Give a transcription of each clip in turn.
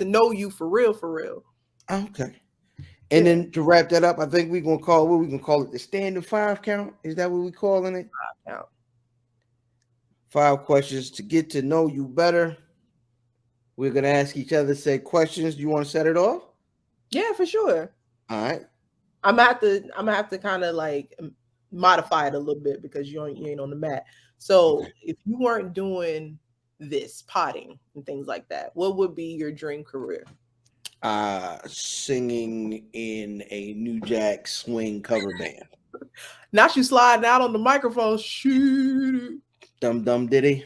to know you for real, for real. Okay. And then to wrap that up, I think we're gonna call it the standard 5 count. Is that what we're calling it? 5 count. 5 questions to get to know you better. We're gonna ask each other said questions. Do you want to set it off? Yeah, for sure. All right. I'm gonna have to kind of like modify it a little bit because you ain't on the mat. So if you weren't doing this potting and things like that, what would be your dream career? Singing in a New Jack Swing cover band. Not you sliding out on the microphone. Shoot. Dum Dum Diddy.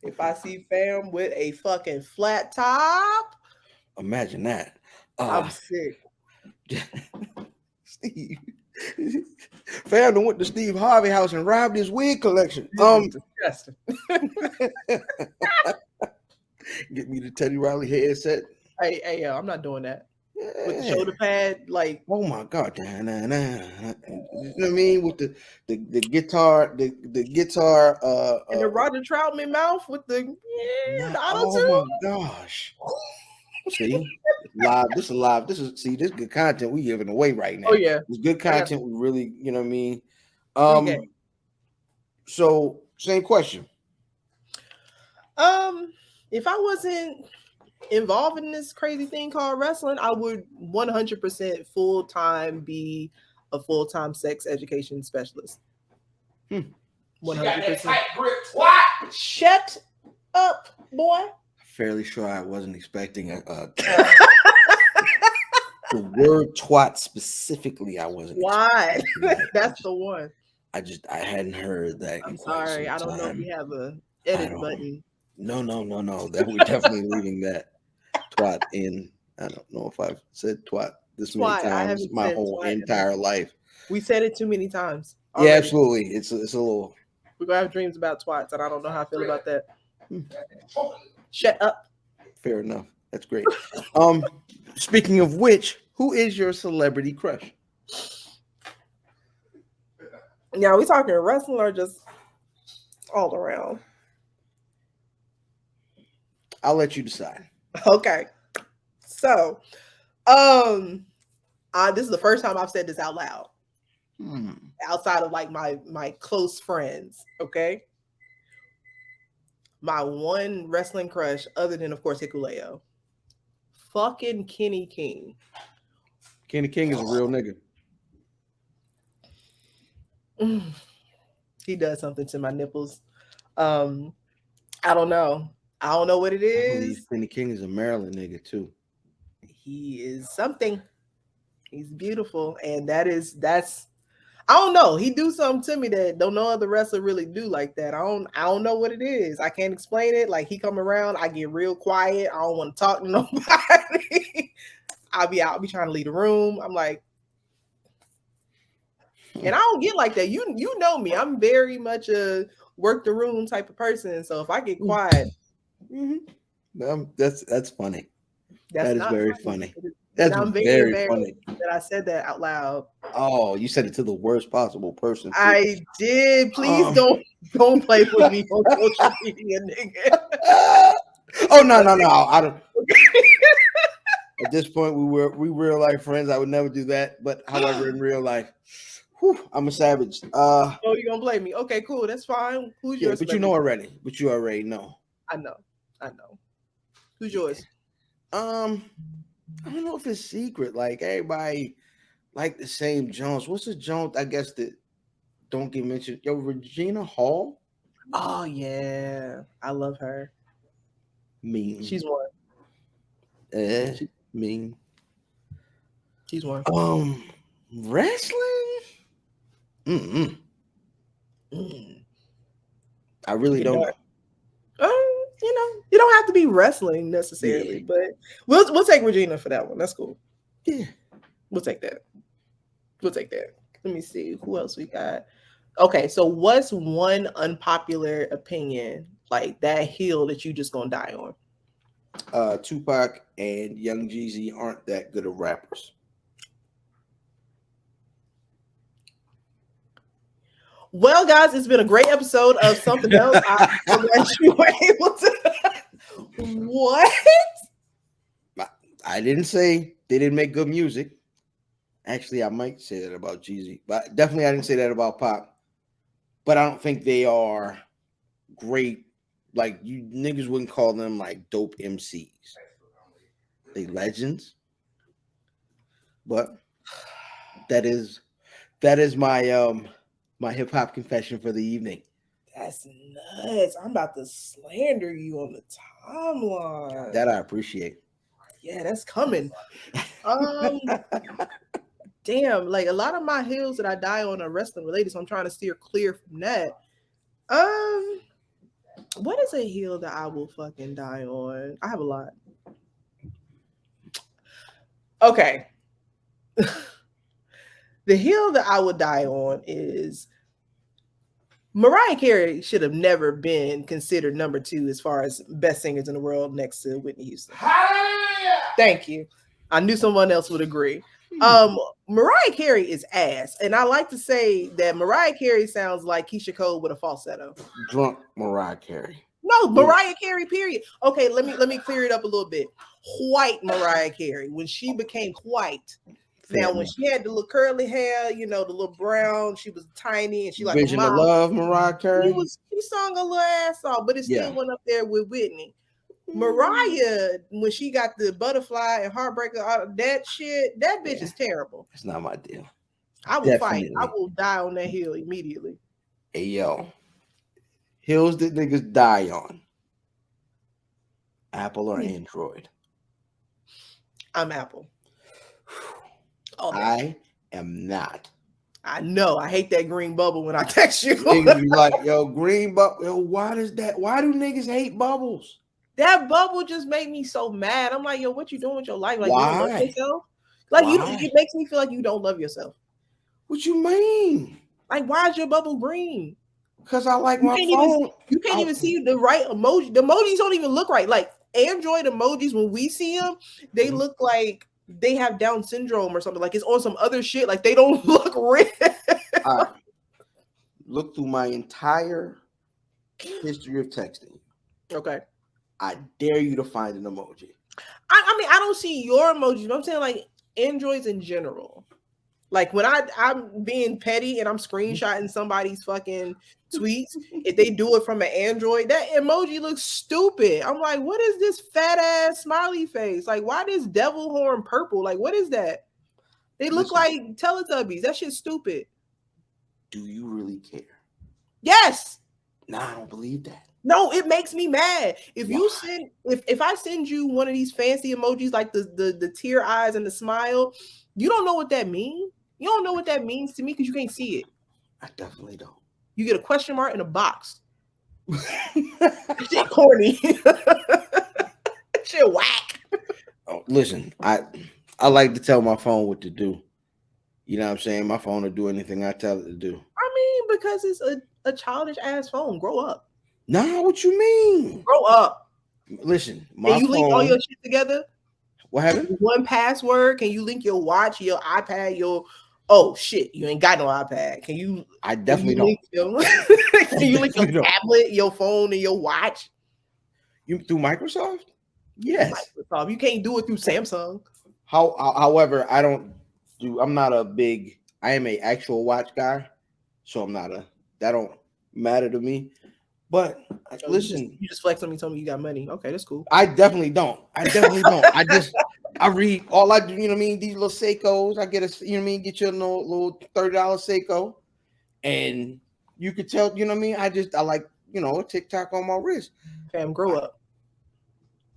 If I see fam with a fucking flat top, imagine that. I'm sick. Steve. Fam done went to Steve Harvey house and robbed his wig collection. Disgusting. Get me the Teddy Riley headset. Hey, yo, I'm not doing that. With the shoulder pad, like, oh my god, you know what I mean? With the guitar, the guitar, and the Roger Troutman mouth with the oh my gosh. See, live. This is good content we giving away right now. Oh yeah, it's good content. We really, you know what I mean. So same question. If I wasn't involved in this crazy thing called wrestling, I would 100% full-time be a full-time sex education specialist. 100%. Shut up, boy. Fairly sure I wasn't expecting the word twat specifically. I wasn't. Why? That's the one. I hadn't heard that. I'm sorry. I don't know if we have a edit button. No. That we're definitely leaving that twat in. I don't know if I've said twat this many times my whole entire life. We said it too many times. Already. Yeah, absolutely. It's a little. We're gonna have dreams about twats, and I don't know how I feel about that. Shut up. Fair enough. That's great. Speaking of which, who is your celebrity crush? Yeah, are we talking wrestling or just all around? I'll let you decide. Okay. So, this is the first time I've said this out loud. Outside of like my close friends, okay? My one wrestling crush, other than of course Hikuleo, fucking Kenny King. Kenny King is a real nigga. He does something to my nipples. I don't know. I don't know what it is. I believe Kenny King is a Maryland nigga too. He is something. He's beautiful, and that's. I don't know. He do something to me that don't no other wrestler really do like that. I don't know what it is. I can't explain it. Like he come around, I get real quiet. I don't want to talk to nobody. I'll be trying to leave the room. I'm like, and I don't get like that. You know me. I'm very much a work the room type of person. So if I get quiet, that's funny. That is very funny. That's I'm very funny that I said that out loud. Oh, you said it to the worst possible person. Too. I did. Please don't play with me on social media, nigga. Oh no! I don't. At this point, we real life friends. I would never do that. But however, in real life, I'm a savage. Oh, you gonna play me? Okay, cool. That's fine. Who's yours? But you know already. But you already know. I know. Who's yours? I don't know if it's secret. Like everybody like the same Jones. What's the Jones? I guess that don't get mentioned. Yo, Regina Hall. Oh yeah, I love her. Mean. She's one. Mean. She's one. Wrestling. I really don't know. You don't have to be wrestling necessarily, but we'll take Regina for that one. That's cool. Yeah, we'll take that. Let me see who else we got. Okay, so what's one unpopular opinion like that hill that you just gonna die on? Tupac and Young Jeezy aren't that good of rappers. Well, guys, it's been a great episode of Something Else. I'm glad you were able to. What? I didn't say they didn't make good music. Actually, I might say that about Jeezy, but definitely I didn't say that about Pop. But I don't think they are great. Like, you niggas wouldn't call them like dope MCs. They legends. But that is my my hip hop confession for the evening. That's nuts. I'm about to slander you on the timeline. That I appreciate. Yeah, that's coming. Damn, like a lot of my hills that I die on are wrestling related, so I'm trying to steer clear from that. What is a hill that I will fucking die on? I have a lot. Okay. The hill that I would die on is Mariah Carey should have never been considered number 2 as far as best singers in the world next to Whitney Houston. Hallelujah! Thank you. I knew someone else would agree. Mariah Carey is ass, and I like to say that Mariah Carey sounds like Keisha Cole with a falsetto. Drunk Mariah Carey. No, Mariah Carey, period. Okay, let me clear it up a little bit. White Mariah Carey, when she became white. Now, when she had the little curly hair, you know, the little brown, she was tiny and she like Vision of Love, Mariah Carey. She sung a little ass off, but it still went up there with Whitney. Mariah, when she got the butterfly and heartbreaker, all of that shit, that bitch is terrible. That's not my deal. I will fight. I will die on that hill immediately. Hey, yo. Hills that niggas die on. Apple or Android? I'm Apple. I am not. I know. I hate that green bubble when I text you. Niggas be like, yo, green bubble. Yo, why does that? Why do niggas hate bubbles? That bubble just made me so mad. I'm like, yo, what you doing with your life? Like, why? You don't love yourself? Like, it makes me feel like you don't love yourself. What you mean? Like, why is your bubble green? Because I like my phone. You can't even see the right emoji. The emojis don't even look right. Like, Android emojis, when we see them, they look like they have Down syndrome or something. Like it's on some other shit. Like they don't look real. Look through my entire history of texting. Okay. I dare you to find an emoji. I mean, I don't see your emojis, but I'm saying like Androids in general. Like when I'm being petty and I'm screenshotting somebody's fucking tweets, if they do it from an Android, that emoji looks stupid. I'm like, what is this fat ass smiley face? Like, why this devil horn purple? Like, what is that? They look like Teletubbies. That shit's stupid. Do you really care? Yes. Nah, I don't believe that. No, it makes me mad. If you send, if I send you one of these fancy emojis like the tear eyes and the smile, you don't know what that means. You don't know what that means to me because you can't see it. I definitely don't. You get a question mark in a box. Shit corny. Shit whack. Oh, listen, I like to tell my phone what to do. You know what I'm saying? My phone will do anything I tell it to do. I mean, because it's a childish ass phone. Grow up. Nah, what you mean? Grow up. Listen, Can you link all your shit together? What happened? One password. Can you link your watch, your iPad, your... Oh shit, you ain't got no iPad. Can you? I definitely don't. Can you link your tablet, your phone, and your watch? You through Microsoft? Yes. Microsoft. You can't do it through Samsung. However, I'm not a big. I am a actual watch guy, so I'm not that don't matter to me. But listen, you just flex on me, told me you got money. Okay, that's cool. I definitely don't. I read all I do, you know what I mean? These little Seikos. I get you know what I mean? Get your little $30 Seiko. And you could tell, you know what I mean? I like, you know, a TikTok on my wrist. Fam, grow up.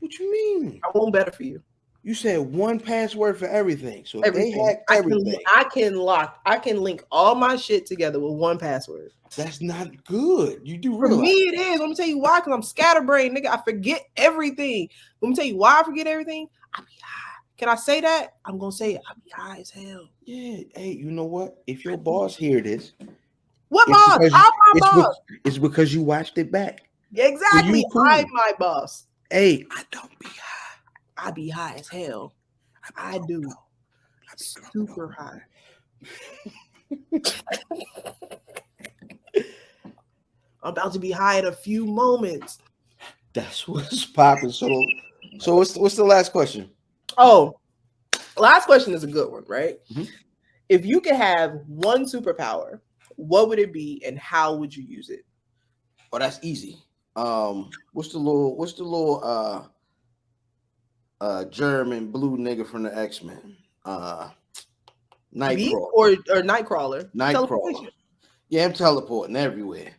What you mean? I won't better for you. You said one password for everything. So if they hack everything. I can link all my shit together with one password. That's not good. You do realize. For me, it is. Let me tell you why, because I'm scatterbrained, nigga. I forget everything. Let me tell you why I forget everything. I be high. Can I say that? I'm gonna say it. I be high as hell. Yeah. Hey, you know what? If your boss hear this, what boss? I'm my boss. It's because you watched it back. Exactly. Cool. I'm my boss. Hey, I don't be high. I be high as hell. I do. Super high. I'm about to be high in a few moments. That's what's popping. So what's the last question? Oh, last question is a good one, right? Mhm. If you could have one superpower, what would it be and how would you use it? Oh, that's easy. What's the little German blue nigga from the X-Men? Beast Nightcrawler. or Nightcrawler? Nightcrawler. Yeah, I'm teleporting everywhere.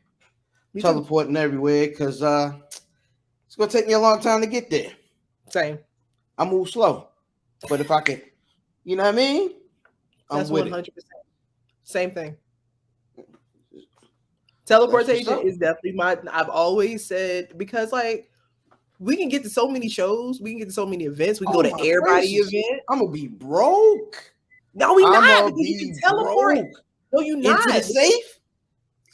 Me too. Teleporting everywhere because it's gonna take me a long time to get there. Same. I move slow. But if I can, you know what I mean? That's with 100%. Same thing. That's Teleportation what's up. is definitely I've always said, because like we can get to so many shows, we can get to so many events, we can go to my everybody gracious. event. I'm gonna be broke. No, we not, I'ma because you be can teleport. broke. No, you not. Into the safe?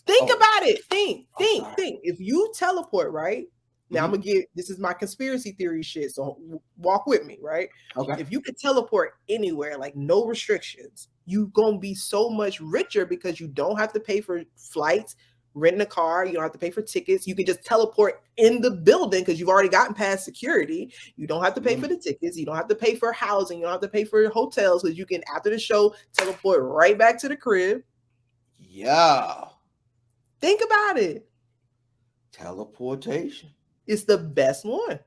Think Oh. about it. Think. sorry. If you teleport, right? Now I'm gonna get, this is my conspiracy theory shit, so walk with me, right? Okay. If you could teleport anywhere, like no restrictions, you gonna be so much richer because you don't have to pay for flights, renting a car, you don't have to pay for tickets. You can just teleport in the building because you've already gotten past security. You don't have to pay for the tickets, you don't have to pay for housing, you don't have to pay for hotels, because you can, after the show, teleport right back to the crib. Yeah. Think about it. Teleportation. It's the best one.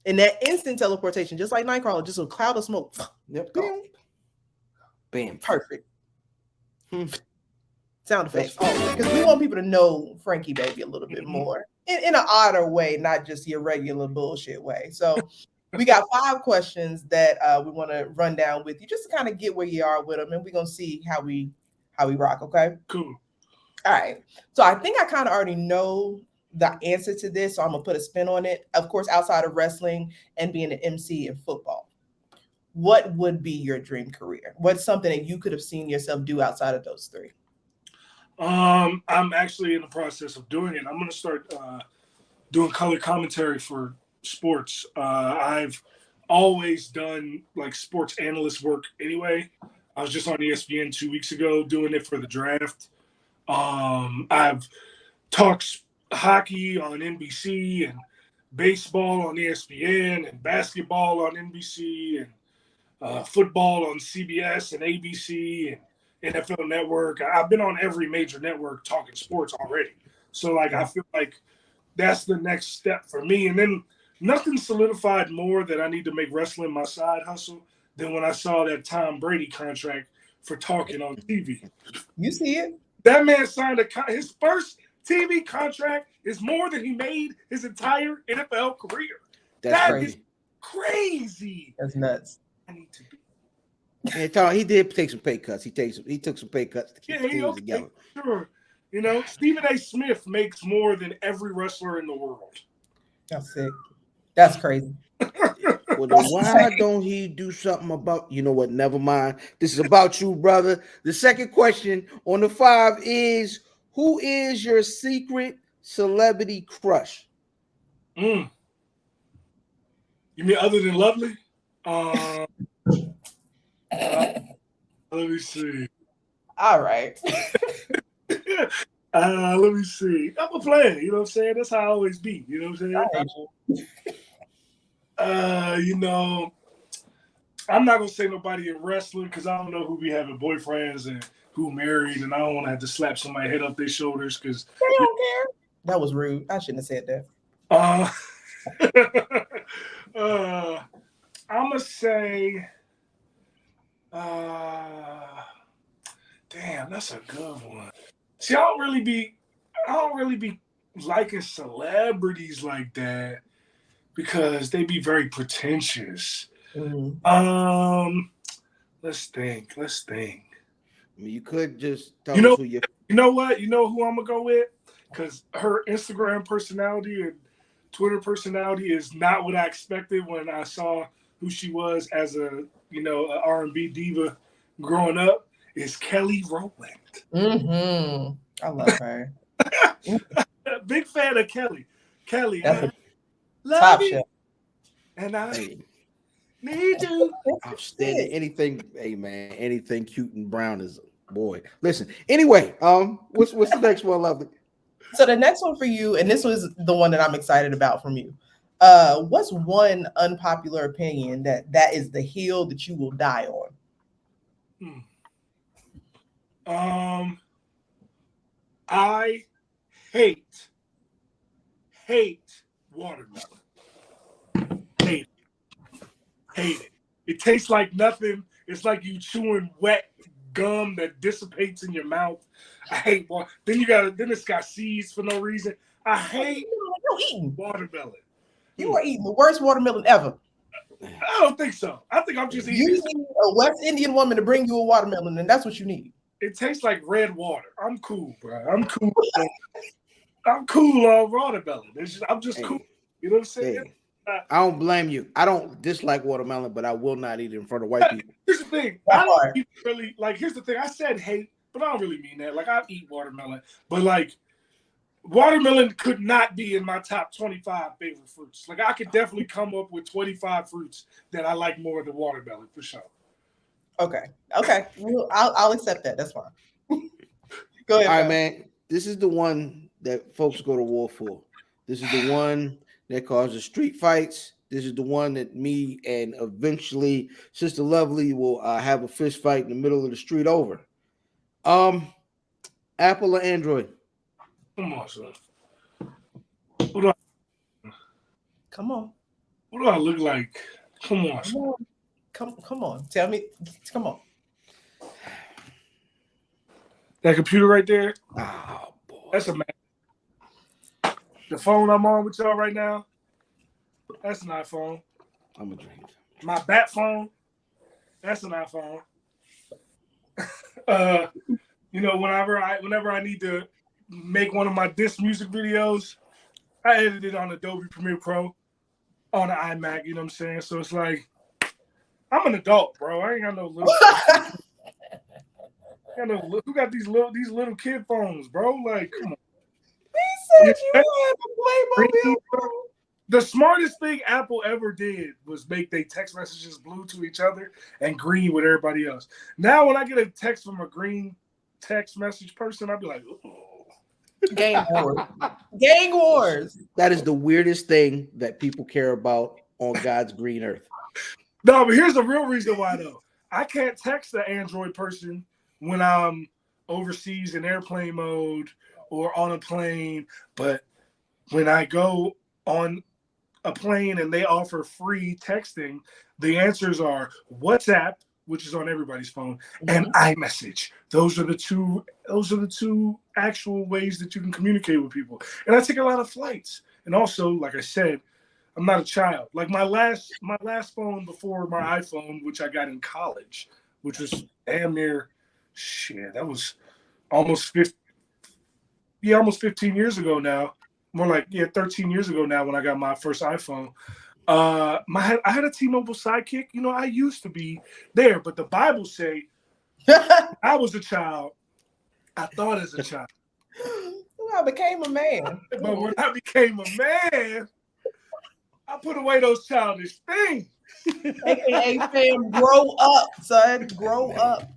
And that instant teleportation, just like Nightcrawler, just a cloud of smoke. Yep. Bam. Bam. Perfect. Sound effects. Oh, because we want people to know Frankie Baby a little bit more in an odder way, not just your regular bullshit way. So we got 5 questions that we want to run down with you, just to kind of get where you are with them, and we're gonna see how we rock. Okay. Cool. All right. So I think I kind of already know the answer to this, so I'm gonna put a spin on it. Of course, outside of wrestling and being an MC in football, what would be your dream career? What's something that you could have seen yourself do outside of those 3? I'm actually in the process of doing it. I'm going to start doing color commentary for sports. I've always done like sports analyst work anyway. I was just on ESPN 2 weeks ago doing it for the draft. I've talked hockey on NBC and baseball on ESPN and basketball on NBC and football on CBS and ABC and NFL Network. I've been on every major network talking sports already. So like I feel like that's the next step for me. And then nothing solidified more that I need to make wrestling my side hustle than when I saw that Tom Brady contract for talking on TV. You see it? That man signed his first TV contract is more than he made his entire NFL career. That's That is crazy. That's nuts. I need to be. And he did take some pay cuts. He took some pay cuts to keep the teams together. Sure. You know, Stephen A. Smith makes more than every wrestler in the world. That's sick. That's crazy. Well, then why don't he do something about, you know what, never mind. This is about you, brother. The second question on the 5 is, who is your secret celebrity crush? You mean other than Lovely? Let me see. All right. Let me see. I'm a player, you know what I'm saying? That's how I always be, you know what I'm saying? You know, I'm not gonna say nobody in wrestling because I don't know who be having boyfriends and who married, and I don't want to have to slap somebody's head up their shoulders because they don't care. That was rude. I shouldn't have said that. I'm gonna say, damn, that's a good one. See, I don't really be liking celebrities like that because they be very pretentious. Mm-hmm. Let's think. I mean, you could just tell us who you. You know what? You know who I'm gonna go with? Because her Instagram personality and Twitter personality is not what I expected when I saw who she was as a R&B diva growing up. Is Kelly Rowland. Mm-hmm. I love her. Big fan of Kelly. Kelly, that's a top chef. And I need you. Outstanding. Anything, hey man, anything cute and brown is boy. Listen. Anyway, what's the next one, Lovely? So the next one for you, and this was the one that I'm excited about from you. What's one unpopular opinion that is the hill that you will die on? I hate watermelon. Hate it. It tastes like nothing. It's like you chewing wet gum that dissipates in your mouth. I hate water. Then it's got seeds for no reason. I hate watermelon. You are eating the worst watermelon ever. I don't think so. I think I'm just eating. You need a West Indian woman to bring you a watermelon, and that's what you need. It tastes like red water. I'm cool, bro. I'm cool. I'm cool on watermelon. I'm just cool. You know what I'm saying? I don't blame you. I don't dislike watermelon, but I will not eat it in front of white people. Here's the thing. I don't really like. Here's the thing. I said hate, but I don't really mean that. Like, I eat watermelon, but like, watermelon could not be in my top 25 favorite fruits. Like, I could definitely come up with 25 fruits that I like more than watermelon for sure. Okay. I'll accept that. That's fine. Go ahead. All right, man. This is the one that folks go to war for. This is the one that causes street fights. This is the one that me and eventually Sister Lovely will have a fist fight in the middle of the street over. Apple or Android? Come on, son. Come on. What do I look like? Come on, son. Come on. Tell me. Come on. That computer right there? Oh, boy. That's a Mac. The phone I'm on with y'all right now, that's an iPhone. I'm a drink. My bat phone, that's an iPhone. Whenever I need to make one of my disc music videos, I edit it on Adobe Premiere Pro on the iMac. You know what I'm saying? So it's like, I'm an adult, bro. I ain't got no little. Who got these little kid phones, bro? Like, come on. He said you had a Playmobil. The smartest thing Apple ever did was make their text messages blue to each other and green with everybody else. Now, when I get a text from a green text message person, I'll be like, oh. Gang wars. Gang wars. That is the weirdest thing that people care about on God's green earth. No, but here's the real reason why, though. I can't text the Android person when I'm overseas in airplane mode or on a plane. But when I go on a plane and they offer free texting, the answers are WhatsApp, which is on everybody's phone, and iMessage. Those are the two actual ways that you can communicate with people. And I take a lot of flights. And also, like I said, I'm not a child. Like my last phone before my iPhone, which I got in college, which was damn near that was almost 15 years ago now. More like 13 years ago now when I got my first iPhone. I had a T-Mobile Sidekick. You know, I used to be there, but the Bible say I was a child. I thought as a child. I became a man. But when I became a man, I put away those childish things. AKA fam, grow up, son. Grow up.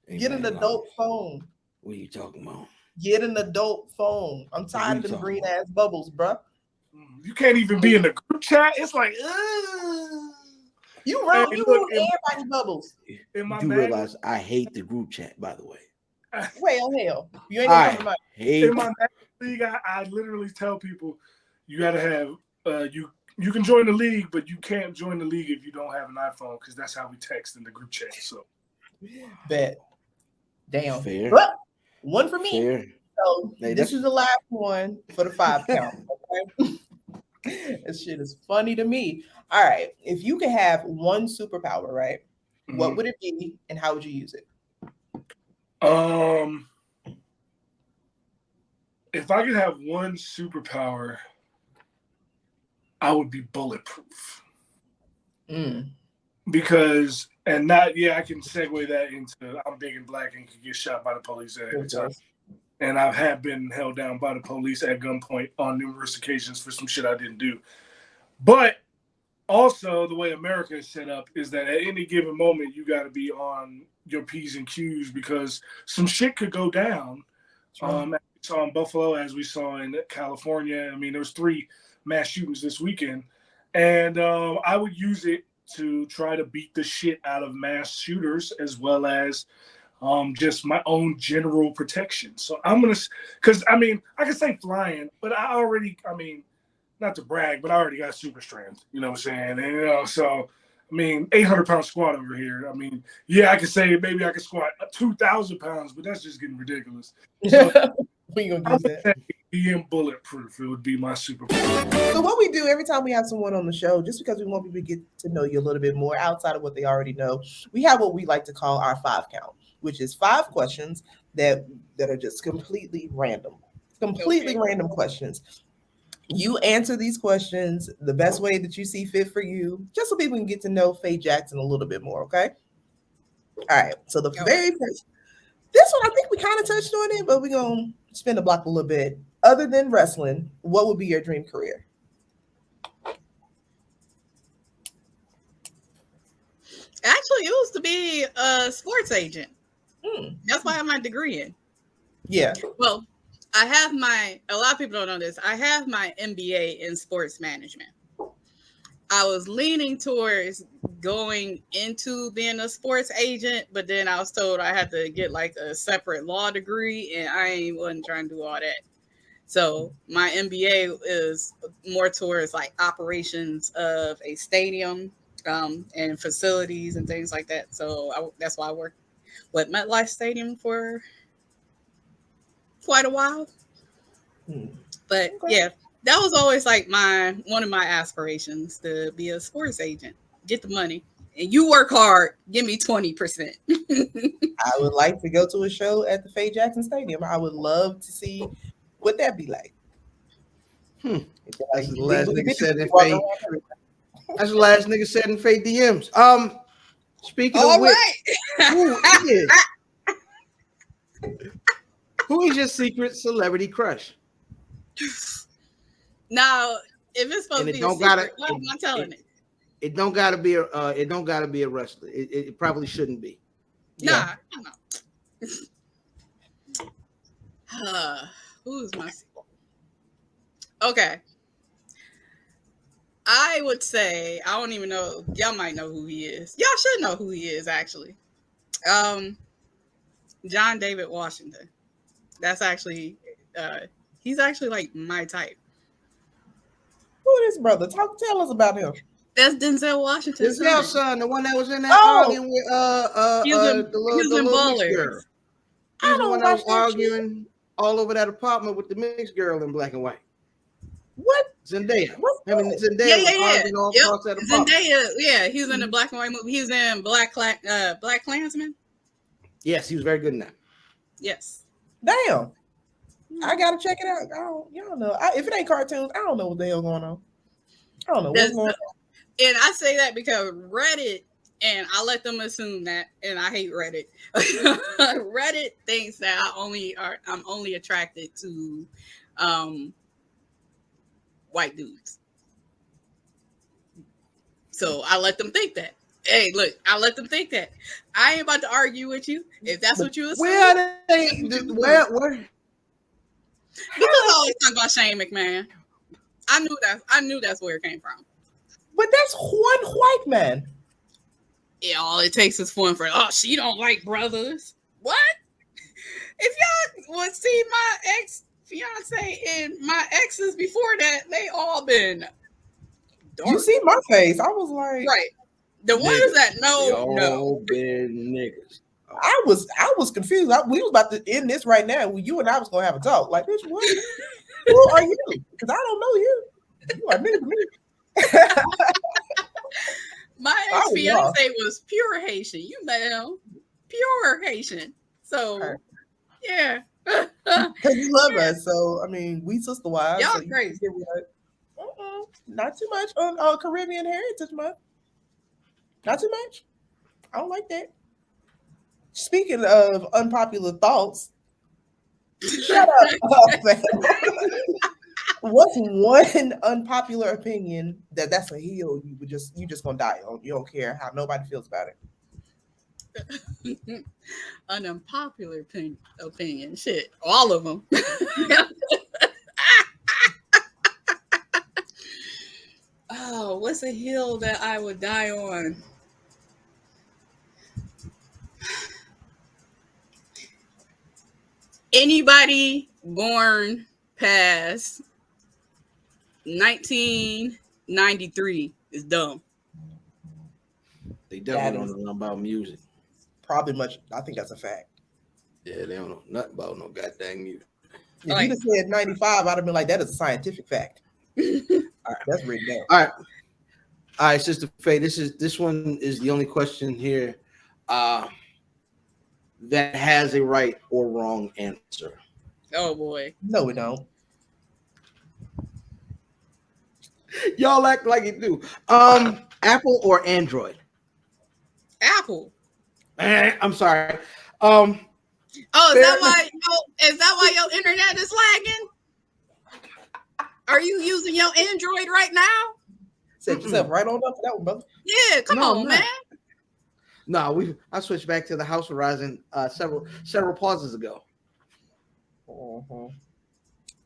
Hey, Get an adult phone. What are you talking about? Get an adult phone. I'm tired of them green ass bubbles, bro. You can't even be in the group chat. It's like, you ruin everybody's bubbles. You do realize I hate the group chat, by the way. Well, hell, you ain't gonna come in my league. I literally tell people you gotta have you can join the league, but you can't join the league if you don't have an iPhone because that's how we text in the group chat. So, bet. Damn. Fair. But one for me. Fair. So this is the last one for the 5 count. Okay? This shit is funny to me. All right. If you could have one superpower, right? Mm-hmm. What would it be and how would you use it? If I could have one superpower, I would be bulletproof. Because I can segue that into I'm big and black and can get shot by the police at any time. And I have been held down by the police at gunpoint on numerous occasions for some shit I didn't do. But also, the way America is set up is that at any given moment, you got to be on your P's and Q's because some shit could go down at saw in Buffalo, as we saw in California. I mean, there was 3 mass shootings this weekend, and I would use it to try to beat the shit out of mass shooters as well as just my own general protection. So I'm gonna, because I mean, I can say flying, but I mean, not to brag, but I already got super strength. You know what I'm saying? And so. I mean, 800-pound squat over here. I mean, yeah, I could say maybe I could squat 2,000 pounds, but that's just getting ridiculous. So we gonna use that. Being bulletproof, it would be my superpower. So what we do every time we have someone on the show, just because we want people to get to know you a little bit more outside of what they already know, we have what we like to call our 5 count, which is 5 questions that are just completely random, random questions. You answer these questions the best way that you see fit for you, just so people can get to know Faye Jackson a little bit more, okay? All right, so the very first, this one, I think we kind of touched on it, but we're going to spin the block a little bit. Other than wrestling, what would be your dream career? Actually, it was to be a sports agent. That's why I have my degree in. Yeah. Well, I have a lot of people don't know this. I have my MBA in sports management. I was leaning towards going into being a sports agent, but then I was told I had to get like a separate law degree, and I wasn't trying to do all that. So my MBA is more towards like operations of a stadium and facilities and things like that. So that's why I worked with MetLife Stadium for quite a while. But yeah, that was always like one of my aspirations, to be a sports agent, get the money, and you work hard, give me 20%. I would like to go to a show at the Faye Jackson Stadium. I would love to see what that be like. That's the last nigga said in Faye. That's the last nigga said in Faye DMs. Speaking of which, who is your secret celebrity crush? Now, if it's supposed to be a secret, why am I telling it? It don't gotta be a wrestler. It probably shouldn't be. Nah, who's my secret? Okay. I would say, I don't even know, y'all might know who he is. Y'all should know who he is, actually. John David Washington. That's actually, he's actually like my type. Who is brother? Tell us about him. That's Denzel Washington's son, the one that was in that arguing with the little mixed girl. He's the one that was arguing all over that apartment with the mixed girl in black and white. What? Zendaya. Zendaya was arguing all across that apartment. Zendaya, yeah, he was in the black and white movie. He was in Black Klansman. Yes, he was very good in that. Yes. Damn. I gotta check it out. I don't know. If it ain't cartoons, I don't know what the hell going on. I don't know what's going on. And I say that because Reddit, and I let them assume that, and I hate Reddit. Reddit thinks that I'm only attracted to white dudes. So I let them think that. Hey, look, I let them think that. I ain't about to argue with you if that's what you assume. Where are they? Where? Because I always talk about Shane McMahon. I knew that's where it came from. But that's one white man. Yeah, all it takes is one for, she don't like brothers. What? If y'all would see my ex-fiance and my exes before that, they all been dark. You see my face. I was like, right. The ones that no been niggas. I was confused. We was about to end this right now. You and I was gonna have a talk. Like, bitch, what? Who are you? Because I don't know you. You are new to me. My ex-fiance was pure Haitian. You know, pure Haitian. So, yeah. Because you love us. So, I mean, we sister wives. Y'all so crazy. Not too much on Caribbean Heritage Month. Not too much. I don't like that. Speaking of unpopular thoughts, shut up. What's one unpopular opinion that's a hill you just gonna die on? You don't care how nobody feels about it. An unpopular opinion. Shit, all of them. Oh, what's a hill that I would die on? Anybody born past 1993 is dumb. They definitely don't know about music. Probably much. I think that's a fact. Yeah, they don't know nothing about no goddamn music. If you'd have said 95, I'd have been like, that is a scientific fact. All right, that's written down. All right, Sister Faye. This one is the only question here that has a right or wrong answer. Oh boy. No, we don't. Y'all act like it do. Apple or Android? Apple. I'm sorry. Oh, is that why your internet is lagging? Are you using your Android right now? Set yourself right on up for that one, brother. Yeah, come on, man. No, I switched back to the House Horizon several pauses ago.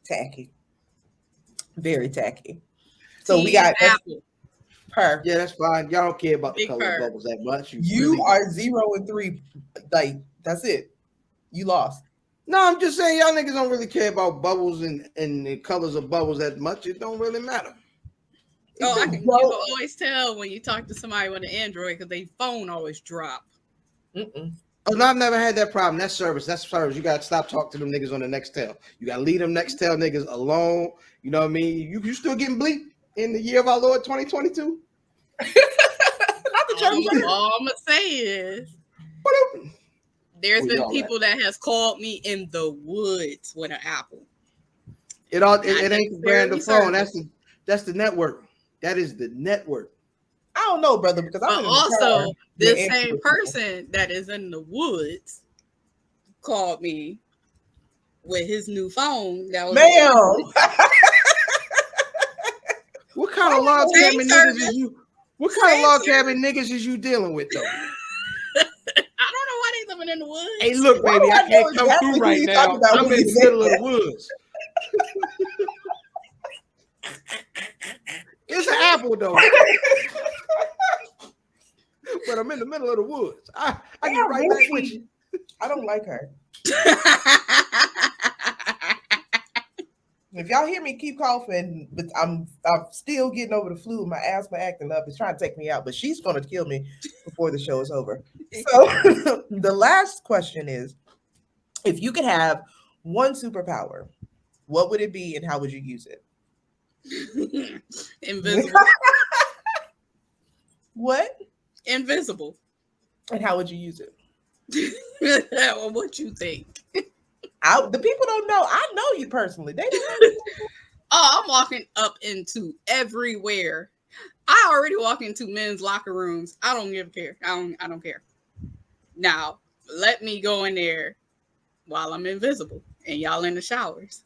Tacky. Very tacky. So we got Apple. Per. Yeah, that's fine. Y'all don't care about the Big color per. bubbles that much. You really are 0 and 3. Like, that's it. You lost. No, I'm just saying y'all niggas don't really care about bubbles and the colors of bubbles that much. It don't really matter. Oh, you can always tell when you talk to somebody with an Android because their phone always drop. Mm-mm. Oh, no, I've never had that problem. That's service. That's service. You gotta stop talking to them niggas on the Nextel. You gotta leave them Nextel niggas alone. You know what I mean? You still getting bleeped in the year of our Lord 2022? All I'm gonna say is there's been people that has called me in the woods with an Apple. It ain't the brand of phone. That's the network. That is the network. I don't know, brother, because I'm also the same person that is in the woods called me with his new phone. That was What kind of log cabin niggas is you? What kind of log cabin niggas is you dealing with though? I don't know why they living in the woods. Hey, look, baby, I can't come through right now. I'm in the middle of the woods. It's an apple though. But I'm in the middle of the woods. I get right back with you. I don't like her. If y'all hear me keep coughing, but I'm still getting over the flu. My asthma acting up. It's trying to take me out, but she's going to kill me before the show is over. So the last question is, if you could have one superpower, what would it be and how would you use it? Invisible. What? Invisible. And how would you use it? Well, what you think? The people don't know. I know you personally. They don't know. Oh, I'm walking up into everywhere. I already walk into men's locker rooms. I don't give a care. I don't care. Now, let me go in there while I'm invisible and y'all in the showers.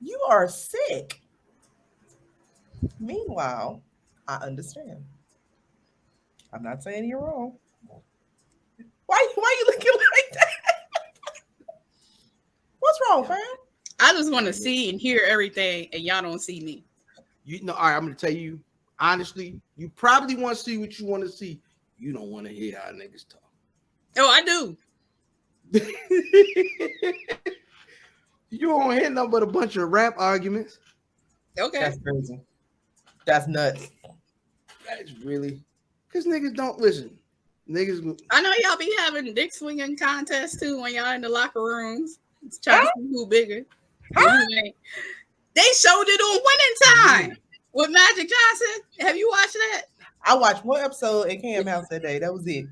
You are sick. Meanwhile, I understand. I'm not saying you're wrong. Why you looking like that? What's wrong, fam? I just want to see and hear everything, and y'all don't see me. All right, I'm gonna tell you honestly. You probably want to see what you want to see. You don't want to hear how niggas talk. Oh, I do. You don't hear nothing but a bunch of rap arguments. Okay, that's crazy. That's nuts. That's really because niggas don't listen. Niggas. I know y'all be having dick swinging contests too when y'all in the locker rooms. It's trying to see who bigger. They showed it on Winning Time with Magic Johnson. Have you watched that? I watched one episode at Cam House that day. That was it.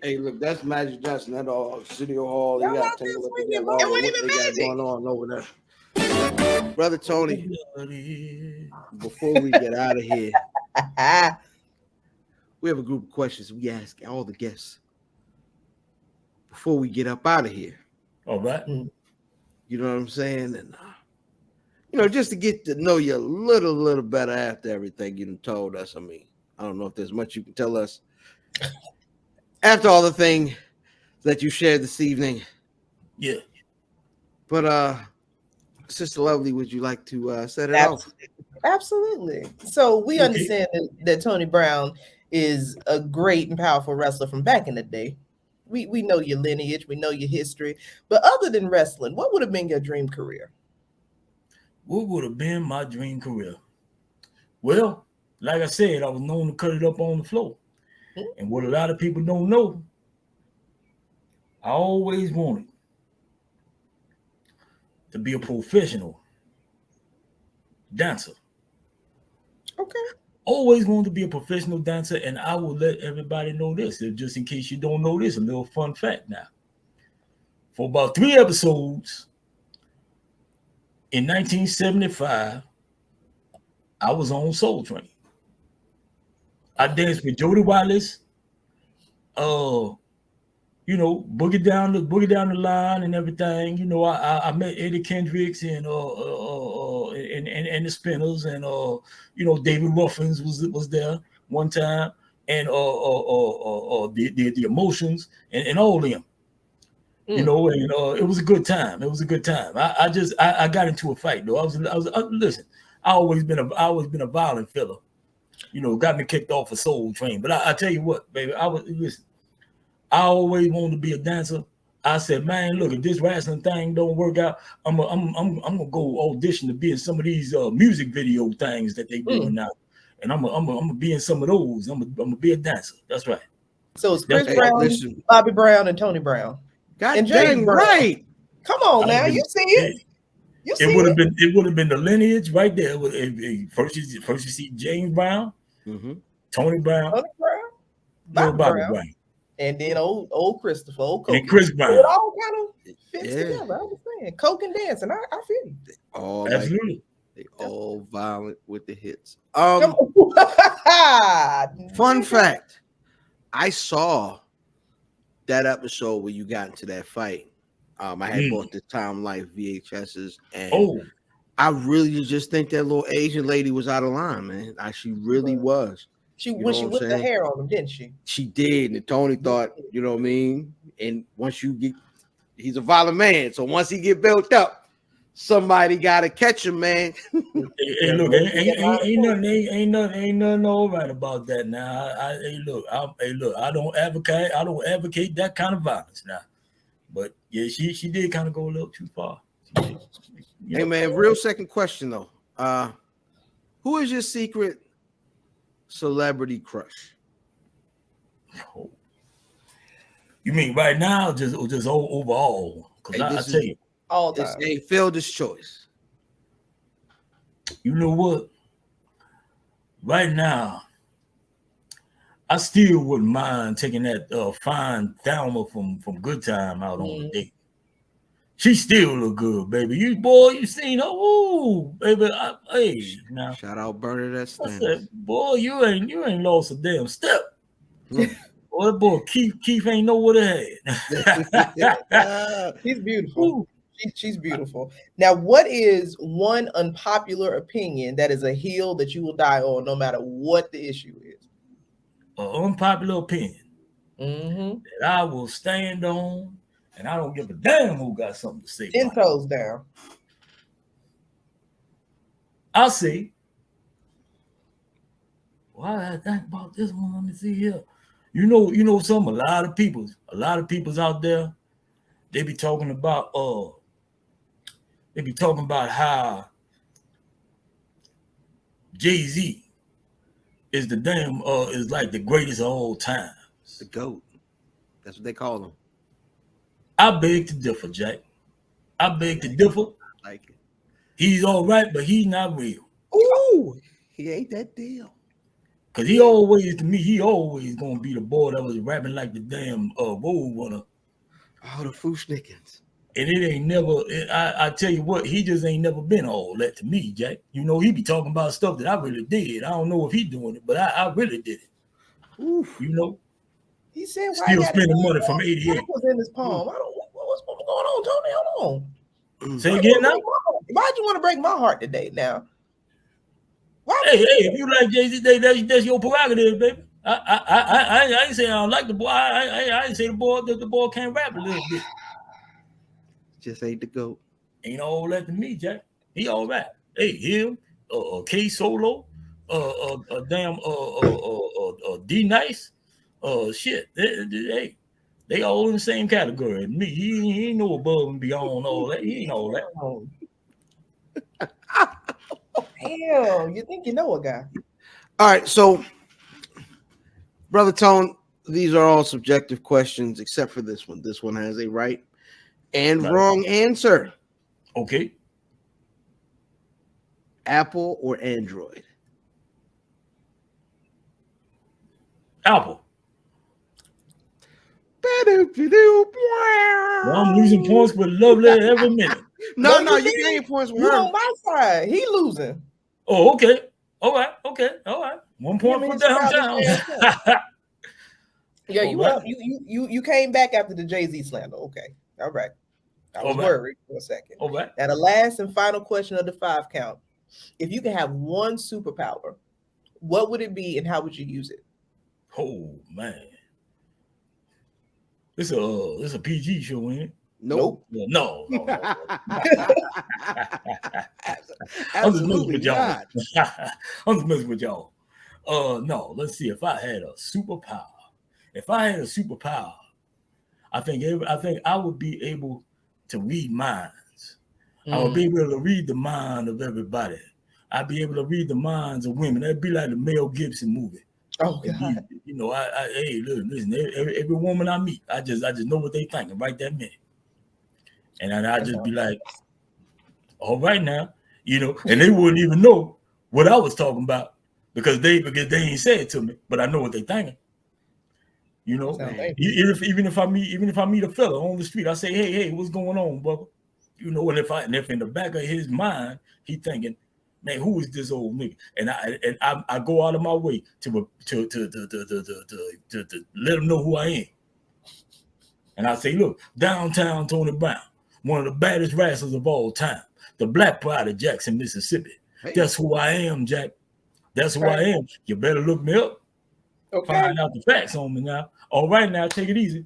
Hey, look, that's Magic Johnson. That all City Hall. You got to take a look at that. It wasn't even Magic going on over there. Brother Tony, before we get out of here, we have a group of questions we ask all the guests before we get up out of here. All right. You know what I'm saying? And just to get to know you a little better after everything you done told us. I mean, I don't know if there's much you can tell us after all the thing that you shared this evening. Yeah. But Sister Lovely, would you like to set it off? Absolutely. So we understand that Tony Brown is a great and powerful wrestler from back in the day. We know your lineage, we know your history. But other than wrestling, what would have been your dream career? What would have been my dream career? Well, like I said, I was known to cut it up on the floor. And what a lot of people don't know, I always wanted to be a professional dancer. Okay. Always wanted to be a professional dancer, and I will let everybody know this, just in case you don't know this, a little fun fact now. For about 3 episodes in 1975, I was on Soul Train. I danced with Jody Wallace, boogie down the line and everything. You know, I met Eddie Kendricks and the Spinners, and David Ruffins was there one time, and the Emotions and all of them. And it was a good time. I got into a fight though. Listen, I always been a violent fella. Got me kicked off a Soul Train. But I tell you what, baby, I always wanted to be a dancer. I said, man, look, if this wrestling thing don't work out, I'm gonna go audition to be in some of these music video things that they doing now, and I'm gonna be in some of those. I'm gonna be a dancer. That's right. So it's Chris Brown, Bobby Brown, and Tony Brown. God dang right. Come on now, you see it. It would have been the lineage right there. First you see James Brown, Tony Brown, Bobby Brown. And then old Christopher, old Coke. And Chris Brown. It all kind of fits together. I understand. Coke and dancing. I feel you. Absolutely. They all violent with the hits. Fun fact. I saw that episode where you got into that fight. I had bought the Time Life VHSs, and I really just think that little Asian lady was out of line, man. She really was. She whipped the hair on him, didn't she? She did, and Tony thought, you know what I mean? And once you get, he's a violent man, so once he get built up, somebody gotta catch him, man. Hey, look, ain't nothing all right about that now. I don't advocate that kind of violence now. But yeah, she did kind of go a little too far. Hey man, real second question though. Who is your secret celebrity crush? Oh. You mean right now, just overall? Because I tell you, all time. Hey, Fielder's choice. You know what? Right now, I still wouldn't mind taking that fine Thelma from Good Time out on a date. She still look good, baby. You seen her? Ooh, baby. Now shout out Bernadette. I said, boy, you ain't lost a damn step. Boy, that boy Keith ain't know what it had. He's beautiful. She's beautiful. Now, what is one unpopular opinion that is a hill that you will die on, no matter what the issue is? An unpopular opinion that I will stand on. And I don't give a damn who got something to say. 10 toes down. I'll say. Why did I think about this one? Let me see here. A lot of people's out there, they be talking about how Jay-Z is is like the greatest of all time. The GOAT. That's what they call him. I beg to differ, Jack. I beg to differ. Like it. He's all right, but he's not real. Ooh, he ain't that deal. Cause he always gonna be the boy that was rapping like the damn Road Runner. Oh, the Fushnikins. And it ain't never. I tell you what, he just ain't never been all that to me, Jack. He be talking about stuff that I really did. I don't know if he doing it, but I really did it. Oof. He said, still spending money from 88. Was in his palm. What's going on, Tony? Hold on. Say again now? Why'd you want to break my heart today now? Hey, if you like Jay-Z, that's your prerogative, baby. I ain't saying I don't like the boy. I ain't say the boy can't rap a little bit. Just ain't the GOAT. Ain't all that to me, Jack. He all right. Hey, him, K Solo, damn, D Nice, shit. They all in the same category. Me, he ain't no above and beyond all that. He ain't all that. Damn, you think you know a guy? All right, so Brother Tone, these are all subjective questions except for this one. This one has a right and wrong answer. Okay. Apple or Android? Apple. Well, I'm losing points with Lovely every minute. No, you gain points with You her. on my side. He losing. Oh, okay. All right. 1 point for downtown. Yeah, you came back after the Jay-Z slander. Okay. All right. I was worried for a second. All right. Now the last and final question of the 5 count. If you could have one superpower, what would it be and how would you use it? Oh man. This a PG show, ain't it? Nope. No. I'm just messing with y'all. I'm just messing with y'all. No, let's see. If I had a superpower, I think I would be able to read minds. I would be able to read the mind of everybody. I'd be able to read the minds of women. That'd be like the Mel Gibson movie. Oh God. Hey, listen, every woman I meet, I just know what they thinking right that minute. And I just be like, all right now, and they wouldn't even know what I was talking about because they ain't said it to me, but I know what they thinking. Even if I meet a fella on the street, I say, hey, what's going on, brother? And if in the back of his mind he thinking, man, who is this old nigga? And I go out of my way to let him know who I am. And I say, look, downtown Tony Brown, one of the baddest wrestlers of all time, the Black Pride of Jackson, Mississippi. Hey. That's who I am, Jack. That's who I am. You better look me up. Okay. Find out the facts on me now. All right, now take it easy.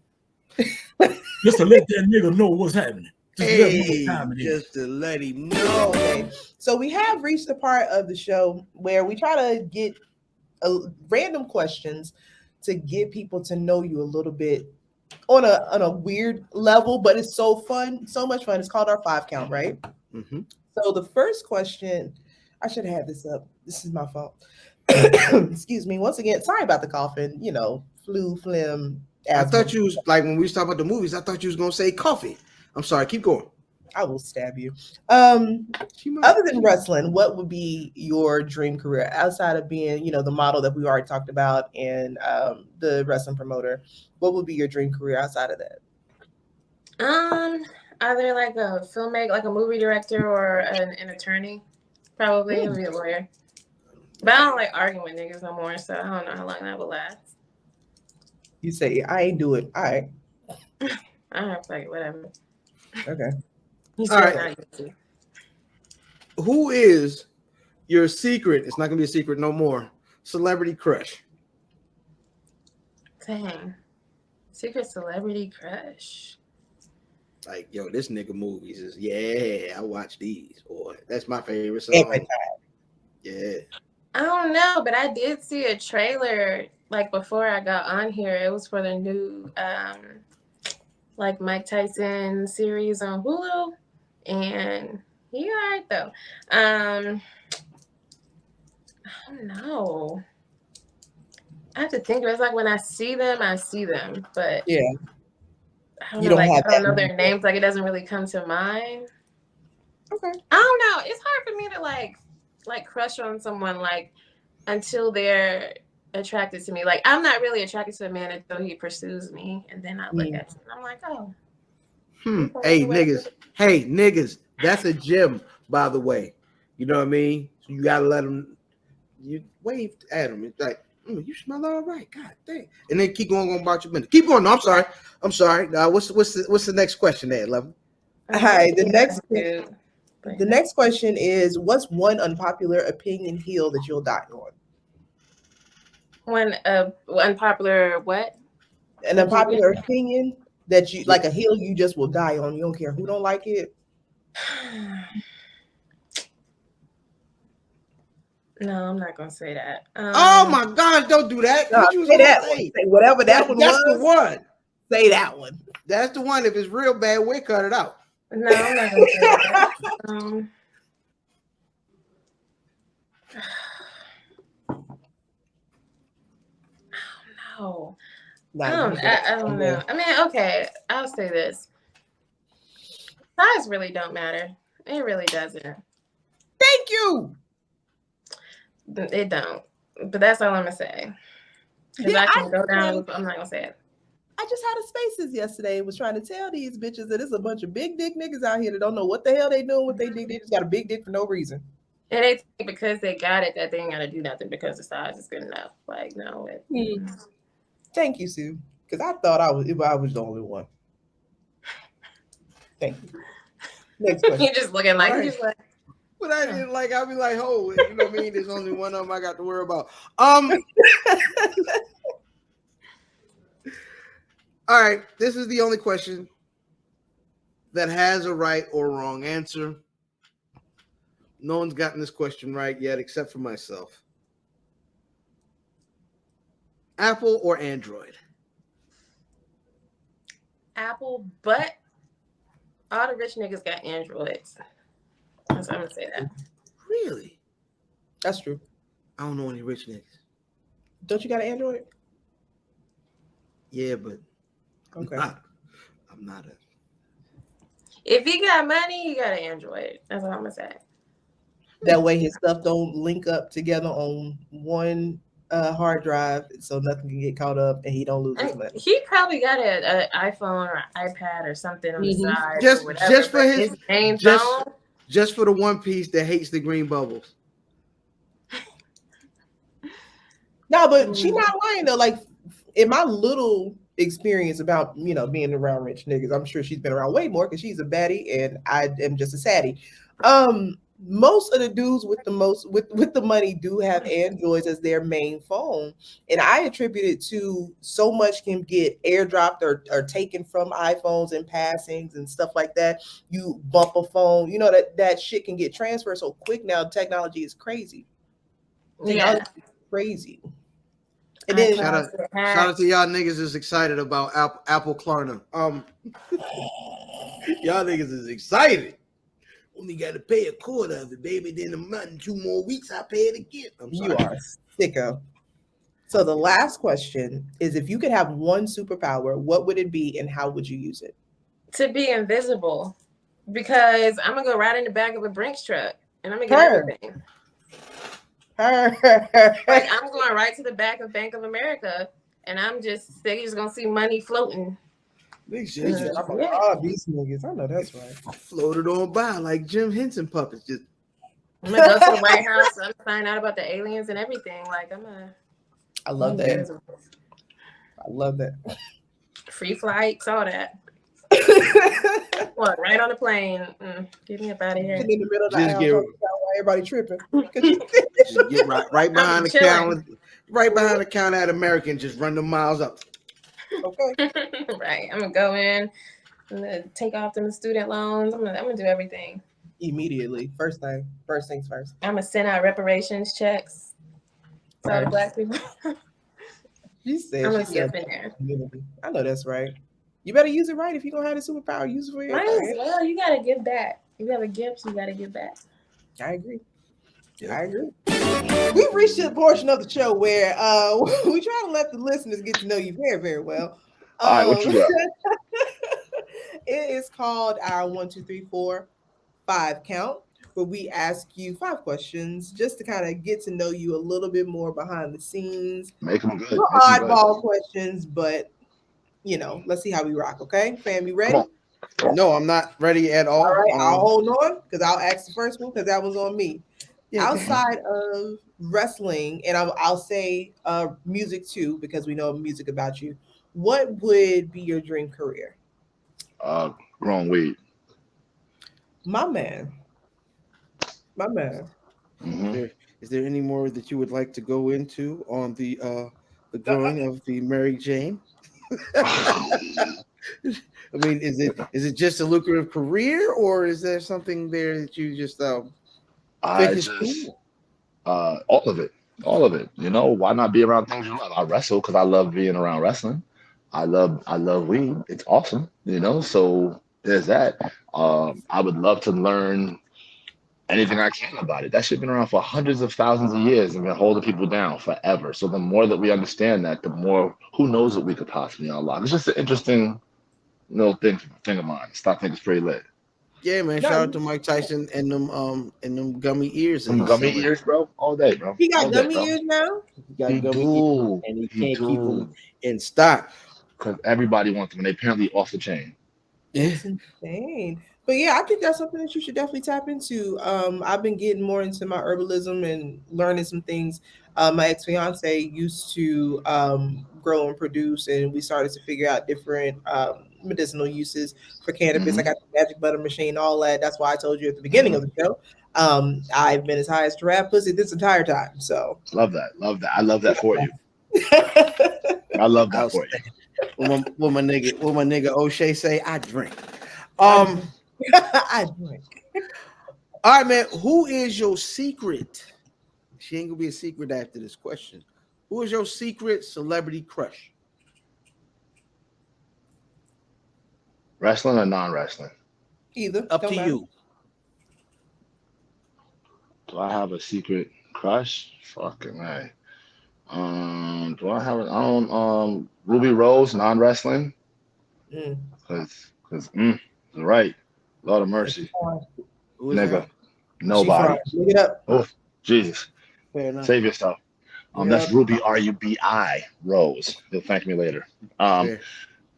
Just to let that nigga know what's happening. Just to let him know. Okay. So we have reached the part of the show where we try to get random questions to get people to know you a little bit on a weird level, but it's so fun, so much fun. It's called our 5 count, right? Mm-hmm. So the first question, I should have had this up. This is my fault. Excuse me. Once again, sorry about the coughing. Flu, phlegm. I thought you was like when we was talking about the movies. I thought you was gonna say coffee. I'm sorry. Keep going. I will stab you. Other than wrestling, what would be your dream career outside of being, the model that we already talked about and the wrestling promoter? What would be your dream career outside of that? Either like a filmmaker, like a movie director, or an attorney. Probably be a lawyer. But I don't like arguing with niggas no more, so I don't know how long that will last. You say I ain't do it. All right. I have like whatever. Okay. All right. Who is your secret? It's not gonna be a secret no more. Celebrity crush. Dang. Secret celebrity crush. Like, yo, this nigga movies is I watch these. Boy, that's my favorite song. Every time. Yeah. I don't know, but I did see a trailer like before I got on here. It was for the new like Mike Tyson series on Hulu, and he all right though. I don't know. I have to think of it. It's like when I see them, but yeah, I don't know, I don't know their names. Like it doesn't really come to mind. Okay. I don't know. It's hard for me to like crush on someone like until they're attracted to me. Like I'm not really attracted to a man until he pursues me, and then I look at him and I'm like, oh. Hey niggas, that's a gem, by the way. You know what I mean? So you gotta let them. You wave at him. It's like, you smell all right. God dang. And then keep going about your business. Keep going. No, I'm sorry. Now, what's the next question there, Level? Hi. The next The next question is, what's one unpopular opinion heel that you'll die on? One unpopular what? An unpopular opinion that you like, a heel you just will die on. You don't care who don't like it. No, I'm not gonna say that. Oh my God! Don't do that. No, What you was say gonna that say? one. Say whatever that one That's was. the one. Say that one. That's the one. If it's real bad, we cut it out. No, I'm not gonna say that. No. I don't know. I mean, okay, I'll say this. Size really don't matter. It really doesn't. Thank you. It don't. But that's all I'm gonna say. Because I can go down. I'm not gonna say it. I just had a spaces yesterday and was trying to tell these bitches that there's a bunch of big dick niggas out here that don't know what the hell they doing with their dick. They just got a big dick for no reason. And they think because they got it that they ain't gotta do nothing because the size is good enough. Like, no. Thank you, Sue. Because I thought I was the only one. Thank you. Next question. You're just looking like, you're just like, But I didn't like. I'll be like, oh, you know what I mean? There's only one of them I got to worry about. All right. This is the only question that has a right or wrong answer. No one's gotten this question right yet, except for myself. Apple or Android? Apple, but all the rich niggas got Androids. So I'm gonna say that. Really? That's true. I don't know any rich niggas. Don't you got an Android? Yeah, but okay. I'm not a. If he got money, he got an Android. That's what I'm gonna say. That way his stuff don't link up together on one hard drive, so nothing can get caught up and he don't lose his money. He probably got an iPhone or iPad or something on the side. Just for his main phone. Just for the one piece that hates the green bubbles. No, but she not lying though. Like in my little experience about being around rich niggas, I'm sure she's been around way more because she's a baddie and I am just a saddie. Most of the dudes with the money do have Androids as their main phone, and I attribute it to so much can get airdropped or taken from iPhones and passings and stuff like that. You bump a phone, that shit can get transferred so quick now. Technology is crazy. Crazy. And then shout out to y'all niggas is excited about Apple Klarna. Y'all niggas is excited. Only got to pay a quarter of it, baby. Then a month and 2 more weeks, I pay it again. You are sicko. So the last question is, if you could have one superpower, what would it be and how would you use it? To be invisible. Because I'm going to go right in the back of a Brinks truck and I'm going to get everything. Like, I'm going right to the back of Bank of America and they're just going to see money floating. These niggas, I know that's right. Floated on by like Jim Henson puppets. Just I'm gonna go to the White House. I'm gonna find out about the aliens and everything. Like I love that. I love that. Free flights, all that. What? Right on the plane. Get me up out of here. In the middle of the aisle, everybody tripping. Just get right behind the counter. Right behind the counter at American. Just run the miles up. Okay. Right. I'm gonna go in. I'm gonna take off them student loans. I'm gonna do everything immediately. First things first. I'm gonna send out reparations checks to all the black people. She said I'm gonna get up in there. I know that's right. You better use it right. If you're gonna have the superpower, use it for your Might as well. You gotta give back. You have a gift, you gotta give back. I agree. I agree. We've reached the portion of the show where we try to let the listeners get to know you very, very well. All right, what you got? It is called our 1, 2, 3, 4, 5 count, where we ask you 5 questions just to kind of get to know you a little bit more behind the scenes. Make them good. Oddball questions, but let's see how we rock. Okay, fam, you ready? No, I'm not ready at all. All right, I'll hold on because I'll ask the first one because that was on me. Yeah, outside of wrestling, and I'll say music too, because we know music about you. What would be your dream career? Growing weed. My man. My man. Is there any more that you would like to go into on the growing of the Mary Jane? I mean, is it just a lucrative career, or is there something there that you just I think is just cool? all of it, all of it. You know, why not be around things you love? I wrestle because I love being around wrestling. I love weed. It's awesome. You know, so there's that. I would love to learn anything I can about it. That shit been around for hundreds of thousands of years and been holding people down forever. So the more that we understand that, the more who knows what we could possibly unlock. It's just an interesting little thing of mine. Stop thinking it's pretty lit. Yeah, man. No, Shout out to Mike Tyson and them gummy ears that Some he's gummy selling. ears, bro, all day, bro, he all got day, gummy bro. ears now. He got He gummy ears, do, and he he can't keep them do, in stock. because everybody wants them, and they apparently off the chain. Yeah. That's insane. But yeah, I think that's something that you should definitely tap into. I've been getting more into my herbalism and learning some things. My ex fiance used to grow and produce, and we started to figure out different medicinal uses for cannabis. I Hmm. got the magic butter machine, all that. That's why I told you at the beginning of the show. I've been as high as giraffe pussy this entire time. So, Love that, love that. I love that for you. I love that for you. What my nigga O'Shea say, I drink. I I drink. All right, man. Who is your secret? She ain't gonna be a secret after this question. Who is your secret celebrity crush? Wrestling or non-wrestling? Either. Up Don't to matter. you. Do I have a secret crush? Fucking right. Do I have it? I don't. Ruby Rose, non-wrestling, Mm. because right. Lord of mercy, Who is nigga, that? She nobody. fine. Look it up. Oh, Jesus, Fair enough. save yourself. Yeah. That's Ruby Rubi Rose. You'll thank me later. Fair.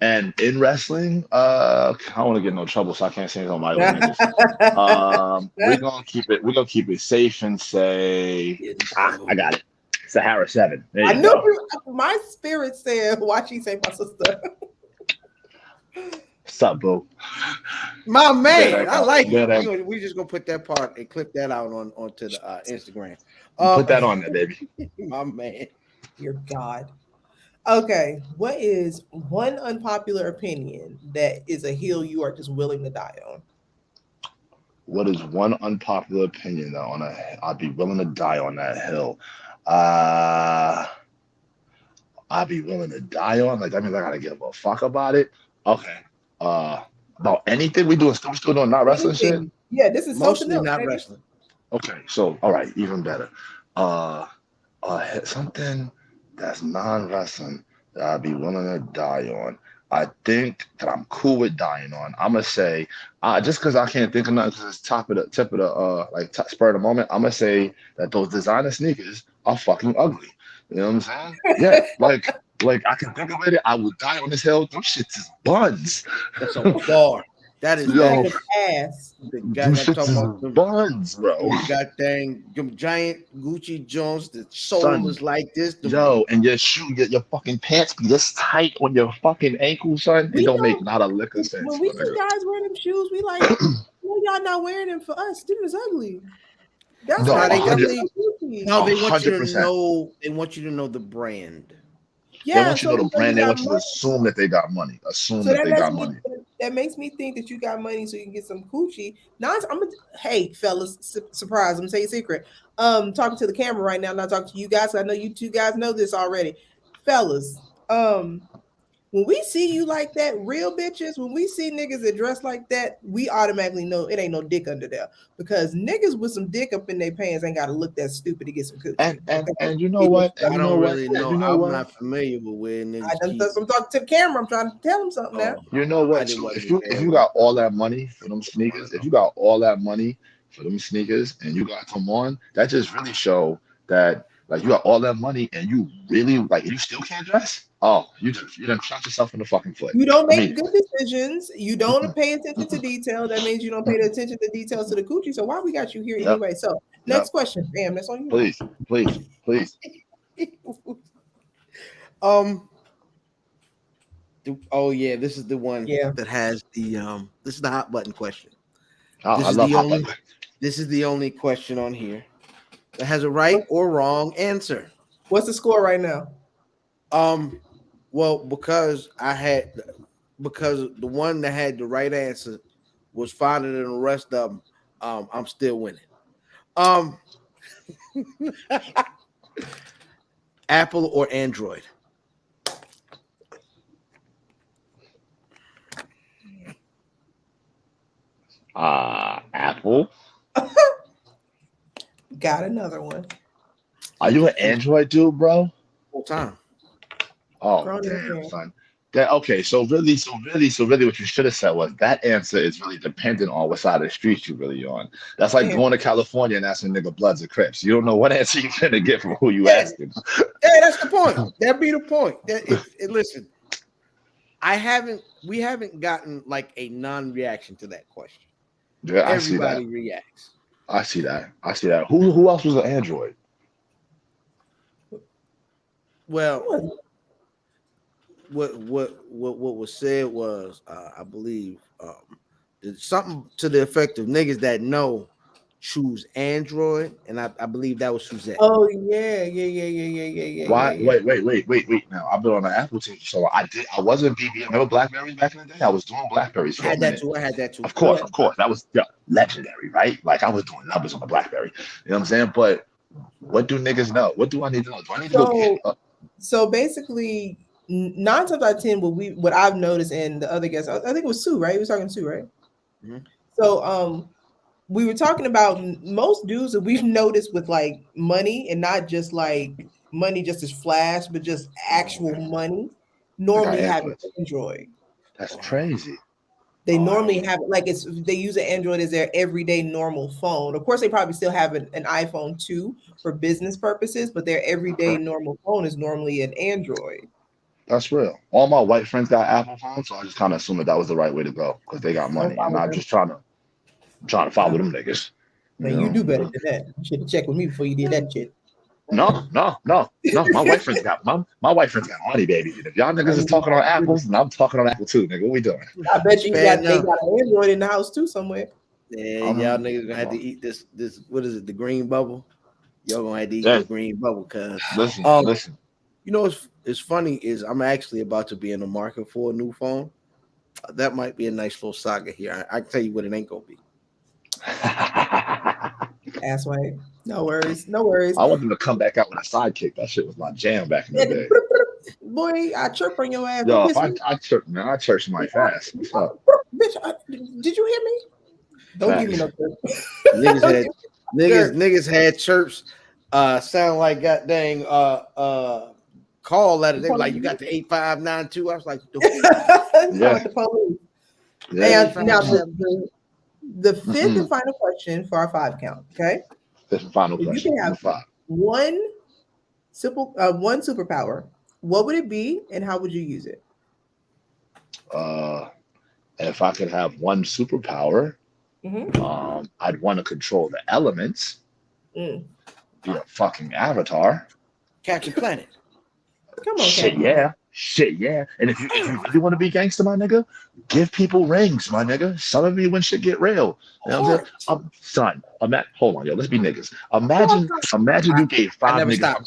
And in wrestling, I don't want to get in no trouble, so I can't say on my own niggas. We're gonna keep it. We're gonna keep it safe and say, I got it. Sahara 7. There I you knew go. my spirit said, "Why she say my sister?" What's up, boo? My There man, that I go. like There it. that. We just gonna put that part and clip that out onto the Instagram. Put that on there, baby. My man. Dear God. Okay, what is one unpopular opinion that is a hill you are just willing to die on? What is one unpopular opinion that I'd be willing to die on that hill? I'd be willing to die on. Like that means I gotta give a fuck about it. Okay. About anything we doing? We still doing not wrestling shit? Anything. Yeah, this is something Mostly else. not baby. wrestling. Okay. So all right, even better. Something that's non-wrestling that I'd be willing to die on. I think that I'm cool with dying on. I'm gonna say, just because I can't think of nothing, because it's tip of the spur of the moment. I'm gonna say that those designer sneakers are fucking ugly. You know what I'm saying? Yeah, like I can think of it. I would die on this hill. Them shits is buns. That's a bar. That is Yo, Like an ass. the them guy I'm shits talking is about. Them buns, bro. goddamn them giant Gucci Jones. The sole Son, is like this. yo, and your shoe, your fucking pants be this tight on your fucking ankle, son. It We don't make don't. not a lick of sense, When my we see nigga. guys wearing them shoes, we like, no, y'all not wearing them for us. Them is ugly. That's No, why they they got 100, so Gucci. No, they want you to 100%. know. They want you to know the brand. They Yeah, want you so to know you the know you brand. They got want you to money. assume that they got money. Assume So that that they lets got me money. that makes me think that you got money so you can get some coochie. Now hey fellas, surprise, I'm gonna tell you a secret. Talking to the camera right now, not talking to you guys. I know you two guys know this already. Fellas, when we see you like that, real bitches, when we see niggas that dress like that, we automatically know it ain't no dick under there. Because niggas with some dick up in their pants ain't gotta look that stupid to get some coochie. And you know what? I And you know don't what? really And know. you know I'm what? not familiar with where I niggas done keep. I'm talking to the camera. I'm trying to tell them something now. You know I what? didn't So want if to you got all that money for them sneakers, if you got all that money for them sneakers and you got them on, that just really show that like you got all that money and you really like you still can't dress. Oh, you done shot yourself in the fucking foot. You don't make Immediately. good decisions. You don't pay attention to detail. That means you don't pay the attention to details to the coochie. So why we got you here Yep. anyway? So Yep. next question, Bam. That's on you. Please. Oh yeah, this is the one Yeah. that has the this is the hot button question. Oh, This I is love the hot only button. This is the only question on here that has a right or wrong answer. What's the score right now? Well, because the one that had the right answer was finer than the rest of them, I'm still winning. Apple or Android? Apple. Got another one. Are you an Android dude, bro? Full time. Oh, Grown damn, man. son. Okay, so really, what you should have said was that answer is really dependent on what side of the street you really on. That's like Yeah. going to California and asking nigga Bloods or Crips. You don't know what answer you're gonna get from who you Yeah. asking. Yeah, that's the point. That be the point. Listen, we haven't gotten like a non-reaction to that question. Yeah, I see that. Everybody reacts. I see that. Who else was an Android? Well, what was said was, I believe, something to the effect of niggas that know choose Android, and I believe that was Suzette. Oh yeah. Why? Yeah. Wait. Now I've been on the Apple team, so I wasn't BB. Remember Blackberries back in the day? I was doing Blackberries for I a had that minute. too. I had that too. Of course. That was legendary, right? Like I was doing numbers on the BlackBerry. You know what I'm saying? But what do niggas know? What do I need to know? Do I need to go get So basically, 9 times out of 10, what I've noticed, and the other guests, I think it was Sue, right? He was talking to Sue, right? Mm-hmm. So we were talking about most dudes that we've noticed with like money, and not just like money just as flash, but just actual money, normally have an Android. That's crazy. They normally have like they use an Android as their everyday normal phone. Of course, they probably still have an iPhone too for business purposes, but their everyday normal phone is normally an Android. That's real. All my white friends got Apple phones, so I just kind of assumed that was the right way to go because they got money, and I'm just trying to follow them niggas. Man, you do better than that. You should have checked with me before you did that shit. No. My white friends got money, baby. If y'all niggas is talking on apples, and I'm talking on Apple too, nigga. What we doing? I bet you they got an Android in the house too somewhere. Yeah, y'all niggas gonna have to eat this. What is it? The green bubble. Y'all gonna have to eat this green bubble, cause listen. You know it's funny is I'm actually about to be in the market for a new phone. That might be a nice little saga here. I can tell you what it ain't gonna be. Ass white. No worries. I want them to come back out with a sidekick. That shit was my jam back in the day. Boy, I chirp on your ass. Yo, I chirp, man. I chirp my fast. What's up? Bitch, did you hear me? Don't give me no chirp. Niggas had chirps sound like god dang call letter. They were like, you got the 8592. I was like, the police. And now the fifth and final question for our 5 count. Okay. Fifth and final question. You can have one superpower. What would it be, and how would you use it? If I could have one superpower, I'd want to control the elements. Be a fucking avatar. Captain Planet. Come on, Shit, yeah. And if you really want to be gangster, my nigga, give people rings, my nigga. Summon me when shit get real. You know what I'm saying? Son, hold on, yo. Let's be niggas. Imagine you gave 5 niggas.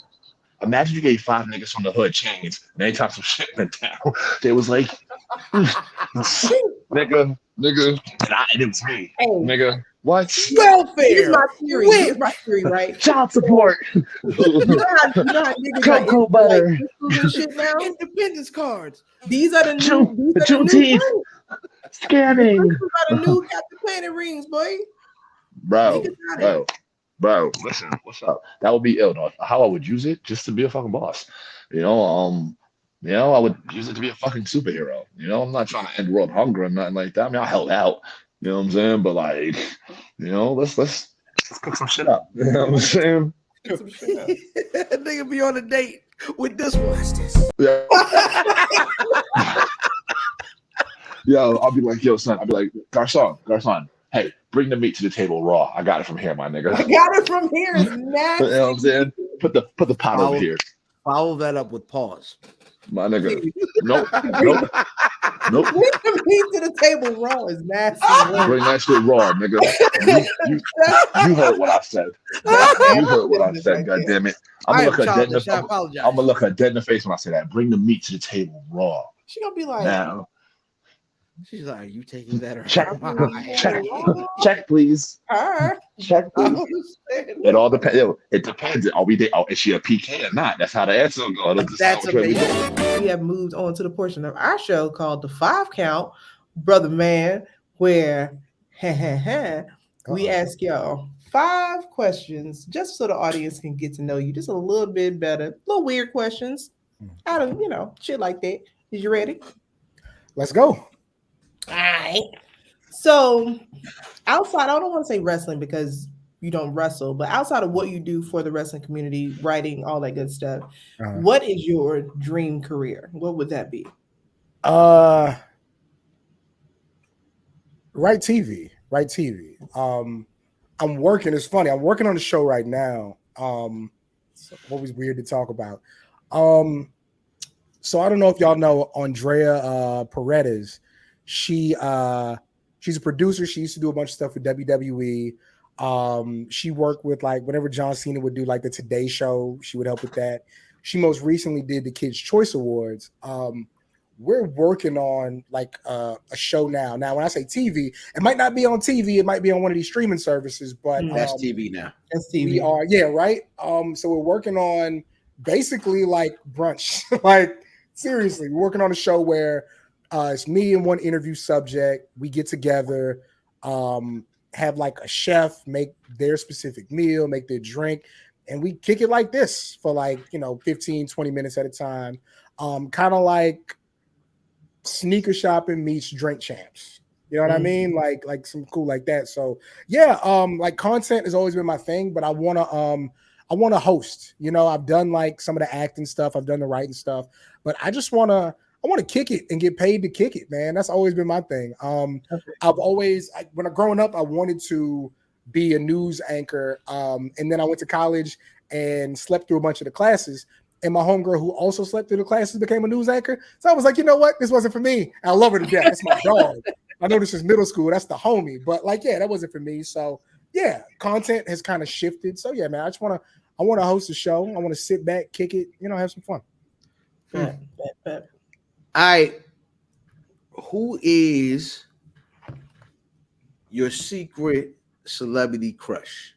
Imagine you gave 5 niggas from the hood chains, and anytime some shit went down, they was like, nigga, and it was me, nigga. What? Welfare. Here's my theory, right? Child support. You know how niggas Cocoa butter. Shit now? Independence cards. These are the new Juneteenth. Scamming. These are the new Captain Planet rings, boy. Bro, listen, what's up? That would be ill. No, how I would use it just to be a fucking boss. I would use it to be a fucking superhero. I'm not trying to end world hunger or nothing like that. I mean, I held out. You know what I'm saying? But like, let's cook some shit up. You know what I'm saying? Nigga be on a date with this one. Yeah. Yo, I'll be like, yo, son. I'll be like, Garcon. Hey, bring the meat to the table raw. I got it from here, my nigga. I got it from here. It's nasty. You know what I'm saying? Put the pot over here. Follow that up with pause. My nigga. Nope. Nope. Bring the meat to the table raw is nasty. Bring that shit raw, nigga. You heard what I said. You heard what I said. God damn it. I'm I gonna am look her dead in childish. I the. apologize. I'm gonna look her dead in the face when I say that. Bring the meat to the table raw. She gonna be like, Now, She's like, "Are you taking that or check, am I?" check, please. her. Check, please. It all depends. It depends. Are we there? Oh, is she a PK or not? That's how the answer will go. That's amazing. We have moved on to the portion of our show called the 5 Count, Brother Man, where we ask y'all 5 questions just so the audience can get to know you just a little bit better. Little weird questions. Out of, shit like that. Is you ready? Let's go. All right. So outside, I don't want to say wrestling because you don't wrestle, but outside of what you do for the wrestling community, writing, all that good stuff, what is your dream career? What would that be? Write TV. I'm working. It's funny. I'm working on a show right now. So always weird to talk about. So I don't know if y'all know Andrea Paredes. She's a producer. She used to do a bunch of stuff with WWE. She worked with like whenever John Cena would do like the Today Show, she would help with that. She most recently did the Kids Choice Awards. We're working on like a show now. Now, when I say TV, it might not be on TV. It might be on one of these streaming services, but That's TV now. That's TV. we are, yeah, right. So we're working on basically like brunch. Like seriously, we're working on a show where it's me and one interview subject. We get together, have like a chef make their specific meal, make their drink, and we kick it like this for like 15, 20 minutes at a time. Kind of like sneaker shopping meets drink champs. You know what I mean? Like some cool like that. So yeah, like content has always been my thing, but I wanna host. I've done like some of the acting stuff, I've done the writing stuff, but I want to kick it and get paid to kick it, man. That's always been my thing. I've always, when I'm growing up, I wanted to be a news anchor. And then I went to college and slept through a bunch of the classes. And my homegirl, who also slept through the classes, became a news anchor. So I was like, you know what? This wasn't for me. I love her to death. That's my dog. I know this is middle school. That's the homie. But like, yeah, that wasn't for me. So yeah, content has kind of shifted. So yeah, man, I want to host a show. I want to sit back, kick it, have some fun. Who is your secret celebrity crush?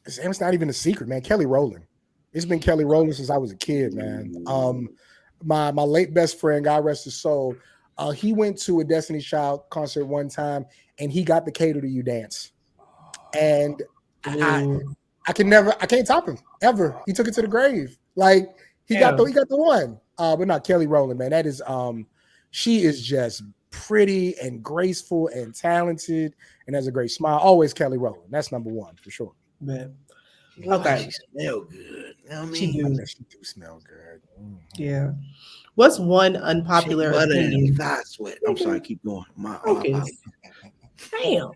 It's not even a secret, man. Kelly Rowland. It's been Kelly Rowland since I was a kid, man. My late best friend, God rest his soul, he went to a Destiny's Child concert one time, and he got the Cater to You dance. And I can't top him ever. He took it to the grave. Like he got the one. But not Kelly Rowland, man. That is she is just pretty and graceful and talented and has a great smile. Always Kelly Rowland. That's number one for sure. Man. Okay. She smell good. She do smell good. Yeah. What's one unpopular opinion? Sweat. I'm sorry, keep going. Damn.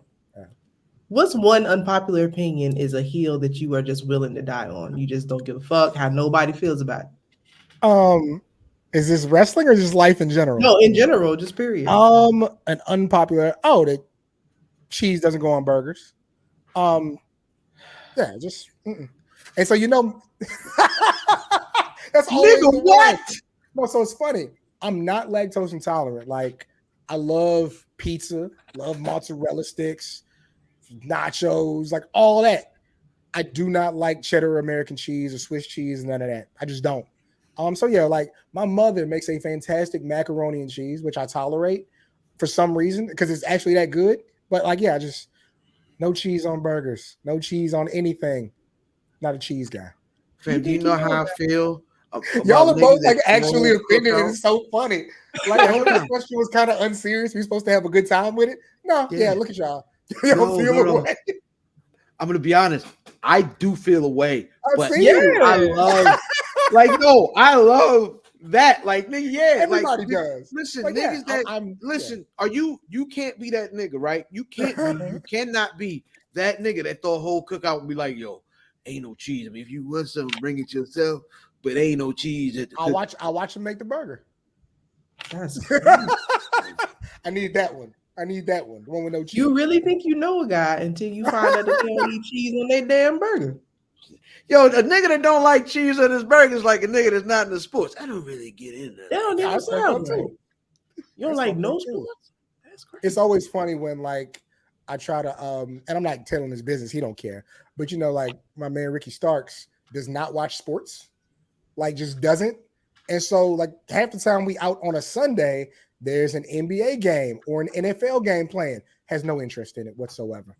What's one unpopular opinion is a hill that you are just willing to die on? You just don't give a fuck how nobody feels about it. Is this wrestling or just life in general? No, in general, just period. An unpopular. That cheese doesn't go on burgers. Yeah, just. And so that's always what. No, so it's funny. I'm not lactose intolerant. Like I love pizza, love mozzarella sticks, nachos, like all that. I do not like cheddar American cheese or Swiss cheese, none of that. I just don't. So yeah, like my mother makes a fantastic macaroni and cheese, which I tolerate for some reason because it's actually that good. But like, yeah, just no cheese on burgers, no cheese on anything. Not a cheese guy. Fam, do you know how I feel? Y'all are both like actually offended, and it's so funny. Like I know this question was kind of unserious. We're supposed to have a good time with it. No, yeah, look at y'all. Y'all feel away. I'm gonna be honest. I do feel away, but I love. I love that. Like, nigga, yeah, everybody does. Listen, niggas listen. Are you can't be that nigga, right? You can't be. You cannot be that nigga that throw a whole cookout and be like, yo, ain't no cheese. I mean, if you want something, bring it yourself. But ain't no cheese at the I'll watch him make the burger. That's I need that one. I need that one. The one with no cheese. You really think you know a guy until you find out that they don't eat cheese on their damn burger. Yo, a nigga that don't like cheese on his burger is like a nigga that's not in the sports. I don't really get into that. They don't even I said sound that right. too. You don't That's like what no I'm saying. sports? That's crazy. It's always funny when like I try to and I'm not telling his business, he don't care. But you know, like my man Ricky Starks does not watch sports, like just doesn't. And so like half the time we out on a Sunday, there's an NBA game or an NFL game playing, has no interest in it whatsoever.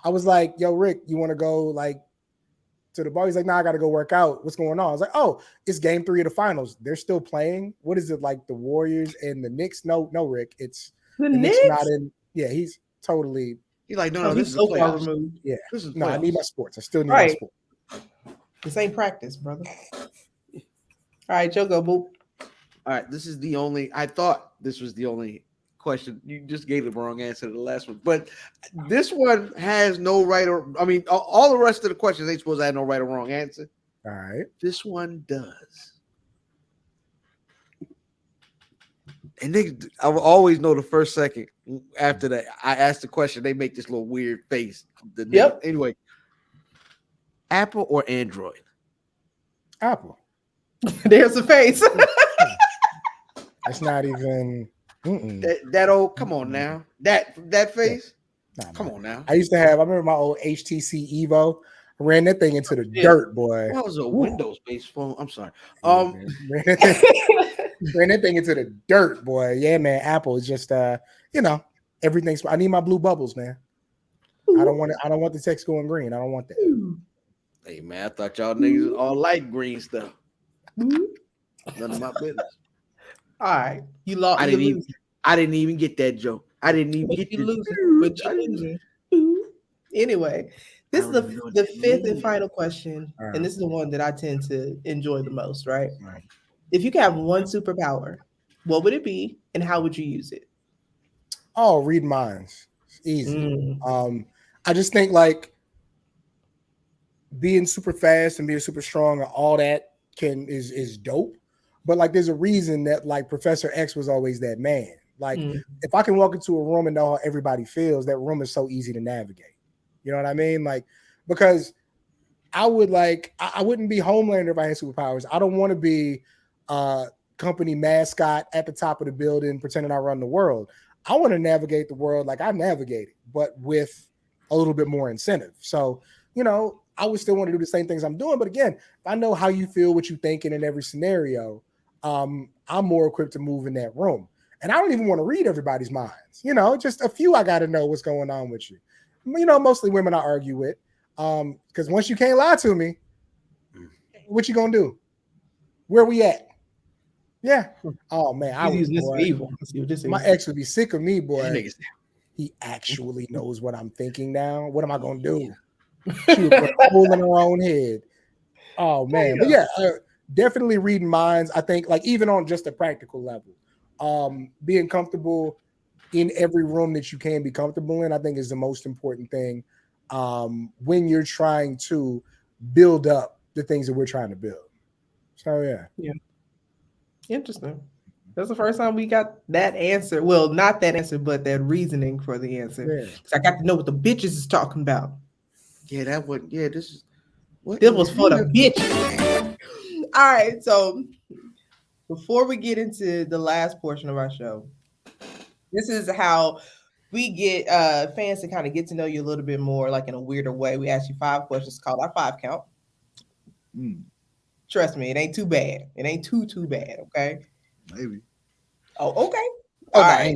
I was like, yo, Rick, you want to go like to the bar? He's like, nah, I gotta go work out. What's going on? I was like, oh, it's game 3 of the finals. They're still playing. What is it, like the Warriors and the Knicks? No, Rick, it's The Knicks Knicks? not in. Yeah, he's totally. He's like, no, Oh, this he's is so far playoffs. removed. Yeah, This is no, I need playoffs. my sports. I still need my Right. sports. This ain't practice, brother. All right, Joe, go, boop. All right, this is the only. I thought this was the only question. You just gave the wrong answer to the last one, but this one has no right or. I mean, all the rest of the questions ain't supposed to have no right or wrong answer. All right. This one does. And they, I will always know the first second after that. I ask the question, they make this little weird face. Yep. Anyway, Apple or Android? Apple. There's a face. That's not even. That old. Come on now. That face. Nah, Come man. on now. I used to have. I remember my old HTC Evo. I ran that thing into the dirt, boy. That was a Windows-based phone. I'm sorry. Ran that thing into the dirt, boy. Yeah, man. Apple is just everything's. I need my blue bubbles, man. I don't want it. I don't want the text going green. I don't want that. Hey man, I thought y'all niggas all like green stuff. None of my business. All right, you lost. I didn't even get that joke. I didn't even get you the losing, but you losing. Anyway, this is I don't even know what the that fifth and means. final question, All right. and this is the one that I tend to enjoy the most. Right? Right. If you could have one superpower, what would it be, and how would you use it? Oh, read minds. It's easy. Mm. I just think like being super fast and being super strong and all that is dope. But like there's a reason that like Professor X was always that man. Like if I can walk into a room and know how everybody feels, that room is so easy to navigate. You know what I mean? Like because I wouldn't be Homelander if I had superpowers. I don't want to be company mascot at the top of the building pretending I run the world. I want to navigate the world like I navigate it, but with a little bit more incentive. So, I would still want to do the same things I'm doing. But again, if I know how you feel, what you're thinking in every scenario, I'm more equipped to move in that room. And I don't even want to read everybody's minds. Just a few I got to know what's going on with you. Mostly women I argue with. Because once you can't lie to me, what you going to do? Where we at? Yeah. Oh, man. I was evil. Let's see what this is. My ex would be sick of me, boy. Niggas. He actually knows what I'm thinking now. What am I going to do? She would put a hole in her own head. Oh, man. But yeah, definitely reading minds. I think like even on just a practical level, being comfortable in every room that you can be comfortable in, I think is the most important thing when you're trying to build up the things that we're trying to build. So, yeah. Interesting. That's the first time we got that answer. Well, not that answer, but that reasoning for the answer. Yeah. Because I got to know what the bitches is talking about. Yeah, that would. Yeah, this is. What This was for the bitches. All right. So before we get into the last portion of our show, this is how we get fans to kind of get to know you a little bit more, like in a weirder way. We ask you 5 questions called our 5 count. Trust me, it ain't too bad. It ain't too bad. Okay. Maybe. Oh, okay. Oh, All no, right.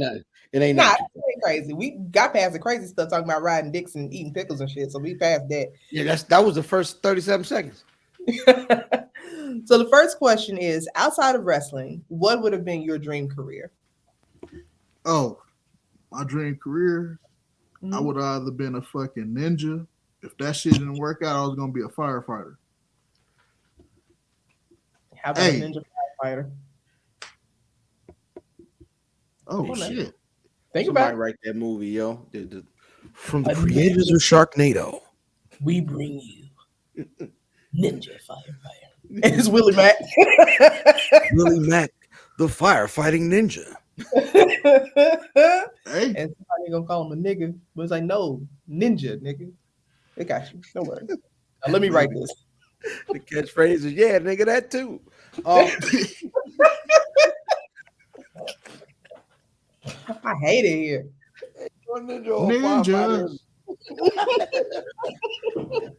it ain't Nah, nothing. it ain't crazy. We got past the crazy stuff talking about riding dicks and eating pickles and shit. So we passed that. Yeah, that was the first 37 seconds. So the first question is, outside of wrestling, what would have been your dream career? Oh, my dream career, I would have either been a fucking ninja. If that shit didn't work out, I was gonna be a firefighter. How about a ninja firefighter? Oh shit! Think Somebody about it. write that movie, yo. From the creators of Sharknado. We bring you Ninja Firefighter. It's Willie Mack. Willie Mack, the firefighting ninja. Hey, And somebody gonna call him a nigga, but it's like, no, ninja, nigga. They got you. Don't worry. Now, let me write this. The catchphrase is, yeah, nigga, that too. Um, I hate it here. Ninja.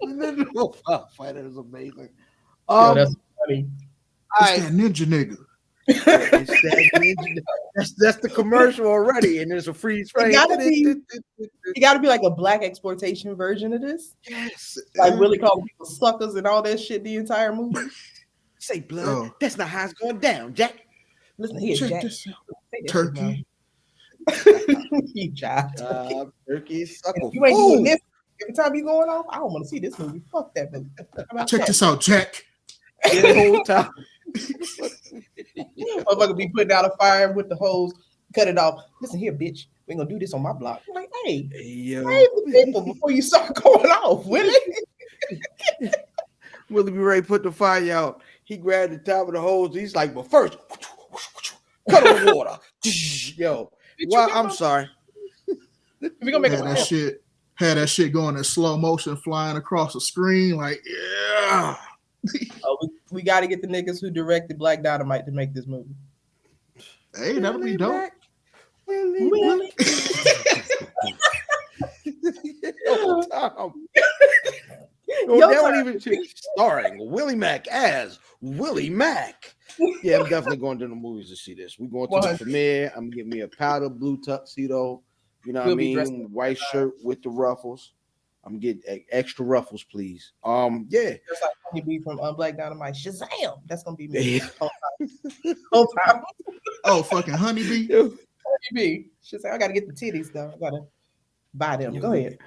Ninja firefighter is amazing. Yo, that's funny. all It's right. that ninja nigga. It's that ninja. That's the commercial already, and there's a freeze frame. It gotta be like a black exploitation version of this. Yes. Like really calling people suckers and all that shit the entire movie. Say blood. Oh. That's not how it's going down, Jack. Listen here, Check Jack. this out. Say that shit, Turkey. you jive. Turkey suckle. You ain't doing this every time you going off. I don't want to see this movie. Fuck that movie. How about Check that? this out, Jack. The whole time. Motherfucker be putting out a fire with the hose, cut it off. Listen here, bitch. We ain't gonna do this on my block. I'm like, hey, Yo. save the people before you start going off, Willie. Willie be ready to put the fire out. He grabbed the top of the hose. He's like, but first, cut on the water. Yo, well, I'm sorry. We gonna make Had that shit going in slow motion, flying across the screen. Like, yeah. we got to get the niggas who directed Black Dynamite to make this movie. Hey, that'll be dope. Willie. Yo, Tom. Yo, that one even starring Willie Mack as Willie Mack. Yeah, I'm definitely going to the movies to see this. We're going to the premiere. I'm getting me a powder blue tuxedo. You know what I mean? White shirt with the ruffles. I'm getting extra ruffles, please. Yeah. Just like Honeybee from Black Dynamite. Shazam! That's gonna be me. Whole time. Oh, fucking Honeybee. Honeybee. Shazam! I gotta get the titties though. I gotta buy them. Go ahead.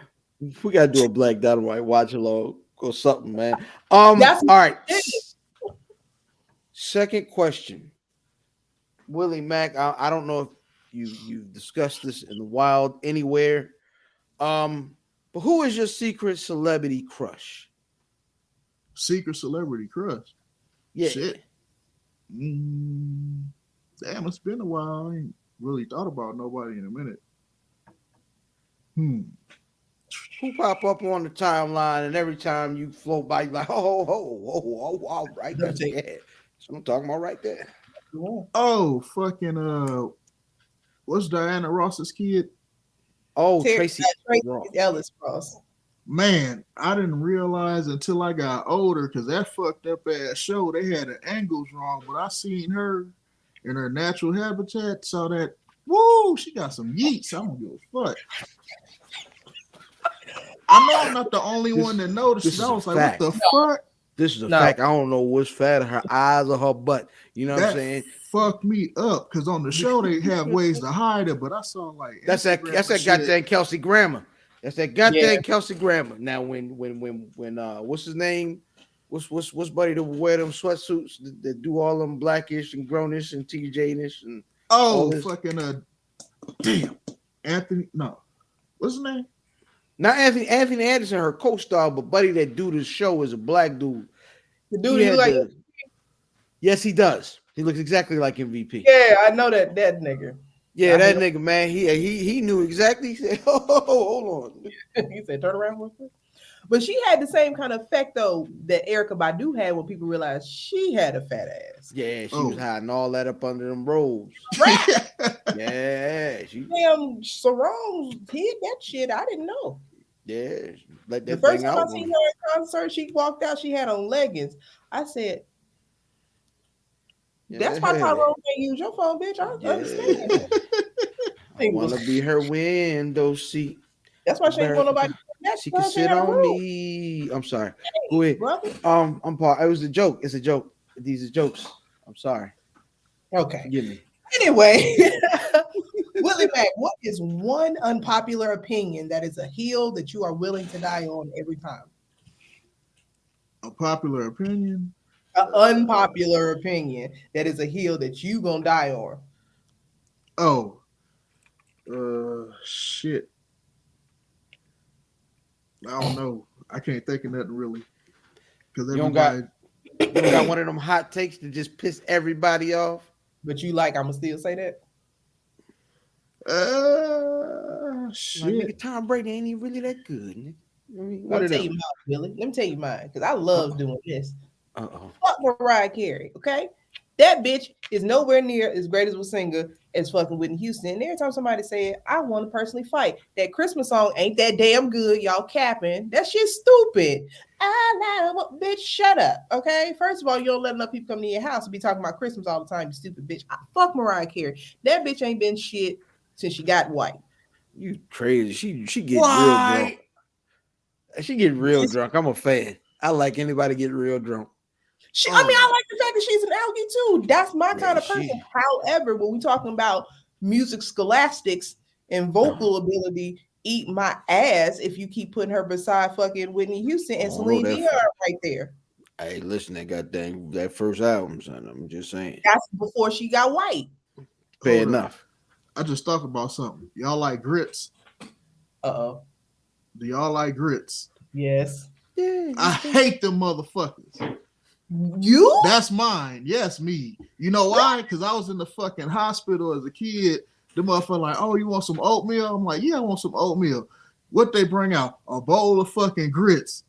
We gotta do a Black Dynamite watch along or something, man. All right. Second question. Willie Mack. I don't know if you've discussed this in the wild anywhere. But who is your secret celebrity crush? Secret celebrity crush? Yeah. Shit. Damn, it's been a while. I ain't really thought about nobody in a minute. Who pop up on the timeline and every time you float by, you're like, oh, all right. That's it. So I'm talking about right there. Oh, fucking, what's Diana Ross's kid? Oh, Tracy Ellis Ross. Man, I didn't realize until I got older because that fucked up ass show, they had the angles wrong, but I seen her in her natural habitat, saw that, woo, she got some yeets. I don't give a fuck. I know I'm not the only one that noticed. I was like, fact. what the fuck? This is a fact. I don't know what's fatter, her eyes or her butt. You know what I'm saying? Fucked me up because on the show they have ways to hide it, but I saw like that's that goddamn Kelsey Grammer. That's that goddamn Kelsey Grammer. Now when what's his name? What's buddy to wear them sweatsuits that do all them blackish and grownish and TJ-ish and fucking damn Anthony. No, what's his name? Not Anthony Anderson, her co-star, but buddy that do the show is a black dude. The dude he like yes, he does. He looks exactly like MVP. Yeah, I know that nigga. Yeah, that nigga, man. He knew exactly. He said, "Oh, hold on." He said, "Turn around real quick." But she had the same kind of effect though that Erykah Badu had when people realized she had a fat ass. Yeah, she was hiding all that up under them robes. Right. Yeah, damn Sarong hid that shit. I didn't know. Yeah, let that the first thing time out. I seen her in concert, she walked out. She had on leggings. I said, "That's why Tyrone can't use your phone, bitch." I understand. I want to be her window seat. That's why she ain't want nobody. She can sit on me. I'm sorry. Go ahead. I'm Paul. It was a joke. It's a joke. These are jokes. I'm sorry. Okay. Forgive me. Anyway, Willie Mack, what is one unpopular opinion that is a hill that you are willing to die on every time? A popular opinion? An unpopular opinion that is a hill that you gonna die on. Oh. Shit. I don't know. I can't think of nothing really. Because you don't got one of them hot takes to just piss everybody off. But you like, I'ma still say that. Like, Shit. nigga, Tom Brady ain't even really that good. Nigga. I mean, Let what me it tell is? you mine, Billy. Let me tell you mine, because I love doing this. Uh-oh. Fuck Mariah Carey, okay? That bitch is nowhere near as great as a singer as fucking Whitney Houston. And every time somebody say it, I want to personally fight. That Christmas song ain't that damn good, y'all capping. That shit's stupid. Bitch, shut up, okay? First of all, you don't let enough people come to your house and be talking about Christmas all the time, you stupid bitch. Fuck Mariah Carey. That bitch ain't been shit since she got white. You crazy. She get real Why? drunk. She get real drunk. I'm a fan. I like anybody get real drunk. I mean, I like the fact that she's an algae too. That's my Yeah, kind of person. However, when we talking about music scholastics and vocal ability, eat my ass if you keep putting her beside fucking Whitney Houston and Celine Dion right there. Hey, listen, that first album, son. I'm just saying. That's before she got white. Fair enough. I just thought about something. Y'all like grits? Uh-oh. Do y'all like grits? Yes. Yeah. I hate them motherfuckers. You? That's mine. Yes, me. You know why? Because I was in the fucking hospital as a kid. The motherfucker like, oh, you want some oatmeal? I'm like, yeah, I want some oatmeal. What they bring out? A bowl of fucking grits.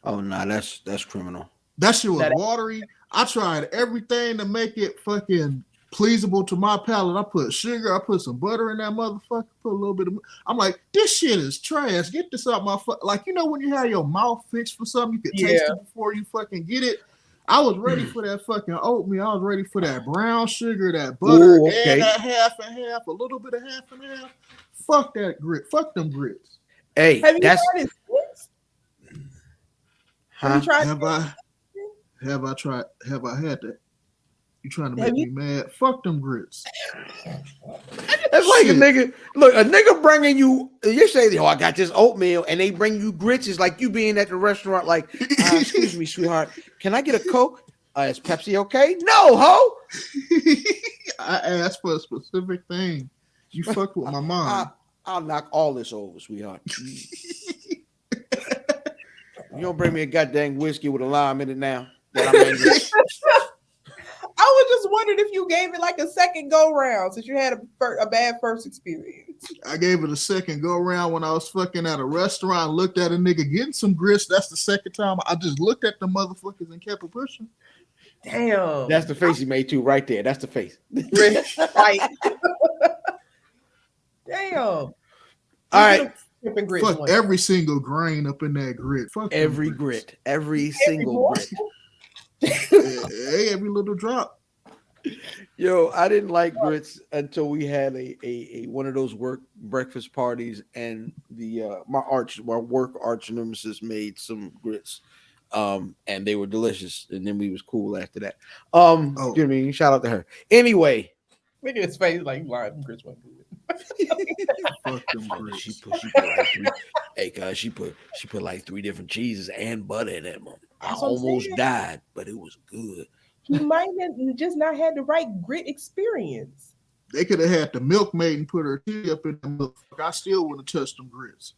Oh, no, that's criminal. That shit was watery. I tried everything to make it fucking pleasable to my palate. I put sugar. I put some butter in that motherfucker. Put a little bit of. I'm like, this shit is trash. Get this out my like, you know when you have your mouth fixed for something, you could taste it before you fucking get it. I was ready for that fucking oatmeal. I was ready for that brown sugar, that butter, and that half and half, a little bit of half and half. Fuck that grit. Fuck them grits. Hey, have you tried his grits? Huh? Have you tried? Have I had that? You trying to make me mad? Fuck them grits. That's like a nigga. Look, a nigga bringing you. You say, "Oh, I got this oatmeal," and they bring you grits. It's like you being at the restaurant. Like, excuse me, sweetheart, can I get a Coke? Is Pepsi okay? No, ho. I asked for a specific thing. You fucked with my mind. I'll knock all this over, sweetheart. You don't bring me a goddamn whiskey with a lime in it now. That I'm angry. I was just wondering if you gave it like a second go round since you had a bad first experience. I gave it a second go round when I was fucking at a restaurant, looked at a nigga getting some grits. That's the second time I just looked at the motherfuckers and kept it pushing. Damn. That's the face he made too, right there. That's the face. Right. Damn. All right. Fuck every single grain up in that grit. Fuck every grit. Every single grit. Hey, every little drop. Yo, I didn't like grits until we had a one of those work breakfast parties, and the my work arch nemesis made some grits, and they were delicious, and then we was cool after that. You know what I mean? Shout out to her. Anyway, look at his face like lying. Grits weren't good. Fuck them grits. She put like three. Hey, cuz she put like 3 different cheeses and butter in that moment. I almost died, but it was good. He might have just not had the right grit experience. They could have had the milkmaid and put her titty up in the motherfucker. I still wouldn't have touched them grits.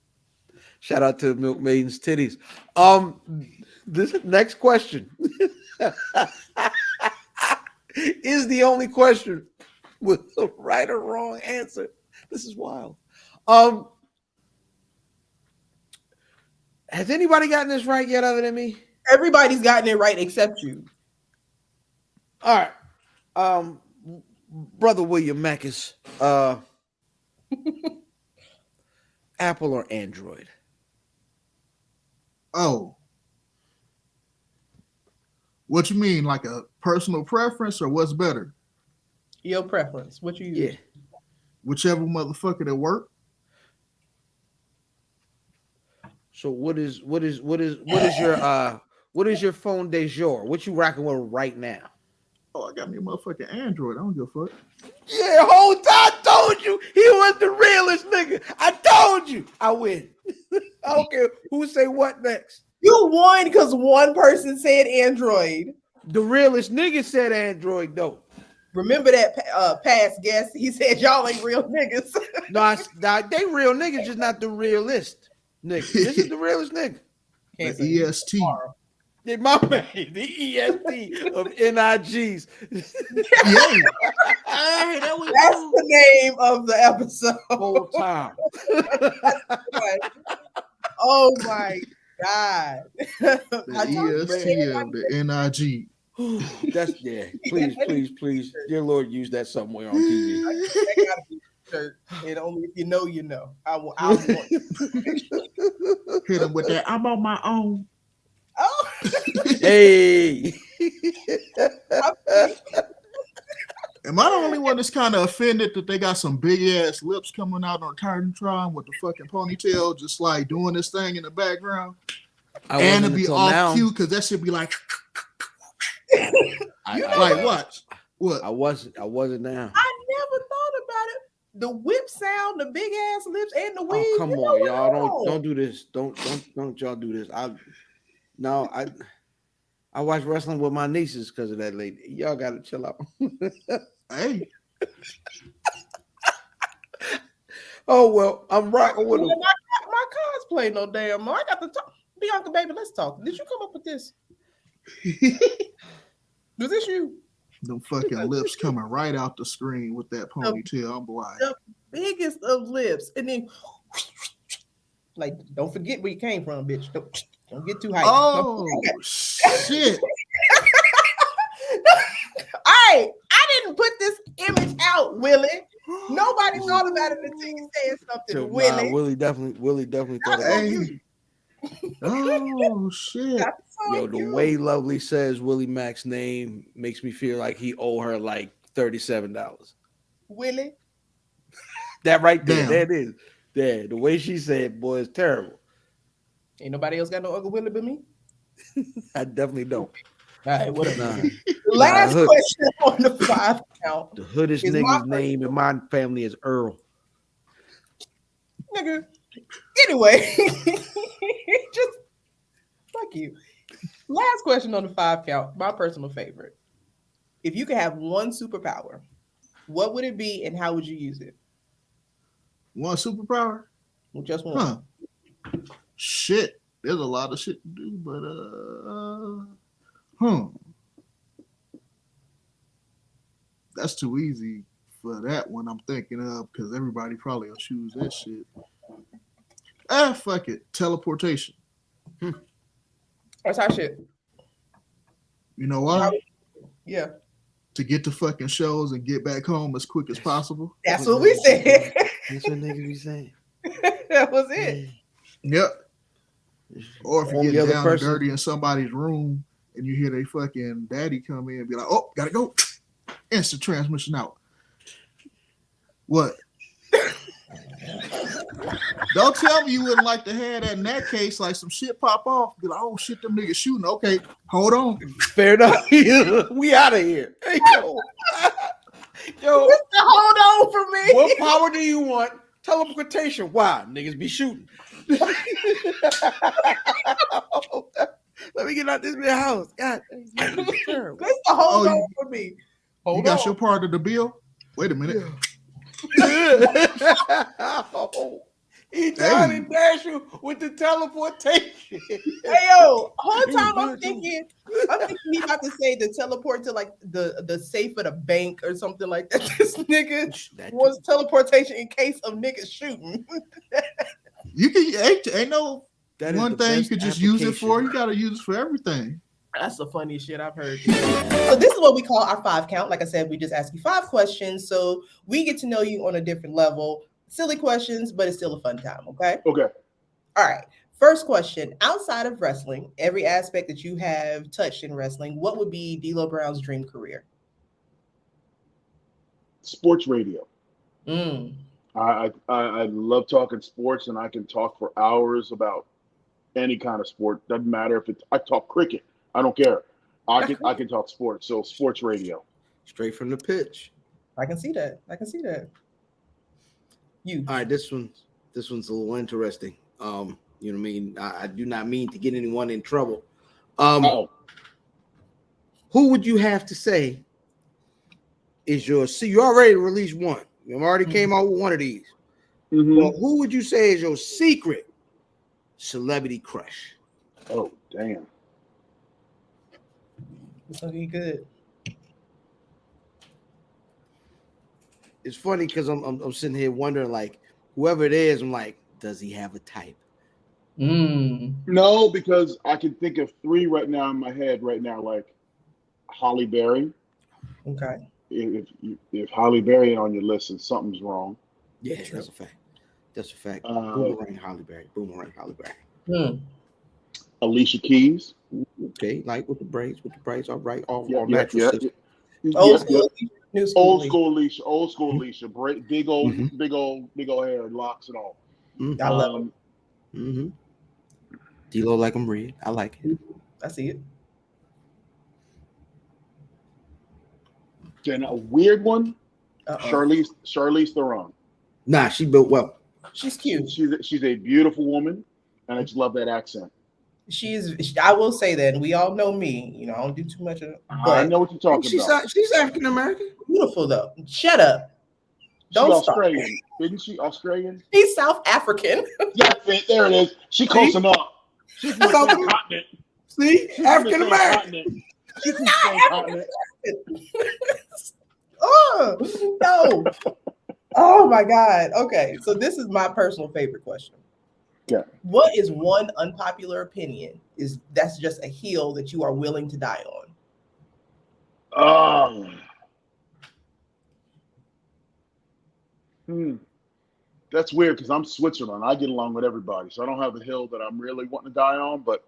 Shout out to the milkmaiden's titties. This next question is the only question with a right or wrong answer. This is wild. Has anybody gotten this right yet other than me? Everybody's gotten it right except you. All right. Brother William Mack is Apple or Android? Oh. What you mean? Like a personal preference or what's better? Your preference. What you use? Yeah. Whichever motherfucker that work. So what is your phone de jour? What you rocking with right now? Oh, I got me a motherfucking Android. I don't give a fuck. Yeah, whole time I told you he was the realest nigga. I told you I win. I don't care who say what next. You won because one person said Android. The realest nigga said Android though. Remember that past guest? He said y'all ain't real niggas. No, they real niggas, just not the realist nigga. This is the realest nigga. EST. Did my man, the EST of NIGs. Yeah. Hey, that was That's the name of the episode. Whole time. Oh my God. the EST of the NIG. That's please, dear Lord, use that somewhere on TV. That gotta be a shirt. And only if you know, you know. I want Hit him with that. I'm on my own. Oh, Hey. Am I the only one that's kind of offended that they got some big ass lips coming out on Titantron with the fucking ponytail, just like doing this thing in the background? And to be off cue because that should be like, like what? What? I wasn't now. I never thought about it. The whip sound, the big ass lips, and the weave. Oh, come on, y'all. Don't do this. Don't y'all do this. I watch wrestling with my nieces because of that lady. Y'all gotta chill out. Hey. Oh well, I'm rocking with them. My cosplay no damn more. I got to talk. Bianca, baby, let's talk. Did you come up with this? Was this you? Them fucking lips coming right out the screen with that ponytail. I'm blind. The biggest of lips. And then, like, don't forget where you came from, bitch. Don't get too high. Oh, shit. I didn't put this image out, Willie. Nobody thought about it until you said something, Willie. Willie definitely thought about it. Oh, shit. Yo, the way Lovely says Willie Mack's name makes me feel like he owe her like $37. Willie? That right there. Damn. There it is. There. The way she said, boy, it's terrible. Ain't nobody else got no Uncle Willie but me? I definitely don't. All right, whatever. Nah. Last question on the 5 count. The hoodest nigga's name in my family is Earl. Nigga. Anyway, just fuck you. Last question on the 5 count. My personal favorite. If you could have one superpower, what would it be and how would you use it? One superpower? Well, just one. Huh. Shit. There's a lot of shit to do, but that's too easy for that one I'm thinking of because everybody probably will choose that shit. Fuck it. Teleportation. That's our shit. You know why? Yeah. To get to fucking shows and get back home as quick as possible. That's what we said. That's what niggas be saying. That was it. Yep. Or if you get down and dirty in somebody's room and you hear they fucking daddy come in and be like, oh, gotta go. Instant transmission out. What? Don't tell me you wouldn't like to have that in that case, like some shit pop off. Be like, oh shit, them niggas shooting. Okay, hold on. Fair enough. We out of here. Hey, yo, hold on for me. What power do you want? Teleportation. Why? Niggas be shooting. Let me get out this house. God, that's the hold on for me. You got your part of the bill? Wait a minute. He tried to dash you with the teleportation. Hey yo, whole time I'm thinking he about to say to teleport to like the safe of the bank or something like that. This nigga wants teleportation in case of niggas shooting. You can ain't no one thing you could just use it for. You gotta use it for everything. That's the funniest shit I've heard. So this is what we call our 5 count. Like I said, we just ask you 5 questions, so we get to know you on a different level. Silly questions, but it's still a fun time. Okay. Okay. All right. First question: outside of wrestling, every aspect that you have touched in wrestling, what would be D'Lo Brown's dream career? Sports radio. I love talking sports, and I can talk for hours about any kind of sport. Doesn't matter if it's I talk cricket. I don't care. I can talk sports. So sports radio. Straight from the pitch. I can see that. You. All right, this one's a little interesting. You know what I mean? I do not mean to get anyone in trouble. Who would you have to say is your you already released one. You already came out with one of these. Well, who would you say is your secret celebrity crush? Oh, damn. It's gonna be good. It's funny because I'm sitting here wondering, like, whoever it is, I'm like, does he have a type? No, because I can think of 3 right now in my head right now, like Holly Berry. Okay. If Holly Berry on your list and something's wrong. Yeah, that's a fact. That's a fact. Boomerang Holly Berry. Alicia Keys. Okay, like with the braids, all right, all Yeah. Old school, new school. Old school Alicia. Big old hair, locks and all. I love it. D-Lo like I'm red. I like it. I see it. Then a weird one. Charlize Theron. Nah, she built well. She's cute. She's a beautiful woman, and I just love that accent. I will say that, and we all know me. You know, I don't do too much of it. But I know what you're talking about. She's African American. Beautiful though. Shut up. She's Australian. Isn't she Australian? She's South African. Yeah, there it is. She close enough. She's from the same continent. See? African American. She's from the same continent. Oh no. Oh my God. Okay. So this is my personal favorite question. Yeah. What is one unpopular opinion that's just a hill that you are willing to die on? That's weird because I'm Switzerland. I get along with everybody, so I don't have a hill that I'm really wanting to die on. But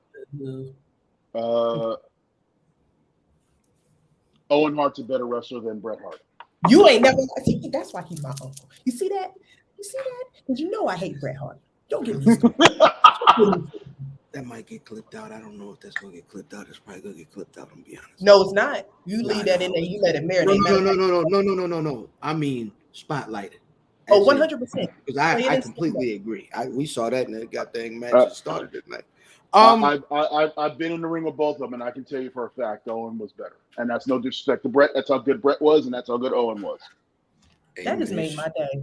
Owen Hart's a better wrestler than Bret Hart. You ain't never. See, that's why he's my uncle. You see that? Because you know I hate Bret Hart. Don't get me started. That might get clipped out. I don't know if that's gonna get clipped out. It's probably gonna get clipped out. I'm be honest. No, it's not. You leave that in there. You let it marinate. No. I mean, spotlighted. Oh, 100%. Because I completely agree. We saw that and that goddamn match started tonight. I've been in the ring with both of them, and I can tell you for a fact Owen was better. And that's no disrespect to Bret. That's how good Bret was, and that's how good Owen was. That just made my day.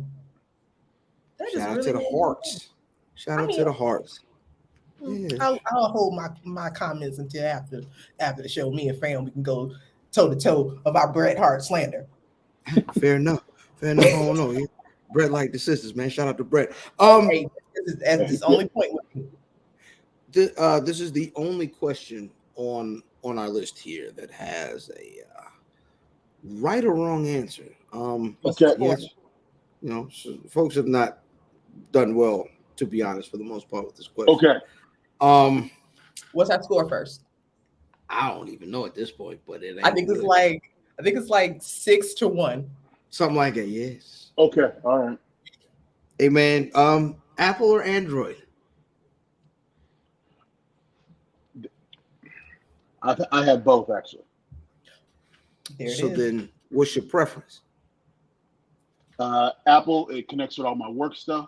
Shout out to the Hearts. Shout out to the Hearts. Yeah. I'll hold my comments until after the show. Me and Fam, we can go toe to toe about Bret Hart slander. Fair enough. I don't know. Bret like the sisters, man. Shout out to Bret. Hey, this is only point with me. This is the only question on our list here that has a right or wrong answer. Okay. Yes, so folks have not done well, to be honest, for the most part with this question. Okay. What's our score first? I don't even know at this point, but it ain't I think it's like 6-1. Something like that, yes. Okay, all right. Hey man, Apple or Android? I have both actually. So then what's your preference? Apple, it connects with all my work stuff.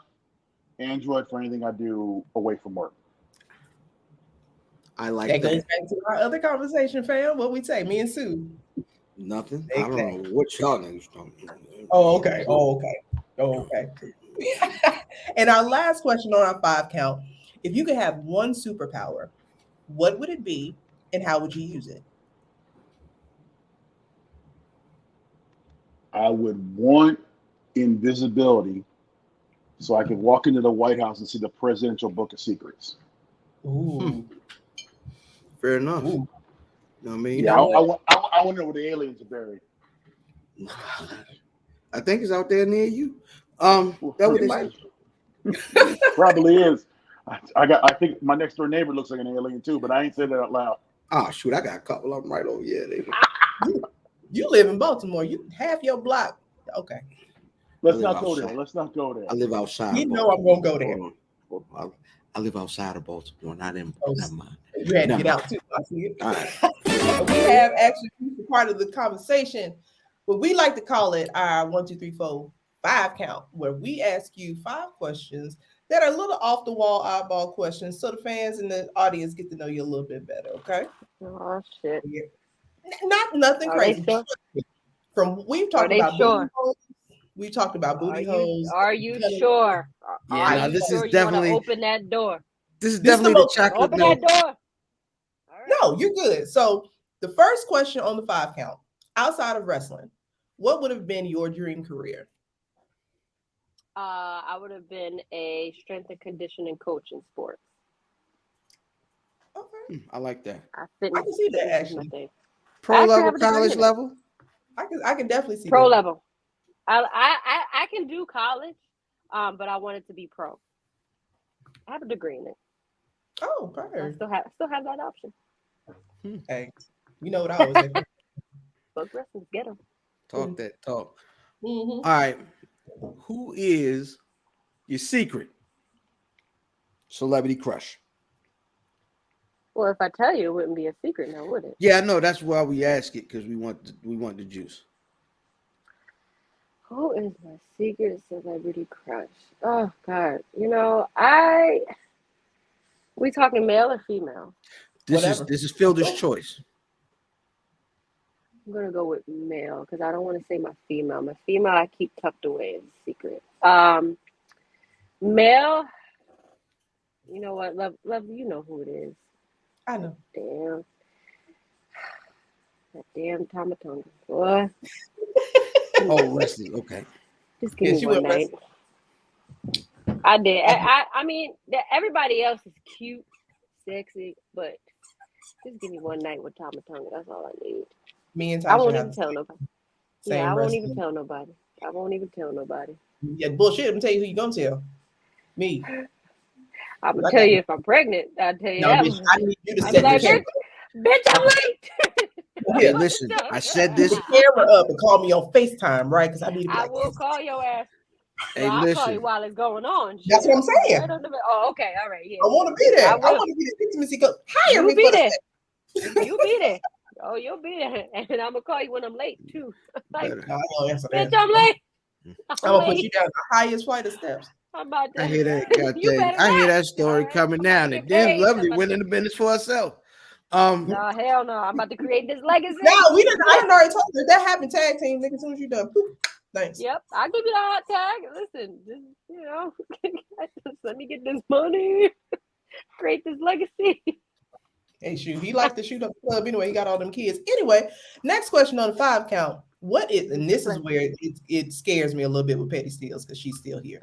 Android for anything I do away from work. I like that. Goes back to our other conversation, fam. What we say, me and Sue. Nothing. Exactly. I don't know what y'all niggas talking about. Oh, okay. And our last question on our 5 count: if you could have one superpower, what would it be, and how would you use it? I would want invisibility, so I could walk into the White House and see the presidential book of secrets. Ooh. Fair enough. Ooh. You know what I mean? Yeah, I want to know where the aliens are buried. I think it's out there near you. That would be probably is. I think my next door neighbor looks like an alien too, but I ain't said that out loud. Oh shoot, I got a couple of them right over here. You live in Baltimore. You half your block. Okay. Let's not go there. I live outside. You know I'm gonna go there. I live outside of Baltimore, not in. Never mind. You had to get out too. I see it. All right. We have actually part of the conversation, what we like to call it our 1, 2, 3, 4, 5 count, where we ask you 5 questions that are a little off the wall, eyeball questions, so the fans and the audience get to know you a little bit better. Okay. Oh shit. Yeah. Nothing crazy. Sure? We've talked about booty holes. We talked about booty holes. Are you sure? Yeah, this is definitely open that door. This is definitely the chocolate open that door. No, you're good. So The first question on the 5 count, outside of wrestling, what would have been your dream career? I would have been a strength and conditioning coach in sports. Okay. I like that. I can see that actually. Pro level, college level? I can definitely see pro that. level. I can do college, but I want it to be pro. I have a degree in it. Oh, perfect. I still have that option. Hey, you know what I always say. Fuck wrestling, get them. Talk that talk. Mm-hmm. All right. Who is your secret celebrity crush? Well, if I tell you, it wouldn't be a secret now, would it? Yeah, I know. That's why we ask it, because we want the juice. Who is my secret celebrity crush? Oh God, we talking male or female? This is Fielder's choice. I'm gonna go with male because I don't want to say my female. My female I keep tucked away as a secret. Male, you know what? Love, you know who it is. I know. Damn. That damn Tomatonga. Boy. Oh, wrestling. Okay. Just give me one night. I did. I mean, everybody else is cute, sexy, but just give me one night with Tomatonga. That's all I need. Me and Tasha I won't even tell nobody. Yeah, I won't even tell nobody. Yeah, bullshit. I'm gonna tell you who you gonna tell. Me. I'm gonna tell you if I'm pregnant. I'll tell you that. Bitch, I need you to I'm set like, this bitch, I'm late. Hey, listen, I said this. Put the camera up and call me on FaceTime, right? Because I need to be I like, will call your ass. Hey, I'll listen. call you while it's going on. That's what I'm saying. Right oh, okay, all right, yeah. I want to be there. I want to be the intimacy coach. Hire me be for there. the You be there. Oh, you'll be there, and I'm gonna call you when I'm late too. Like, no, I don't answer bitch, that. I'm late. I'm gonna put you down the highest flight of steps. I'm about to. I hear that. I hear that story coming down. And then Lovely went in the business for herself. No, hell no. I'm about to create this legacy. No, I didn't already told you that happened. Tag team, nigga. As soon as you done, poof. Thanks. Yep, I'll give you the hot tag. Listen, just let me get this money. Create this legacy. Hey, shoot, he liked to shoot up the club anyway. He got all them kids. Anyway, next question on the 5 count. What is, and this is where it scares me a little bit with Petty Steelz because she's still here.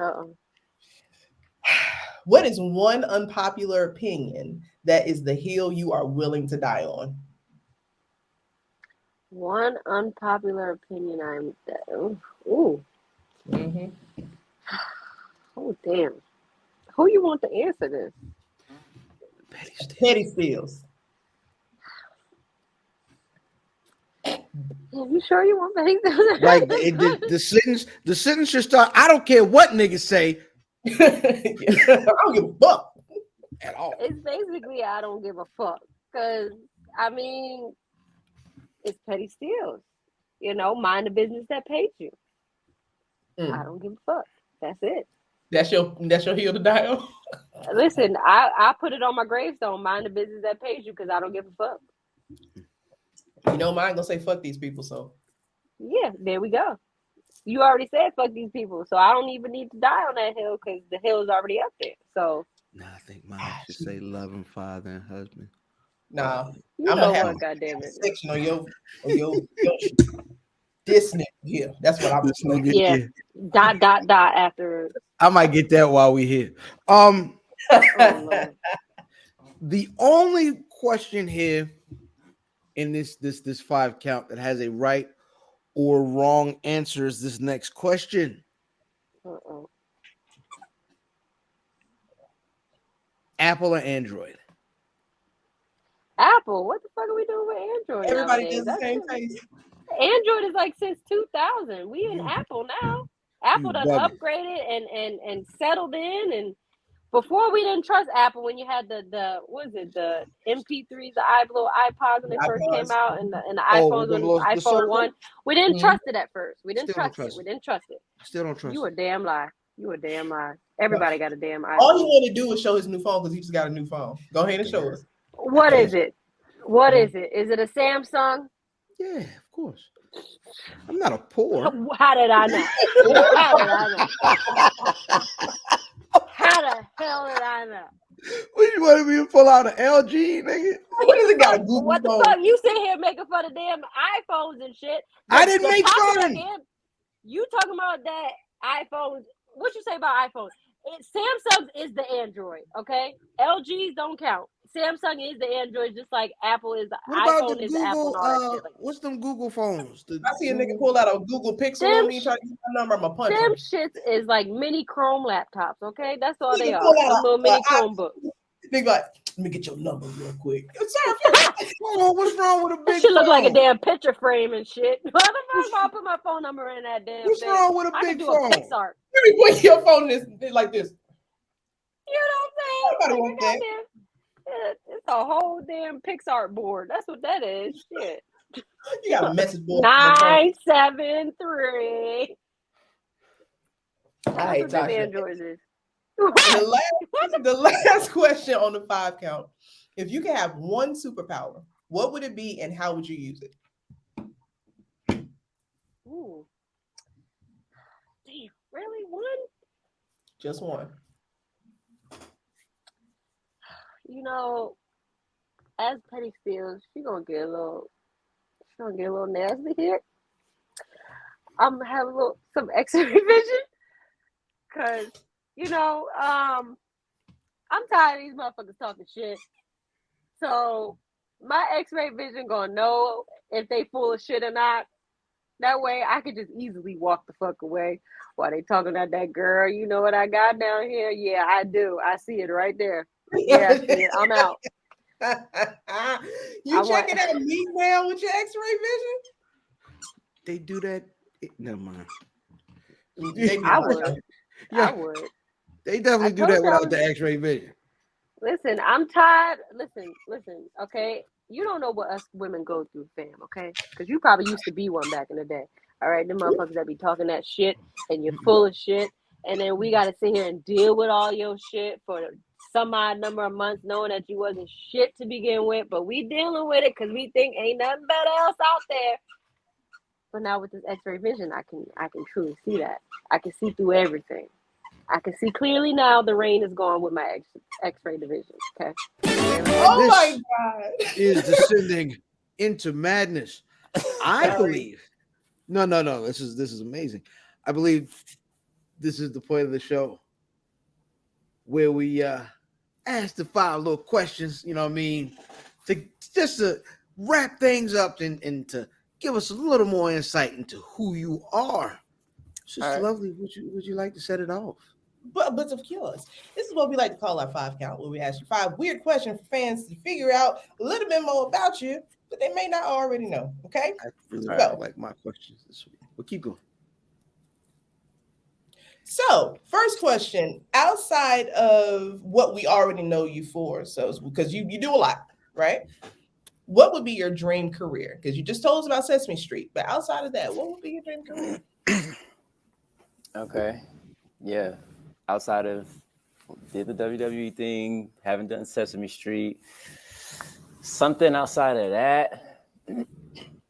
What is one unpopular opinion that is the hill you are willing to die on? One unpopular opinion Oh damn. Who you want to answer this? Petty Steelz. You sure you want Petty Steelz? Like the sentence should start. I don't care what niggas say. I don't give a fuck at all. It's basically I don't give a fuck because I mean it's Petty Steelz. Mind the business that paid you. I don't give a fuck. That's it. That's your hill to die on. Listen, I put it on my gravestone. Mind the business that pays you because I don't give a fuck. Mine gonna say fuck these people. So yeah, there we go. You already said fuck these people, so I don't even need to die on that hill because the hill is already up there. So no, I think mine should say loving father and husband. Nah, I'm gonna have goddamn it section on your this nigga here. That's what I'm saying. Yeah. Dot after. I might get that while we here. The only question here in this 5 count that has a right or wrong answer is this next question. Apple or Android? Apple. What the fuck are we doing with Android? Everybody does the same thing. Android is like since 2000. We in Apple now. Apple done upgraded and settled in. And before we didn't trust Apple when you had the MP3s, the little iPods when they first came out, and the iPhones when iPhone 1. We didn't trust it at first. We didn't trust it. Still don't trust it. You a damn lie. Everybody got a damn iPhone. All he want to do is show his new phone because he just got a new phone. Go ahead and show us. What is it? Is it a Samsung? Yeah, of course. I'm not a poor. How did I know? How the hell did I know? What you wanted me to pull out an LG, nigga? What does it got? A Google What the phone? fuck? You sit here making fun of damn iPhones and shit. I didn't make popular fun. You talking about that iPhones? What you say about iPhones? Samsung is the Android, okay? LGs don't count. Samsung is the Android, just like Apple is the What about iPhone the is the Apple. Google? And all that shit. What's them Google phones? I see a nigga pull out a Google Pixel on me, trying to get my number. I'm gonna punch Them him. shits is like mini Chrome laptops, okay? That's all You they can are. pull out Them little mini I- Chromebooks. Nigga, like, let me get your number real quick. Sir, Hold on, what's wrong with a That big shit look phone? like a damn picture frame and shit. Why the fuck I put my phone number in that damn What's thing? wrong with a I can big do phone? a Pixar. let me put your phone like this. You know what I'm saying? Nobody wants that. It's a whole damn Pixar board. That's what that is. Shit. You got a message board. on your phone. 973. All right, That's what them Tasha. Androids is. The last question on the 5 count. If you could have one superpower, what would it be and how would you use it? Ooh. Damn, really? One? Just one. You know, as Petty Steelz, she gonna get a little nasty here. I'm gonna have some X-ray vision, cause you know, I'm tired of these motherfuckers talking shit. So my X-ray vision gonna know if they full of shit or not. That way I could just easily walk the fuck away while they talking about that girl. You know what I got down here? Yeah, I do. I see it right there. Yeah, I see it. I'm out. You checking out me now with your X-ray vision? They do that. Never mind. I would. Yeah. I would. They definitely do that without the X-ray vision. Listen, I'm tired. Listen. Okay, you don't know what us women go through, fam. Okay, because you probably used to be one back in the day. All right, them motherfuckers that be talking that shit, and you're full of shit, and then we gotta sit here and deal with all your shit for some odd number of months, knowing that you wasn't shit to begin with, but we dealing with it because we think ain't nothing better else out there. But now with this X-ray vision, I can truly see that. I can see through everything. I can see clearly now the rain is gone with my X-ray division. Okay. Oh my God. Is descending into madness. I believe. No. This is amazing. I believe this is the point of the show where we ask the 5 little questions. You know what I mean? To wrap things up and to give us a little more insight into who you are. Sister Lovely, would you like to set it off? But of course, this is what we like to call our 5 count, where we ask you 5 weird questions for fans to figure out a little bit more about you, but they may not already know. Okay? I really like my questions this week. But keep going. So, first question, outside of what we already know you for, so because you do a lot, right? What would be your dream career? Because you just told us about Sesame Street, but outside of that, what would be your dream career? Okay. Yeah. Outside of did the WWE thing, haven't done Sesame Street. Something outside of that.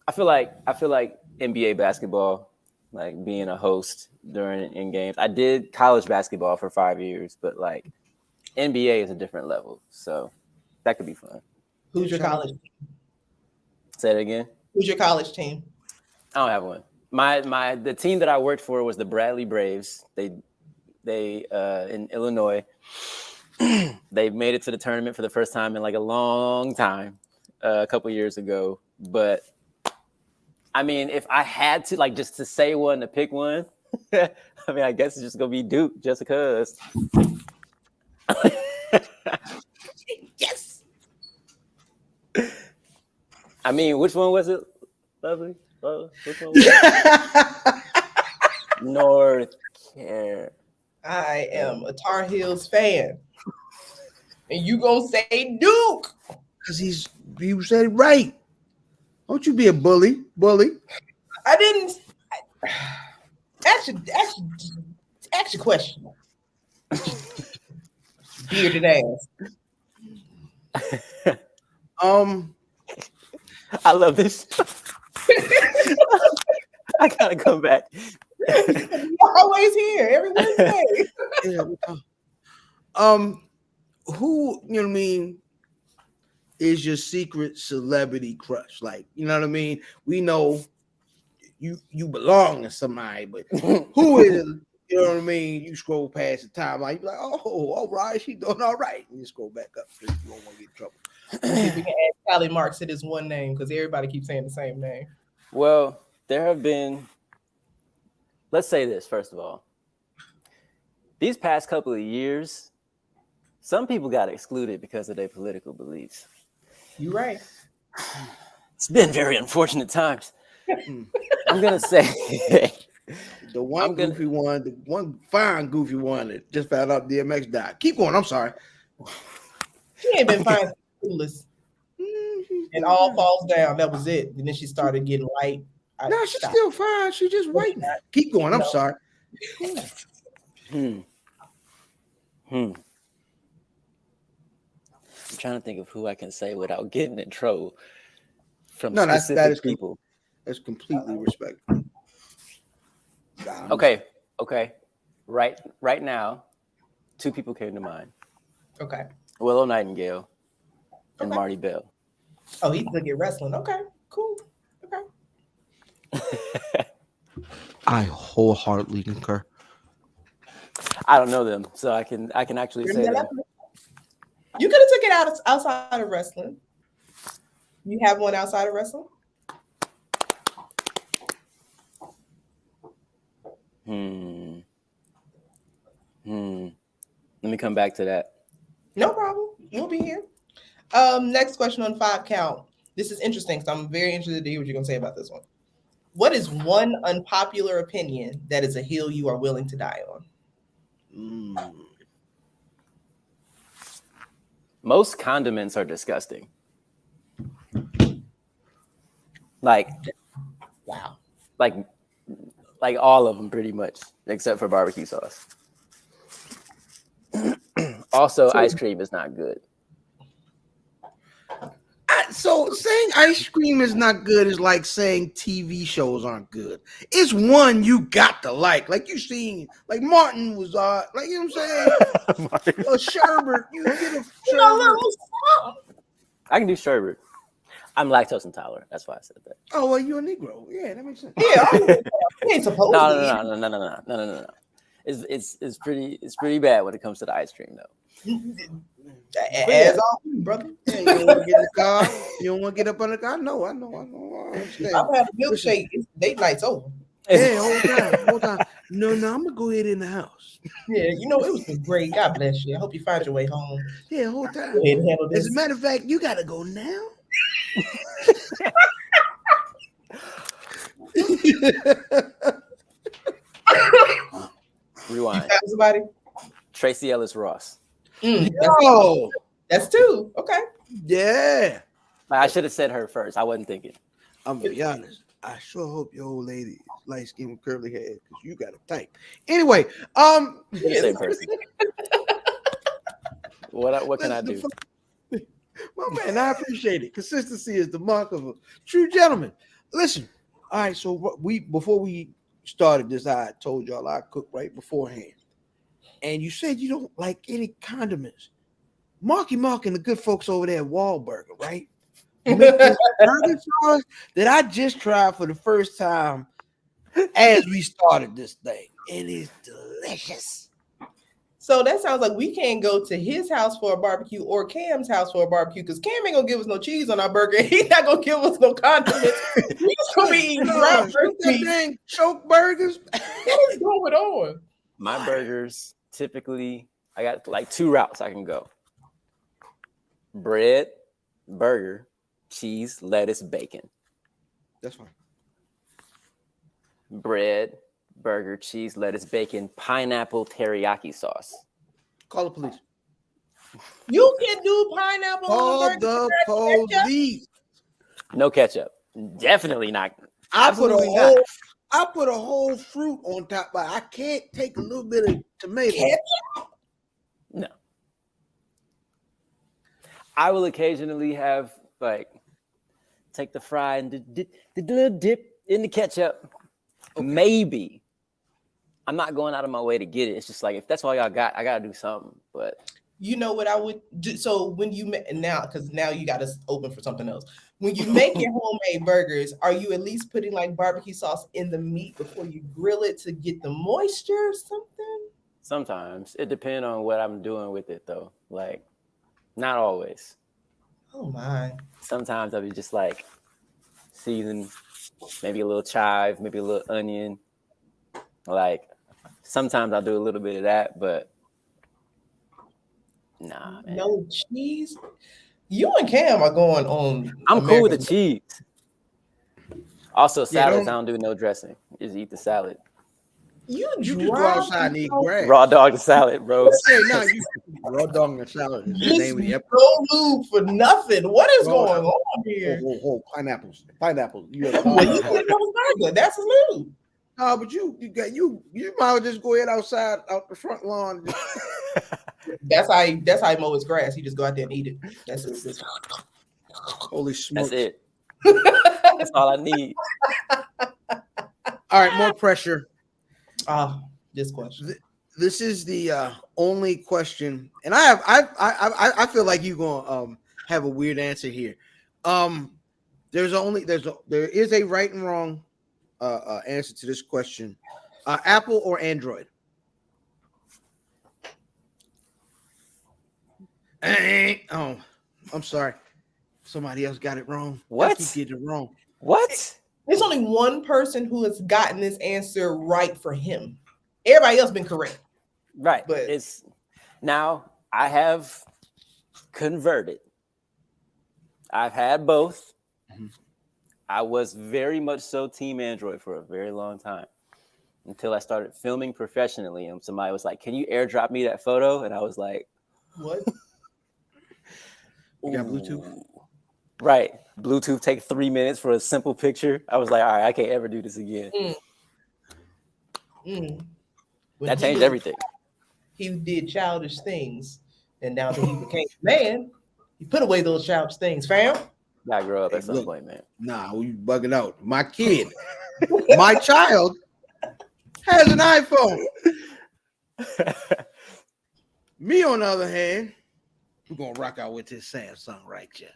I feel like NBA basketball, like being a host in games. I did college basketball for 5 years, but like NBA is a different level. So that could be fun. Who's your college team? Say it again. Who's your college team? I don't have one. The team that I worked for was the Bradley Braves. They in Illinois. They made it to the tournament for the first time in like a long time, a couple years ago. But I mean, if I had to like just to say one to pick one, I mean, I guess it's just gonna be Duke, just because. Yes. I mean, which one was it, Lovely? Which one was it? North Carolina. I am a Tar Heels fan. And you gonna say Duke. Because you said it right. Don't you be a bully. I didn't ask your question. Bearded ass. I love this. I gotta come back. You're always here every Wednesday. Yeah. who, you know what I mean, is your secret celebrity crush? Like, you know what I mean? We know you belong to somebody, but who is, you know what I mean? You scroll past the timeline, you be like, oh, all right, she doing all right. And you scroll back up because you don't want to get in trouble. See if we can add Callie Marks to this one name because everybody keeps saying the same name. Well, there have been, let's say this, first of all. These past couple of years, some people got excluded because of their political beliefs. You're right. It's been very unfortunate times. I'm going to say... The one goofy one, the one fine goofy one that just found out DMX died. Keep going, I'm sorry. She ain't been fine since and all falls down. That was it. And then she started getting white. No, she's still fine. She just white now. Keep going. I'm sorry. I'm trying to think of who I can say without getting in trouble from specific people. That's completely respectful. Okay. Right now, two people came to mind. Okay. Willow Nightingale and Marty Bell. Oh, he's looking at wrestling. Okay, cool. Okay. I wholeheartedly concur. I don't know them, so I can actually say that. You could have took it outside of wrestling. You have one outside of wrestling? Let me come back to that. No problem. You'll be here. Next question on 5 count. This is interesting, so I'm very interested to hear what you're going to say about this one. What is one unpopular opinion that is a hill you are willing to die on? Most condiments are disgusting. Like, wow. Like all of them pretty much, except for barbecue sauce. Also, ice cream is not good. So saying ice cream is not good is like saying TV shows aren't good. It's one you got to like you seen, like Martin was like, you know what I'm saying? A sherbet, you get a sherbet. I can do sherbet. I'm lactose intolerant. That's why I said that. Oh, well, you're a Negro. Yeah, that makes sense. Yeah, you ain't supposed to. No. It's pretty bad when it comes to the ice cream though. As always, brother. Yeah, you don't want to get in the car. You don't want to get up on the car. No, I know. I've had a milkshake. Date night's over. Hey, hold on. No, I'm gonna go ahead in the house. Yeah, you know, it was great. God bless you. I hope you find your way home. Yeah, hold on. Go ahead and handle this. As a matter of fact, you gotta go now. Rewind. Somebody? Tracy Ellis Ross. That's 2. Okay. Yeah. I should have said her first. I wasn't thinking. I'm gonna be honest. I sure hope your old lady is light skin with curly hair because you got a type. Anyway, same person. What can I do? My man, I appreciate it. Consistency is the mark of a true gentleman. Listen, all right. So before we started this, I told y'all I cooked right beforehand, and you said you don't like any condiments. Marky Mark and the good folks over there at Wahlburger, right? Make this burger sauce that I just tried for the first time as we started this thing. It is delicious. So that sounds like we can't go to his house for a barbecue or Cam's house for a barbecue because Cam ain't gonna give us no cheese on our burger. He's not gonna give us no condiments. He's gonna be eating dry dang choke burgers. What is going on? My burgers typically, I got like 2 routes I can go: bread, burger, cheese, lettuce, bacon. That's fine. Bread, burger, cheese, lettuce, bacon, pineapple teriyaki sauce. Call the police. You can do pineapple on the police. No ketchup. Definitely not. I put a whole fruit on top, but I can't take a little bit of tomato. Ketchup? No. I will occasionally have take the fry and the little dip in the ketchup. Okay. Maybe. I'm not going out of my way to get it. It's just like, if that's all y'all got, I gotta do something. But You know what I would do? So when you now, because now you got us open for something else. When you make your homemade burgers, are you at least putting like barbecue sauce in the meat before you grill it to get the moisture or something? Sometimes it depends on what I'm doing with it, though. Like, not always. Oh my! Sometimes I'll be just like season, maybe a little chive, maybe a little onion. Like, sometimes I'll do a little bit of that, but nah, man. No cheese. You and Cam are going on. I'm cool with the cheese. Also, salads, I don't do no dressing. Just eat the salad. You just go outside and eat grass. Raw dog salad, bro. Hey, no, you raw dog and salad is the name of the episode. No lube for nothing. What is going on here? Whoa, pineapples. You that was very good. That's his lube. No, but you might well just go ahead outside out the front lawn. That's how he mow his grass. He just go out there and eat it. That's it. Holy smokes. That's it. That's all I need. All right, more pressure. This question. This is the only question, and I feel like you're gonna have a weird answer here. There is a right and wrong answer to this question. Apple or Android? Oh, I'm sorry. Somebody else got it wrong. What? He did it wrong. What? There's only one person who has gotten this answer right for him. Everybody else been correct. Right. But it's now I have converted. I've had both. Mm-hmm. I was very much so team Android for a very long time until I started filming professionally. And somebody was like, "Can you airdrop me that photo?" And I was like, "What?" You got Bluetooth? Right. Bluetooth take 3 minutes for a simple picture. I was like, all right, I can't ever do this again. That changed everything. He did childish things. And now that he became a man, he put away those childish things, fam. Gotta grow up at some point, man. Nah, you bugging out. My kid, my child has an iPhone. Me, on the other hand, we're gonna rock out with this Samsung right here.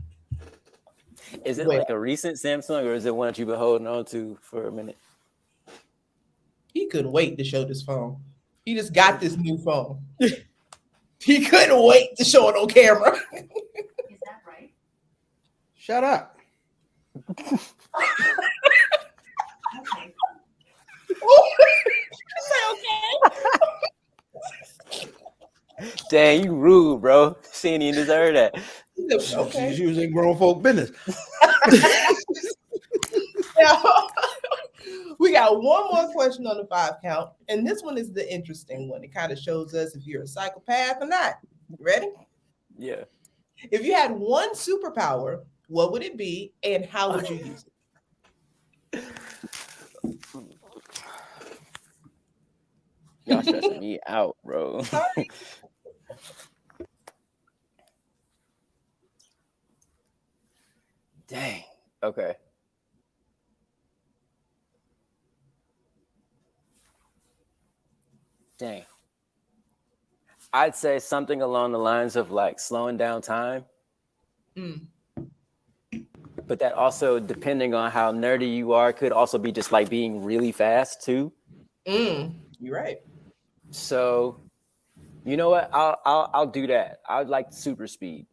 Is it like a recent Samsung, or is it one that you've been holding on to for a minute? He couldn't wait to show this phone. He just got this new phone. He couldn't wait to show it on camera. Is that right? Shut up. Okay. Okay. Dang, you rude, bro. She didn't even deserve that. Okay. She's using grown folk business. Now, we got one more question on the 5 count, and this one is the interesting one. It kind of shows us if you're a psychopath or not. Ready? Yeah. If you had one superpower, what would it be, and how would you use it? Y'all stressing me out, bro. Dang. Okay. Dang. I'd say something along the lines of like slowing down time. But that also, depending on how nerdy you are, could also be just like being really fast too. You're right. So, you know what? I'll do that. I'd like super speed.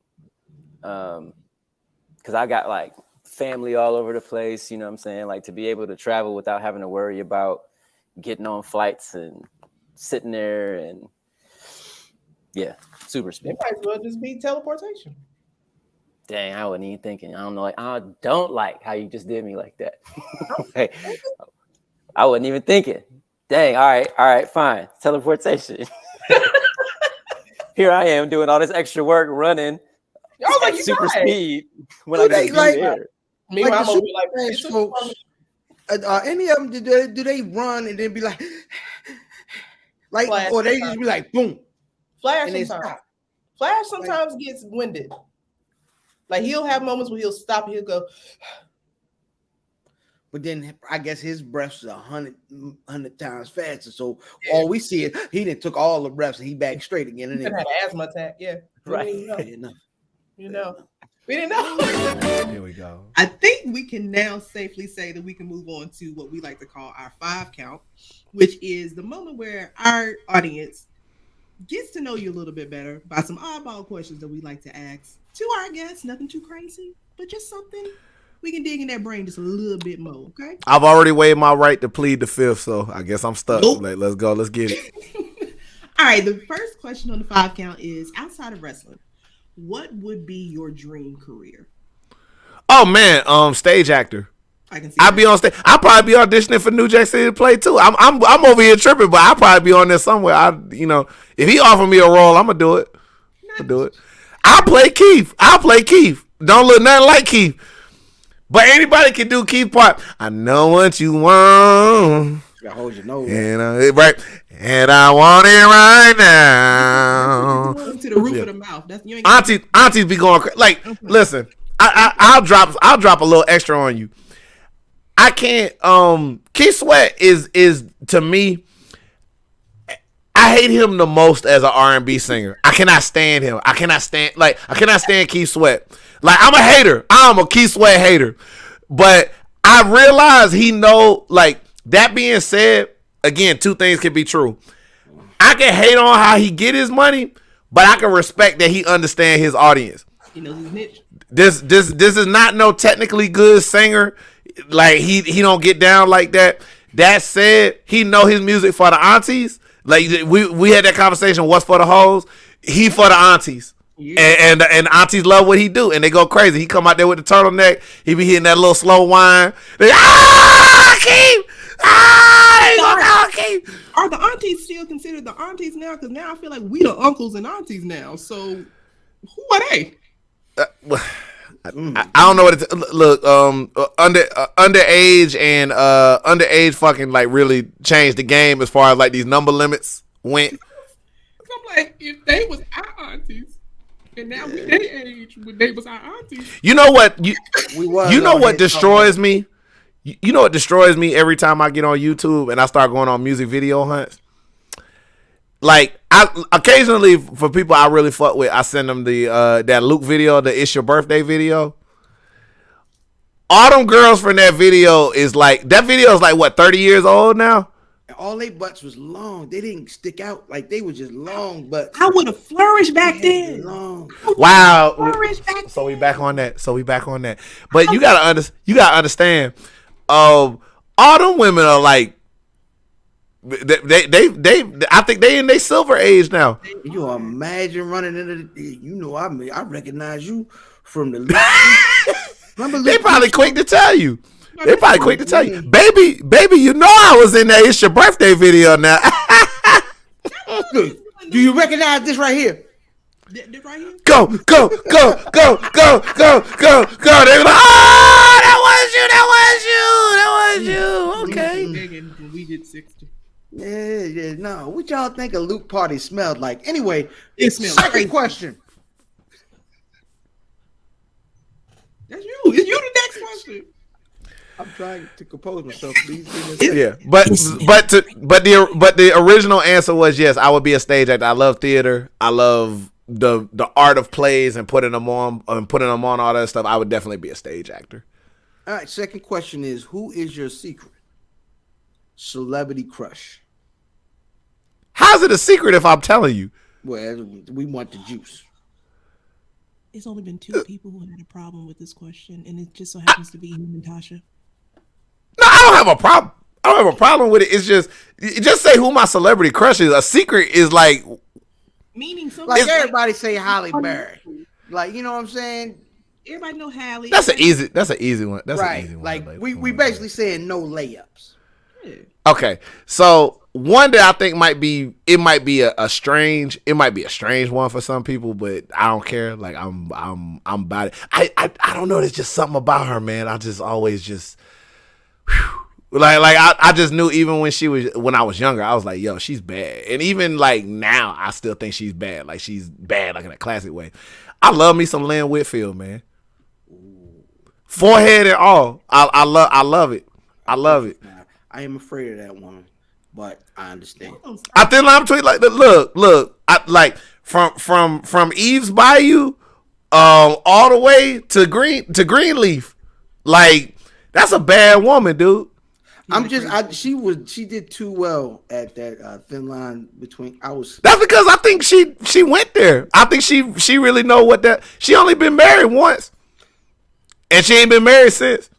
Because I got like family all over the place, you know what I'm saying? Like to be able to travel without having to worry about getting on flights and sitting there and super speed. It might as well just be teleportation. Dang, I wasn't even thinking. I don't know. Like, I don't like how you just did me like that. Hey, I wasn't even thinking. Dang, all right, fine. Teleportation. Here I am doing all this extra work running. Oh, like super speed when I get like there. Like the like folks, any of them do they run and then be like Flash or they just be like boom. Flash and sometimes. Flash sometimes gets winded. Like he'll have moments where he'll stop and he'll go. But then I guess his breaths are 100 times faster. So all we see is he done took all the breaths and he back straight again. And He had an asthma attack. Yeah. Right. You know. We didn't know. Here we go. I think we can now safely say that we can move on to what we like to call our 5 count, which is the moment where our audience gets to know you a little bit better by some oddball questions that we like to ask to our guests. Nothing too crazy, but just something we can dig in that brain just a little bit more. Okay. I've already waived my right to plead the fifth, so I guess I'm stuck. Nope. Like, let's go. Let's get it. All right. The first question on the 5 count is, outside of wrestling, what would be your dream career? Oh man, stage actor. I can see. I'd be on stage. I'll probably be auditioning for New Jack City to play too. I'm over here tripping, but I'll probably be on there somewhere. If he offer me a role, I'm gonna do it. I'll play Keith. Don't look nothing like Keith. But anybody can do Keith part. I know what you want. You gotta hold your nose. Right. And I want it right now. To the roof of the mouth. That's, you ain't aunties be going crazy. Like, listen, I'll drop a little extra on you. I can't. Keith Sweat is to me. I hate him the most as an R&B singer. I cannot stand him. I cannot stand Keith Sweat. Like, I'm a hater. I'm a Keith Sweat hater. But I realize he know, like, that being said, again, 2 things can be true. I can hate on how he get his money, but I can respect that he understand his audience. He knows his niche. This is not no technically good singer. Like, he don't get down like that. That said, he know his music for the aunties. Like, we had that conversation, what's for the hoes? He for the aunties. Yeah. And aunties love what he do, and they go crazy. He come out there with the turtleneck. He be hitting that little slow whine. They, Keith! Keith! Are the aunties still considered the aunties now? Because now I feel like we the uncles and aunties now. So who are they? I don't know what it's look. Underage and underage fucking like really changed the game as far as like these number limits went. I'm like, if they was our aunties. And now we their age when they was our aunties. You know what? You know what destroys me? You know what destroys me every time I get on YouTube and I start going on music video hunts? Like, I occasionally, for people I really fuck with, I send them the that Luke video, the It's Your Birthday video. All them girls from that video is like, what, 30 years old now? And all they butts was long. They didn't stick out. Like, they were just long butts. I would have flourished back then. Long. Wow. So we back on that. But you gotta understand. All them women are like, they I think they in their silver age now. You imagine running into I recognize you from the They probably quick to tell you. Baby, you know I was in that It's Your Birthday video now. Do you recognize this right here? This right here? Go. They were like, oh, that was you. Okay. When we hit 60. Yeah. No, what y'all think a Luke party smelled like? Anyway, it smells. Second question. That's you. It's you the next question. I'm trying to compose myself, please. Yeah, but the original answer was yes. I would be a stage actor. I love theater. I love the art of plays and putting them on all that stuff. I would definitely be a stage actor. All right. Second question is, who is your secret celebrity crush? How's it a secret if I'm telling you? Well, we want the juice. It's only been 2 people who had a problem with this question, and it just so happens to be him and Tasha. No, I don't have a problem with it. It's just say who my celebrity crush is. A secret is like meaning something like everybody say Halle Berry. Like, you know what I'm saying? Everybody know Halle. That's an easy one. That's right. An easy one. Like we basically saying no layups. Yeah. Okay, so one that I think might be a strange one for some people, but I don't care. Like I'm about it. I don't know. There's just something about her, man. I just always just I just knew even when I was younger, I was like, yo, she's bad. And even like now, I still think she's bad. Like she's bad, like in a classic way. I love me some Lynn Whitfield, man. Forehead and all. I love it. I love it. I am afraid of that woman, but I understand. I think I'm tweet like look. I like from Eve's Bayou, all the way to Greenleaf. Like that's a bad woman, dude. She did too well at that thin line between. That's because I think she went there. I think she really know what that. She only been married once, and she ain't been married since.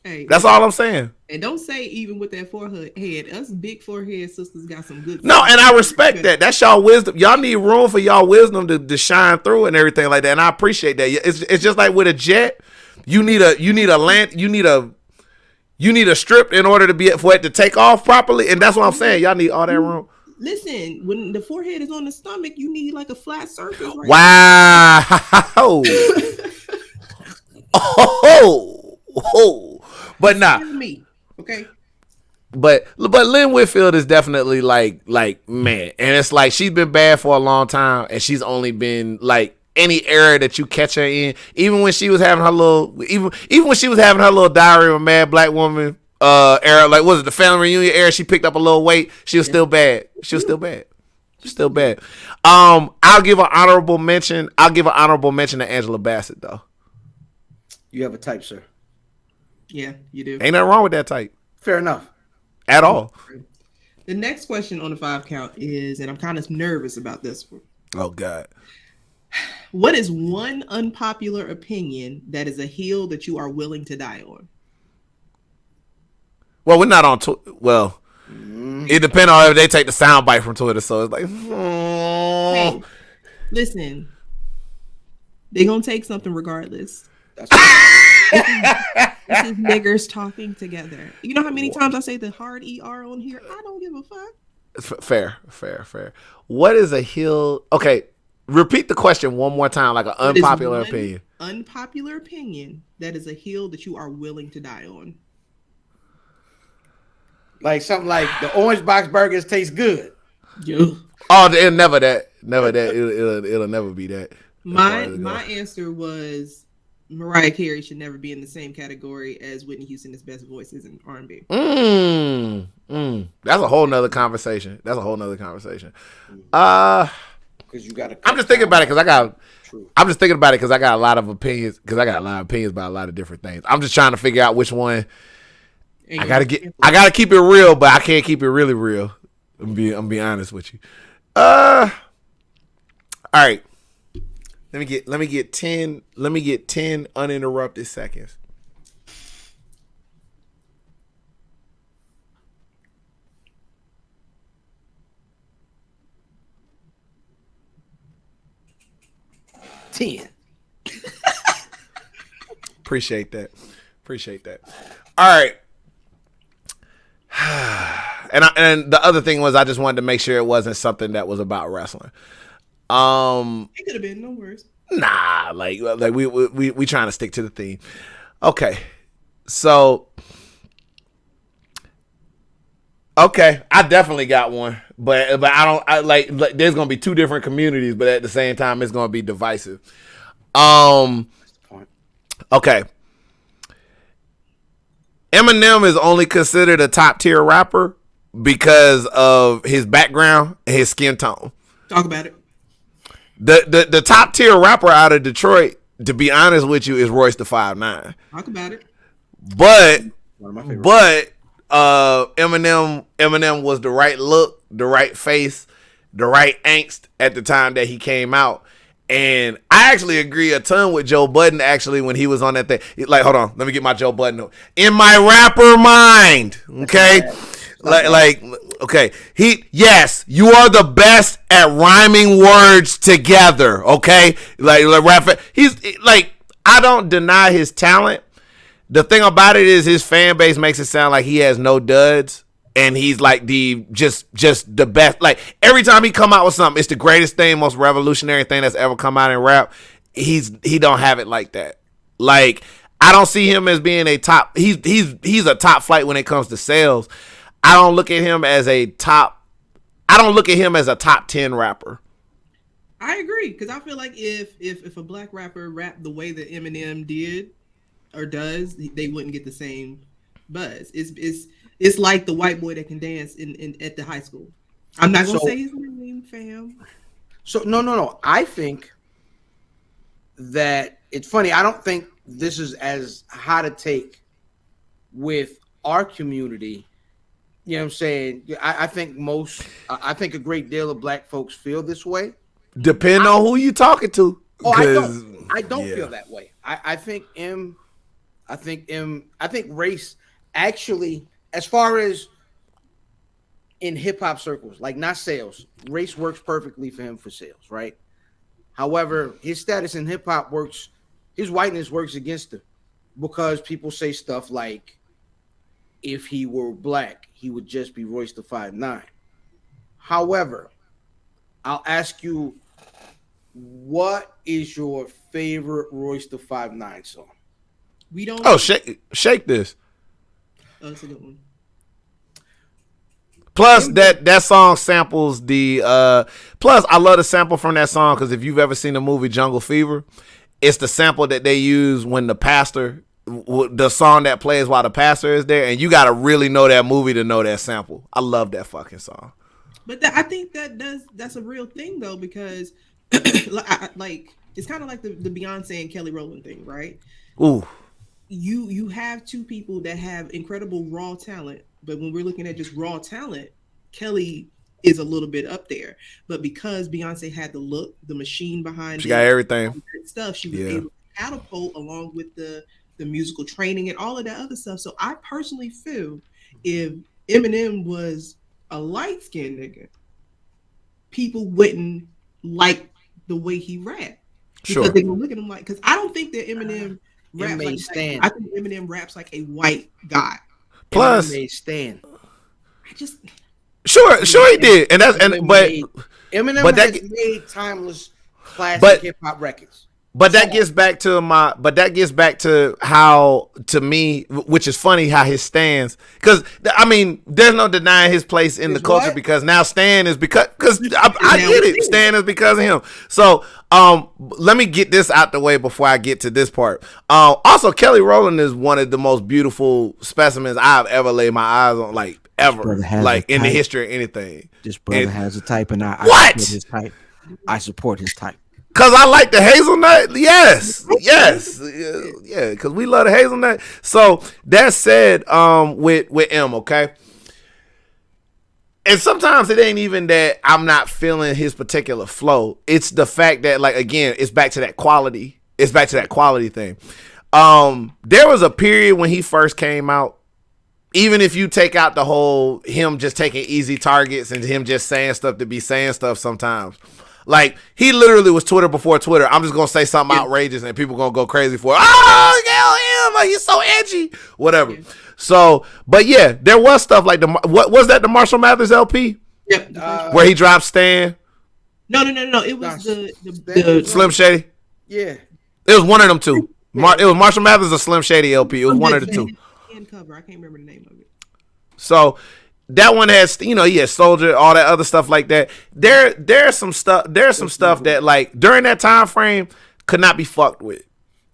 Hey, that's all I'm saying. And don't say even with that forehead, us big forehead sisters got some good. No, and I respect that. That's y'all wisdom. Y'all need room for y'all wisdom to shine through and everything like that. And I appreciate that. It's just like with a jet, you need a strip in order for it to take off properly, and that's what I'm saying. Y'all need all that room. Listen, when the forehead is on the stomach, you need like a flat surface. Right? Wow. But nah. Me. Okay. But Lynn Whitfield is definitely like man, and it's like she's been bad for a long time, and she's only been like any era that you catch her in, even when she was having her little, even when she was having her little Diary of a Mad Black Woman era, like was it the Family Reunion era? She picked up a little weight. She was still bad. I'll give an honorable mention. To Angela Bassett though. You have a type, sir. Yeah, you do. Ain't nothing wrong with that type. Fair enough. At all. The next question on the 5 count is, and I'm kind of nervous about this one. Oh God. What is one unpopular opinion that is a hill that you are willing to die on? Well, we're not on it depends on if they take the soundbite from Twitter, so it's like Hey, listen. They're gonna take something regardless. This is niggers talking together. You know how many times I say the hard ER on here? I don't give a fuck. Fair. What is a hill? Okay, repeat the question one more time, like an unpopular opinion. Unpopular opinion that is a hill that you are willing to die on. Like something like the orange box burgers taste good. Yeah. Oh, it'll never that. It'll never be that. My answer was Mariah Carey should never be in the same category as Whitney Houston's best voices in R&B. That's a whole nother conversation. Because you got. I'm just thinking about it because I got. I'm just thinking about it because I got a lot of opinions. Because I got a lot of opinions about a lot of different things. I'm just trying to figure out which one. I gotta keep it real, but I can't keep it really real. I'm be honest with you. All right. Let me get 10 uninterrupted seconds. Appreciate that. All right. And the other thing was I just wanted to make sure it wasn't something that was about wrestling. It could have been, no worries. Nah, like we trying to stick to the theme. Okay. So I definitely got one. But I like there's gonna be two different communities, but at the same time it's gonna be divisive. Okay. Eminem is only considered a top tier rapper because of his background and his skin tone. Talk about it. The top tier rapper out of Detroit, to be honest with you, is Royce the 5'9". Talk about it. But Eminem was the right look, the right face, the right angst at the time that he came out. And I actually agree a ton with Joe Budden, actually, when he was on that thing. Like, hold on, let me get my Joe Budden note. In my rapper mind, okay? Okay. Yes, you are the best at rhyming words together, okay? He's like, I don't deny his talent. The thing about it is his fan base makes it sound like he has no duds. And he's like just the best. Like every time he come out with something, it's the greatest thing, most revolutionary thing that's ever come out in rap. He don't have it like that. Like I don't see him as being a top. He's a top flight when it comes to sales. I don't look at him as a top 10 rapper. I agree because I feel like if a black rapper rapped the way that Eminem did or does, they wouldn't get the same buzz. It's like the white boy that can dance in at the high school. I'm not gonna say his name, fam. So no. I think that it's funny. I don't think this is as hot a take with our community. You know what I'm saying? I think a great deal of black folks feel this way. Depending on who you talking to. Oh, I don't feel that way. I think race actually, as far as in hip hop circles, like not sales, race works perfectly for him for sales, right? However, his status in hip hop works, his whiteness works against him because people say stuff like, if he were black, he would just be Royce the 5'9". However, I'll ask you, what is your favorite Royce the 5'9" song? We don't. Oh, shake this. Oh, that's a good one. Plus, that song samples the. Plus, I love the sample from that song because if you've ever seen the movie Jungle Fever, it's the sample that they use when the pastor, the song that plays while the pastor is there, and you got to really know that movie to know that sample. I love that fucking song. But I think that's a real thing though, because like it's kind of like the Beyonce and Kelly Rowland thing, right? Ooh. You have two people that have incredible raw talent, but when we're looking at just raw talent, Kelly is a little bit up there. But because Beyonce had the look, the machine behind she got everything stuff, she was able to catapult along with the musical training and all of that other stuff. So I personally feel if Eminem was a light-skinned nigga, people wouldn't like the way he rapped. Because they would look at him like, because I don't think that Eminem raps like that. I think Eminem raps like a white guy. Plus, Stan. I just sure he did, and Eminem has made timeless classic hip hop records. But that gets back to how, to me, which is funny how his stands, because I mean, there's no denying his place in the culture because now Stan is because I get it. Stan is because of him. So let me get this out the way before I get to this part. Also, Kelly Rowland is one of the most beautiful specimens I've ever laid my eyes on, like ever, like in the history of anything. This brother has a type, and I support his type. I support his type. Cause I like the hazelnut, yes, yeah. Cause we love the hazelnut. So that said, with M, okay. And sometimes it ain't even that I'm not feeling his particular flow. It's the fact that, like, again, it's back to that quality. It's back to that quality thing. There was a period when he first came out. Even if you take out the whole him just taking easy targets and him just saying stuff to be saying stuff sometimes. Like, he literally was Twitter before Twitter. I'm just going to say something outrageous and people going to go crazy for it. Oh, him, he's so edgy. Whatever. So, but yeah, there was stuff like what was that, the Marshall Mathers LP? Yep. Where he dropped Stan? No. It was the Slim Shady? Yeah. It was one of them two. It was Marshall Mathers or Slim Shady LP. It was one of the two. Cover. I can't remember the name of it. So that one has, he had Soldier, all that other stuff like that. There's some stuff that, like, during that time frame could not be fucked with.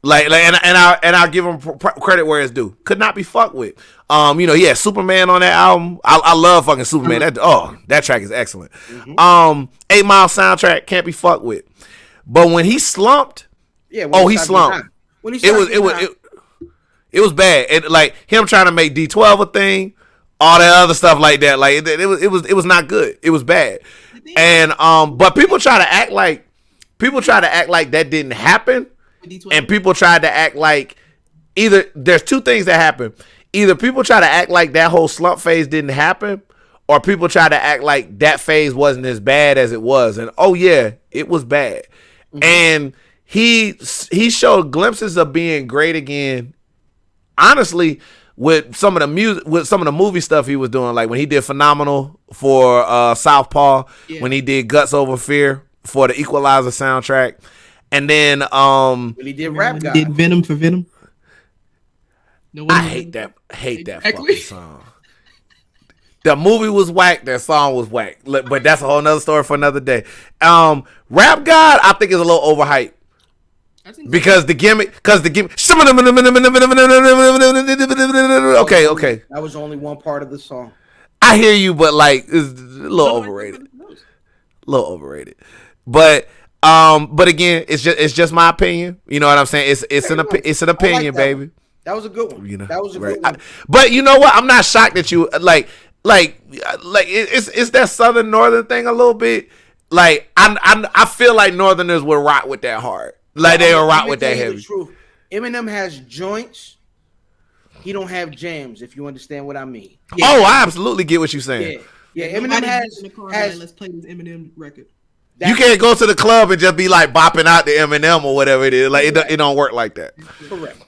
Like and I'll give him credit where it's due. Could not be fucked with. He had Superman on that album. I love fucking Superman. That track is excellent. 8 Mile soundtrack can't be fucked with. But when he slumped, he slumped. When he it was bad. And like him trying to make D12 a thing, all that other stuff like that. Like it was not good. It was bad. And but people try to act like that didn't happen. And people tried to act like either there's two things that happen. Either people try to act like that whole slump phase didn't happen, or people try to act like that phase wasn't as bad as it was. And it was bad. And he showed glimpses of being great again. Honestly, with some of the music, with some of the movie stuff he was doing, like when he did Phenomenal for Southpaw, when he did Guts Over Fear for the Equalizer soundtrack, and then when he did Rap God, did Venom for Venom. I hate that fucking song. The movie was whack. That song was whack. But that's a whole nother story for another day. Rap God, I think is a little overhyped. Because the gimmick, okay. That was only one part of the song. I hear you, but like it's a little overrated. A little overrated. But again, it's just my opinion. You know what I'm saying? It's an opinion, baby. That was a good one. You know, that was a right. good one. But you know what? I'm not shocked that you like it's that southern northern thing a little bit. Like I feel like Northerners would rock with that hard. Like they will rock with that heavy. Truth. Eminem has joints. He don't have jams. If you understand what I mean. Yeah. Oh, I absolutely get what you're saying. Yeah. Eminem has. Let's play this Eminem record. You can't go to the club and just be like bopping out the Eminem or whatever it is. Like it don't work like that. Correct.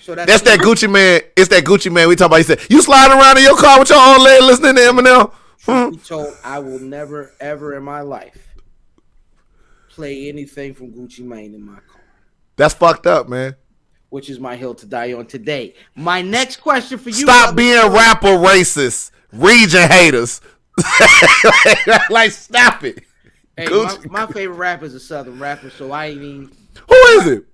So that's that Gucci man. It's that Gucci man we talk about. He said, "You sliding around in your car with your own leg listening to Eminem." He told, "I will never ever in my life play anything from Gucci Mane in my car." That's fucked up, man. Which is my hill to die on today. My next question for you: stop being rapper racist, region haters. like stop it. Hey, my favorite rapper is a Southern rapper, so I ain't even. Who is it?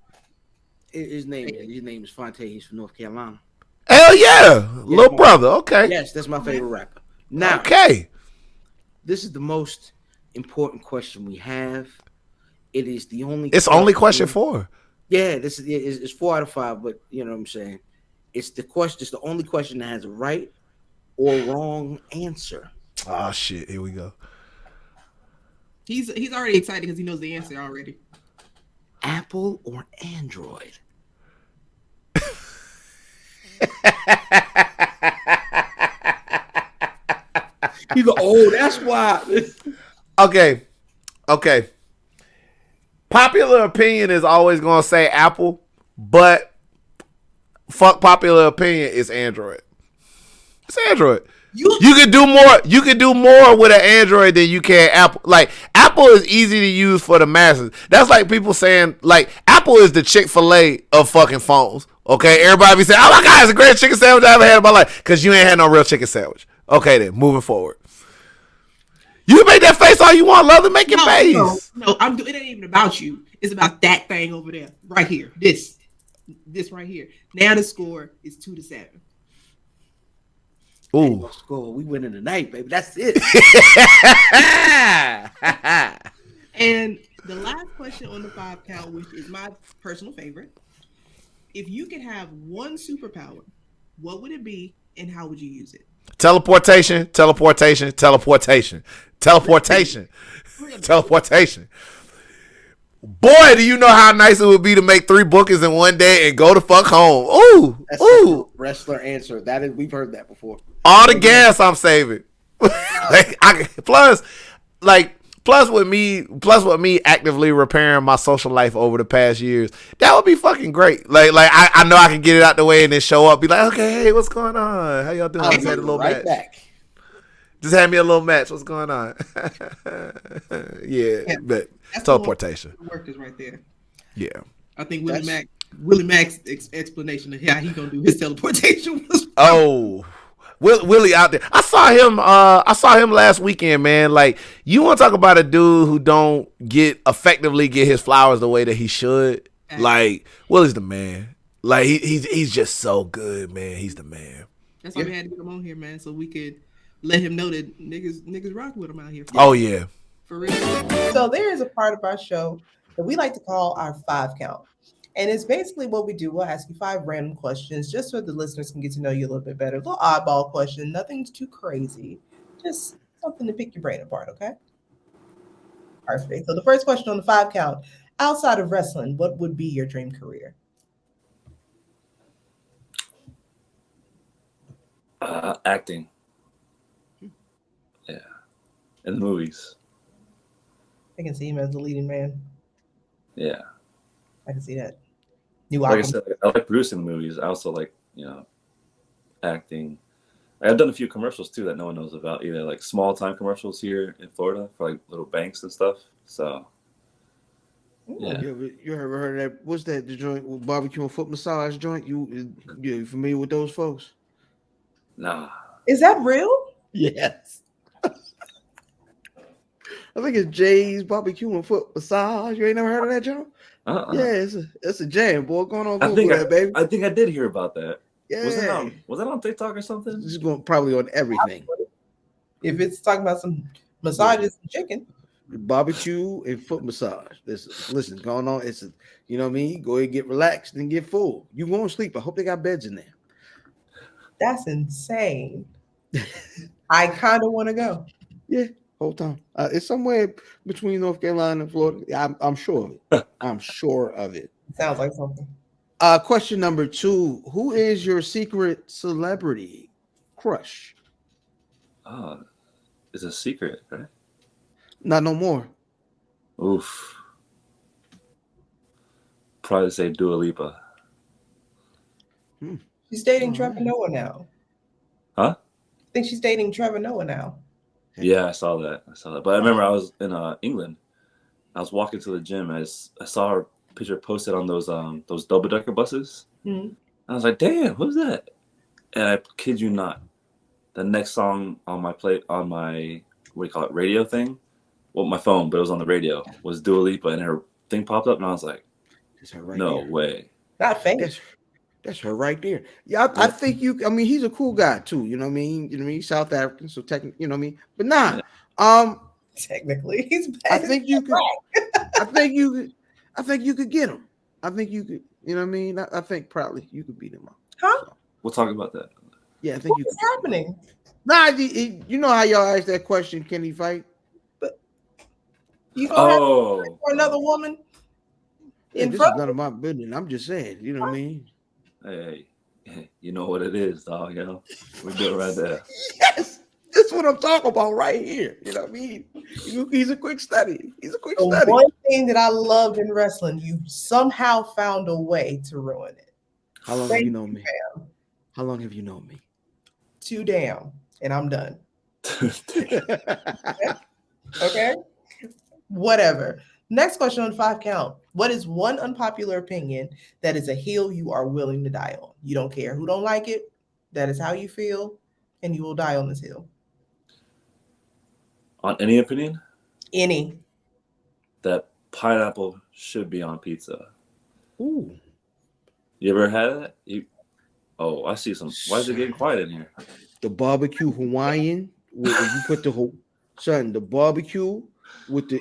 His name is Fonte. He's from North Carolina. Hell yeah, little brother. Okay. Yes, that's my favorite rapper. Now, okay. This is the most important question we have. It is the only. It's only question 4. Yeah, this is it's 4 out of 5, but you know what I'm saying. It's the question. It's the only question that has a right or wrong answer. Oh shit! Here we go. He's already excited because he knows the answer already. Apple or Android? He's like, oh, that's why. Okay. Popular opinion is always gonna say Apple, but fuck popular opinion is Android. It's Android. You can do more. You can do more with an Android than you can Apple. Like Apple is easy to use for the masses. That's like people saying like Apple is the Chick-fil-A of fucking phones. Okay, everybody be saying, "Oh my god, it's the greatest chicken sandwich I ever had in my life," because you ain't had no real chicken sandwich. Okay, then moving forward. You make that face all you want, love to make your face. No, I'm doing. It ain't even about you. It's about that thing over there, right here. This right here. Now the score is 2-7. Ooh, score. We winning tonight, baby. That's it. And the last question on the 5 count, which is my personal favorite. If you could have one superpower, what would it be, and how would you use it? Teleportation. Boy, do you know how nice it would be to make 3 bookings in one day and go to fuck home. Ooh, that's ooh. A wrestler answer. That is, we've heard that before. All the gas I'm saving. Plus with me actively repairing my social life over the past years, that would be fucking great. Like I know I can get it out the way and then show up, be like, okay, hey, what's going on? How y'all doing? I'll Just had a little right match. Back. Just had me a little match. What's going on? yeah, but teleportation. Work is right there. Yeah, I think Willie Mack's explanation of how he gonna do his teleportation was. Oh. Willie out there. I saw him last weekend, man. Like, you want to talk about a dude who don't effectively get his flowers the way that he should? Like, Willie's the man. Like, he's just so good, man. He's the man. That's why we had to get him on here, man, so we could let him know that niggas rock with him out here. Oh yeah, for real. So there is a part of our show that we like to call our 5 count. And it's basically what we do. We'll ask you 5 random questions just so the listeners can get to know you a little bit better. A little oddball question, nothing's too crazy. Just something to pick your brain apart, okay? Perfect. So the first question on the 5 count, outside of wrestling, what would be your dream career? Acting. Yeah. In movies. I can see him as the leading man. Yeah. I can see that. Like I said, I like producing movies. I also like, acting. I've done a few commercials too that no one knows about, either like small time commercials here in Florida for like little banks and stuff. So, yeah. You ever heard of that? What's that? The joint with barbecue and foot massage joint? You familiar with those folks? Nah. Is that real? Yes. I think it's Jay's barbecue and foot massage. You ain't never heard of that joint? Yeah, it's a jam, boy. Going on Google that, baby. I think I did hear about that. Yeah. Was that on TikTok or something? This is going probably on everything. If it's talking about some massages and chicken. Barbecue and foot massage. Listen, going on. It's you know what I mean. Go ahead and get relaxed and get full. You won't sleep. I hope they got beds in there. That's insane. I kind of want to go. Yeah, whole time. It's somewhere between North Carolina and Florida. I'm sure of it. I'm sure of it. Sounds like something. Question number 2: who is your secret celebrity crush? It's a secret, right? Not no more. Oof. Probably say Dua Lipa. She's dating Trevor Noah now. Huh? I think she's dating Trevor Noah now. Yeah, I saw that. But I remember I was in England. I was walking to the gym. I saw her picture posted on those double-decker buses. Mm-hmm. I was like, damn, who's that? And I kid you not, the next song on my radio thing, well, my phone, but it was on the radio, was Dua Lipa, and her thing popped up, and I was like, no way. Not fake. That's her right there. Yeah, I think you. I mean, he's a cool guy too. You know what I mean? You know what I mean? South African, so technically, you know what I mean. But nah, technically, he's bad. I think you could. I think you could get him. I think you could. You know what I mean? I think probably you could beat him up. Huh? So, we'll talk about that. Yeah, I think What's happening? Nah, you know how y'all asked that question? Can he fight? But you gonna have to fight for another woman? This is none of my business. I'm just saying. You know what I mean? Hey, you know what it is, dog. You know, we're good right there. Yes, that's what I'm talking about right here. You know what I mean? He's a quick study. The one thing that I loved in wrestling, you somehow found a way to ruin it. How long have you known me? How long have you known me? Too damn, and I'm done. Okay? Whatever. Next question on 5 count. What is one unpopular opinion that is a hill you are willing to die on? You don't care who don't like it. That is how you feel, and you will die on this hill. On any opinion? Any. That pineapple should be on pizza. Ooh. You ever had that? Oh, I see some. Why is it getting quiet in here? The barbecue Hawaiian, where you put the barbecue with the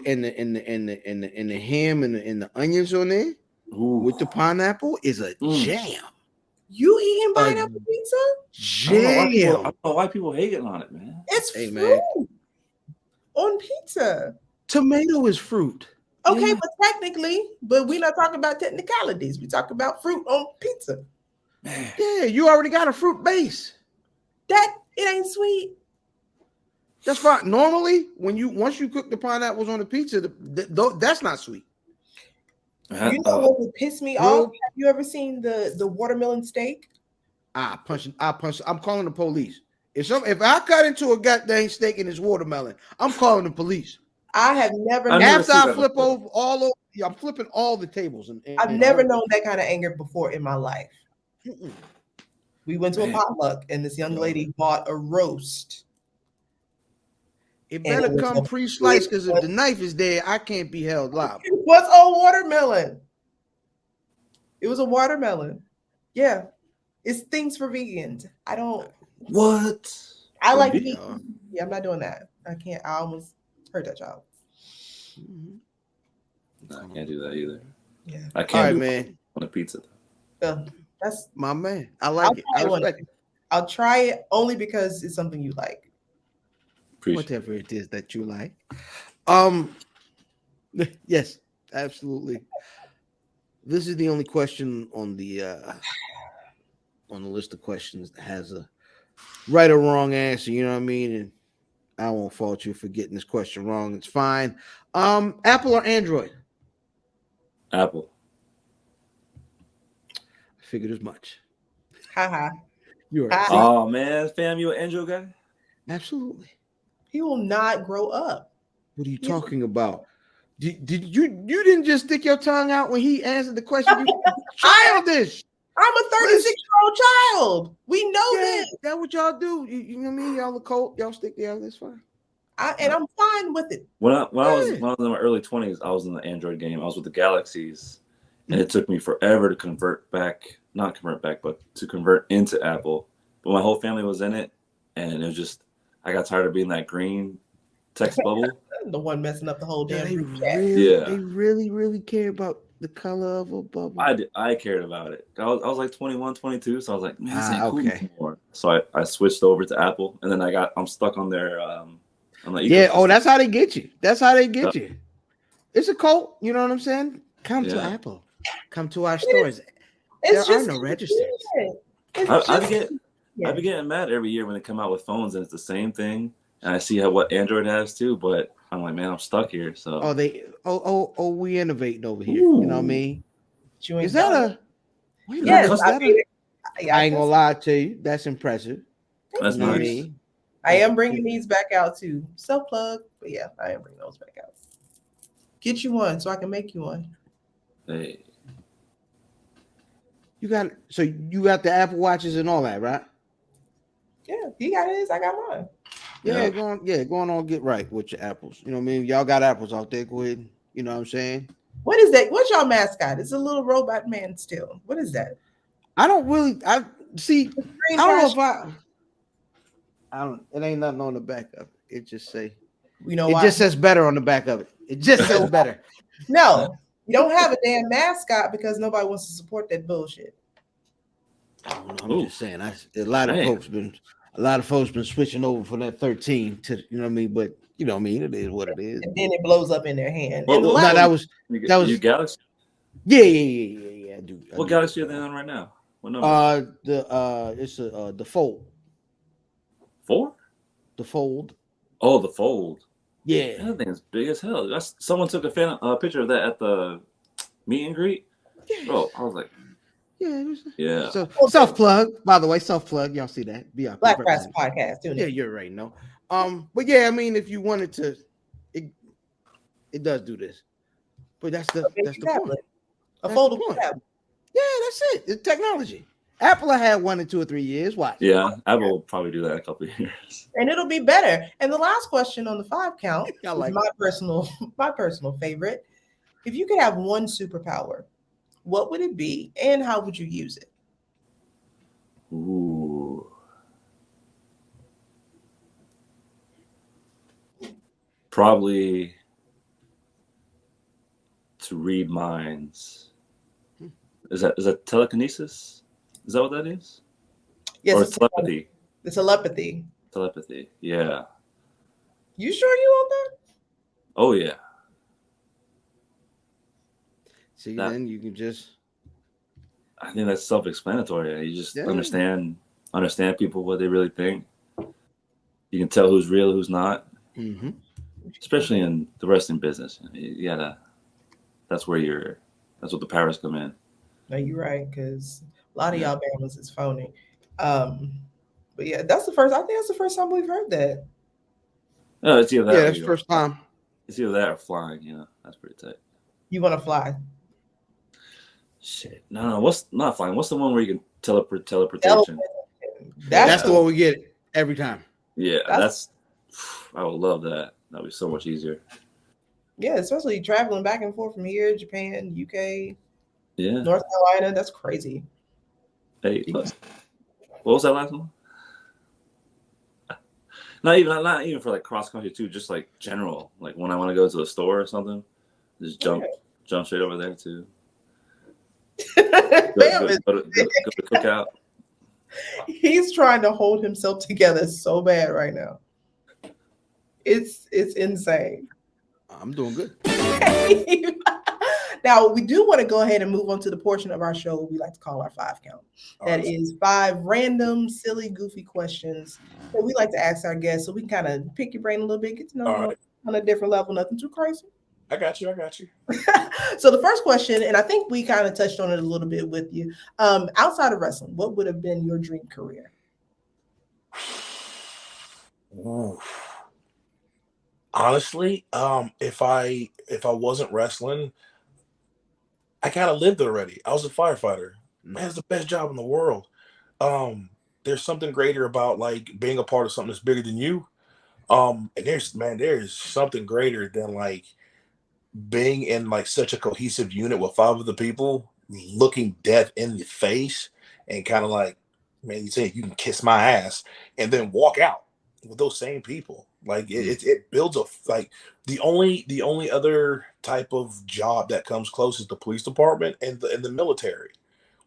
ham and the onions on there. Ooh. With the pineapple is a jam. You eating pineapple pizza? Jam. I don't know why people hating on it, man. It's fruit on pizza. Tomato is fruit. Okay, but technically, we're not talking about technicalities. We talk about fruit on pizza. Yeah, you already got a fruit base. It ain't sweet. That's fine. Normally, once you cook the pineapples on the pizza, that's not sweet. You know what would piss me off? Have you ever seen the watermelon steak? I punch. I'm calling the police. If I cut into a goddamn steak and it's watermelon, I'm calling the police. I have never. After I flip over I'm flipping all the tables. I've never known that kind of anger before in my life. We went to a potluck and this young lady bought a roast. It better come pre-sliced because if the knife is there, I can't be held liable. What's a watermelon? It was a watermelon. Yeah. It's things for vegans. I don't. What? I like vegan. Yeah, I'm not doing that. I can't. I almost hurt that child. No, I can't do that either. Yeah. I can't man. On a pizza. That's my man. I like it. I respect it. I'll try it only because it's something you like. Whatever it is that you like. Yes, absolutely. This is the only question on the list of questions that has a right or wrong answer. You know what I mean? And I won't fault you for getting this question wrong. It's fine. Apple or Android? Apple. I figured as much. Haha. Oh man, fam, you an Android guy? Absolutely. He will not grow up. What are you talking about? Did you didn't just stick your tongue out when he answered the question? Childish. I'm a 36-year-old child. We know this. That's what y'all do. You know what I mean? Y'all look cold. Y'all stick together. That's fine. And I'm fine with it. When I was in my early 20s, I was in the Android game. I was with the Galaxies, and it took me forever to not convert back, but to convert into Apple. But my whole family was in it, and it was just, I got tired of being that green text bubble. The one messing up the whole damn They group chat. they really care about the color of a bubble. I cared about it. I was like 21, 22, so I was like, man, this ain't cool okay. anymore. So I switched over to Apple, and then I'm stuck on their on the Yeah, ecosystem. that's how they get you. That's how they get you. It's a cult, you know what I'm saying? Come to Yeah. Apple. Come to our stores. It's There are just no registers. I be getting mad every year when they come out with phones and it's the same thing. And I see what Android has too, but I'm like, man, I'm stuck here. So we innovating over here. You know what I mean? Is that a wait a Yes, minute, I ain't gonna lie to you. That's impressive. That's You know what I nice. mean? I am bringing these back out too. Self plug, but yeah, I am bringing those back out. Get you one so I can make you one. Hey. You got the Apple Watches and all that, right? Yeah, he got his, I got mine. Yeah, going on, get right with your apples. You know what I mean? Y'all got apples out there. Go ahead. You know what I'm saying? What is that? What's your mascot? It's a little robot man still. What is that? I don't know if I don't. It ain't nothing on the back of it. It just say. You know it why? just says better on the back of it. It just says better. No, you don't have a damn mascot because nobody wants to support that bullshit. I don't know. I'm just saying. A lot of folks been switching over from that 13 to, you know what I mean. But you know what I mean. It is what it is. And then it blows up in their hand. That was you Galaxy. Yeah. I do. What Galaxy are they on right now? What number? It's the Fold. 4? The Fold. Oh, the Fold. Yeah, that thing is big as hell. Someone took a picture of that at the meet and greet. Bro, I was like, yeah. So self plug, by the way, self plug. Y'all see that? BRP Black Press Podcast. Yeah, you're right. No, but yeah, I mean, if you wanted to, it does do this. But that's the point. A foldable tablet. Yeah, that's it. It's technology. Apple had 1 or 2 or 3 years. Watch. Yeah, Apple will probably do that in a couple of years. And it'll be better. And the last question on the 5 count is like my personal favorite. If you could have one superpower, what would it be and how would you use it? Ooh. Probably to read minds. Is that telekinesis? Is that what that is? Yes. Or telepathy? The telepathy. Telepathy. Yeah. You sure you want that? Oh yeah. See, then you can just. I think that's self-explanatory. You just understand people, what they really think. You can tell who's real, who's not. Mm-hmm. Especially in the wrestling business, you gotta. That's what the powers come in. No, you're right, because a lot of y'all Bama's is phony. But yeah, I think that's the first time we've heard that. No, it's either that. Yeah, that's the first time. It's either that or flying. That's pretty tight. You want to fly? Shit, no. What's not flying? What's the one where you can teleportation? That's the one we get every time. Yeah, I would love that. That'd be so much easier. Yeah, especially traveling back and forth from here, Japan, UK, North Carolina. That's crazy. Hey, what was that last one? Not even for like cross country too. Just like general, like when I want to go to a store or something, just jump straight over there too. Go to cookout. He's trying to hold himself together so bad right now. It's insane. I'm doing good. Now, we do want to go ahead and move on to the portion of our show we like to call our 5 count. That is 5 random, silly, goofy questions that we like to ask our guests so we can kind of pick your brain a little bit, get to know you on a different level, nothing too crazy. I got you. So the first question, and I think we kind of touched on it a little bit with you, outside of wrestling, what would have been your dream career? Ooh. Honestly, if I wasn't wrestling, I kind of lived it already. I was a firefighter. Man, it's the best job in the world. There's something greater about like being a part of something that's bigger than you. And there's something greater than like being in like such a cohesive unit with 5 other people, looking death in the face and kind of like, man, you say you can kiss my ass, and then walk out with those same people. Like it builds a like the only other type of job that comes close is the police department and the military,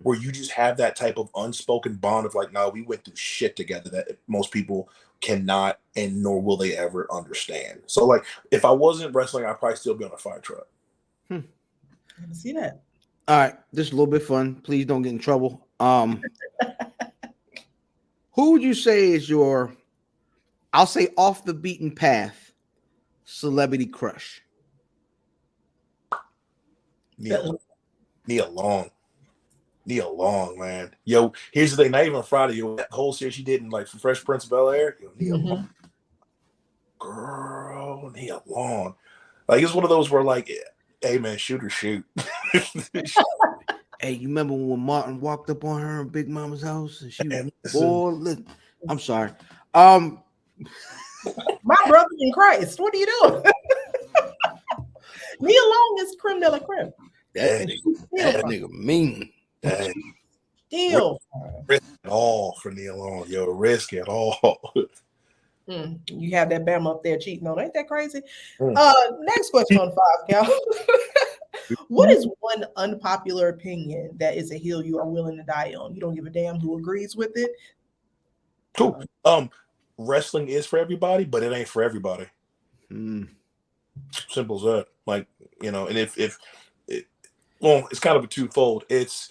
where you just have that type of unspoken bond of like, no, we went through shit together that most people cannot and nor will they ever understand. So like, if I wasn't wrestling, I'd probably still be on a fire truck. I can see that. All right, this is a little bit fun. Please don't get in trouble. Who would you say is your, I'll say, off the beaten path celebrity crush? Nia Long, man. Yo, here's the thing. Not even Friday. Yo, that whole series she did in like Fresh Prince of Bel-Air. Yo, Nia Long. Girl, Nia Long. Like, it's one of those where like, hey man, shoot or shoot. Hey, you remember when Martin walked up on her in Big Mama's house and she was, boy, I'm sorry. My brother in Christ, what are you doing? Nia Long is creme de la creme. That nigga mean. Still. Risk it all for Nia Long. Yo, risk it all. You have that Bama up there cheating on. Ain't that crazy? Next question on 5, Cal. What is one unpopular opinion that is a hill you are willing to die on? You don't give a damn who agrees with it. Cool. Wrestling is for everybody, but it ain't for everybody. Simple as that. Like, you know, and well, it's kind of a twofold. It's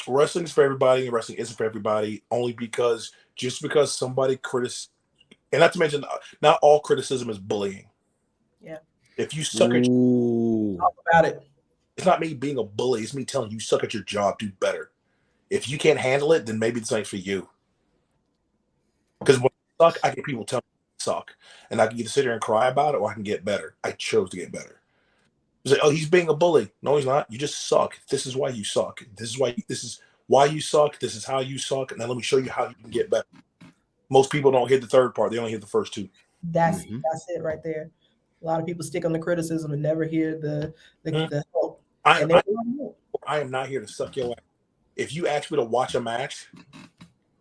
wrestling is for everybody, and wrestling isn't for everybody. Only because just because somebody and not to mention, not all criticism is bullying. Yeah. If you suck at talk about it. It's not me being a bully. It's me telling you suck at your job, do better. If you can't handle it, then maybe it's not for you. Because when I suck, I get people telling me I suck. And I can either sit here and cry about it or I can get better. I chose to get better. It's like, oh, he's being a bully. No, he's not. You just suck. This is why you suck. This is why you suck. This is how you suck. And now let me show you how you can get better. Most people don't hit the third part. They only hit the first 2. That's it right there. A lot of people stick on the criticism and never hear the help. I am not here to suck your ass. If you ask me to watch a match,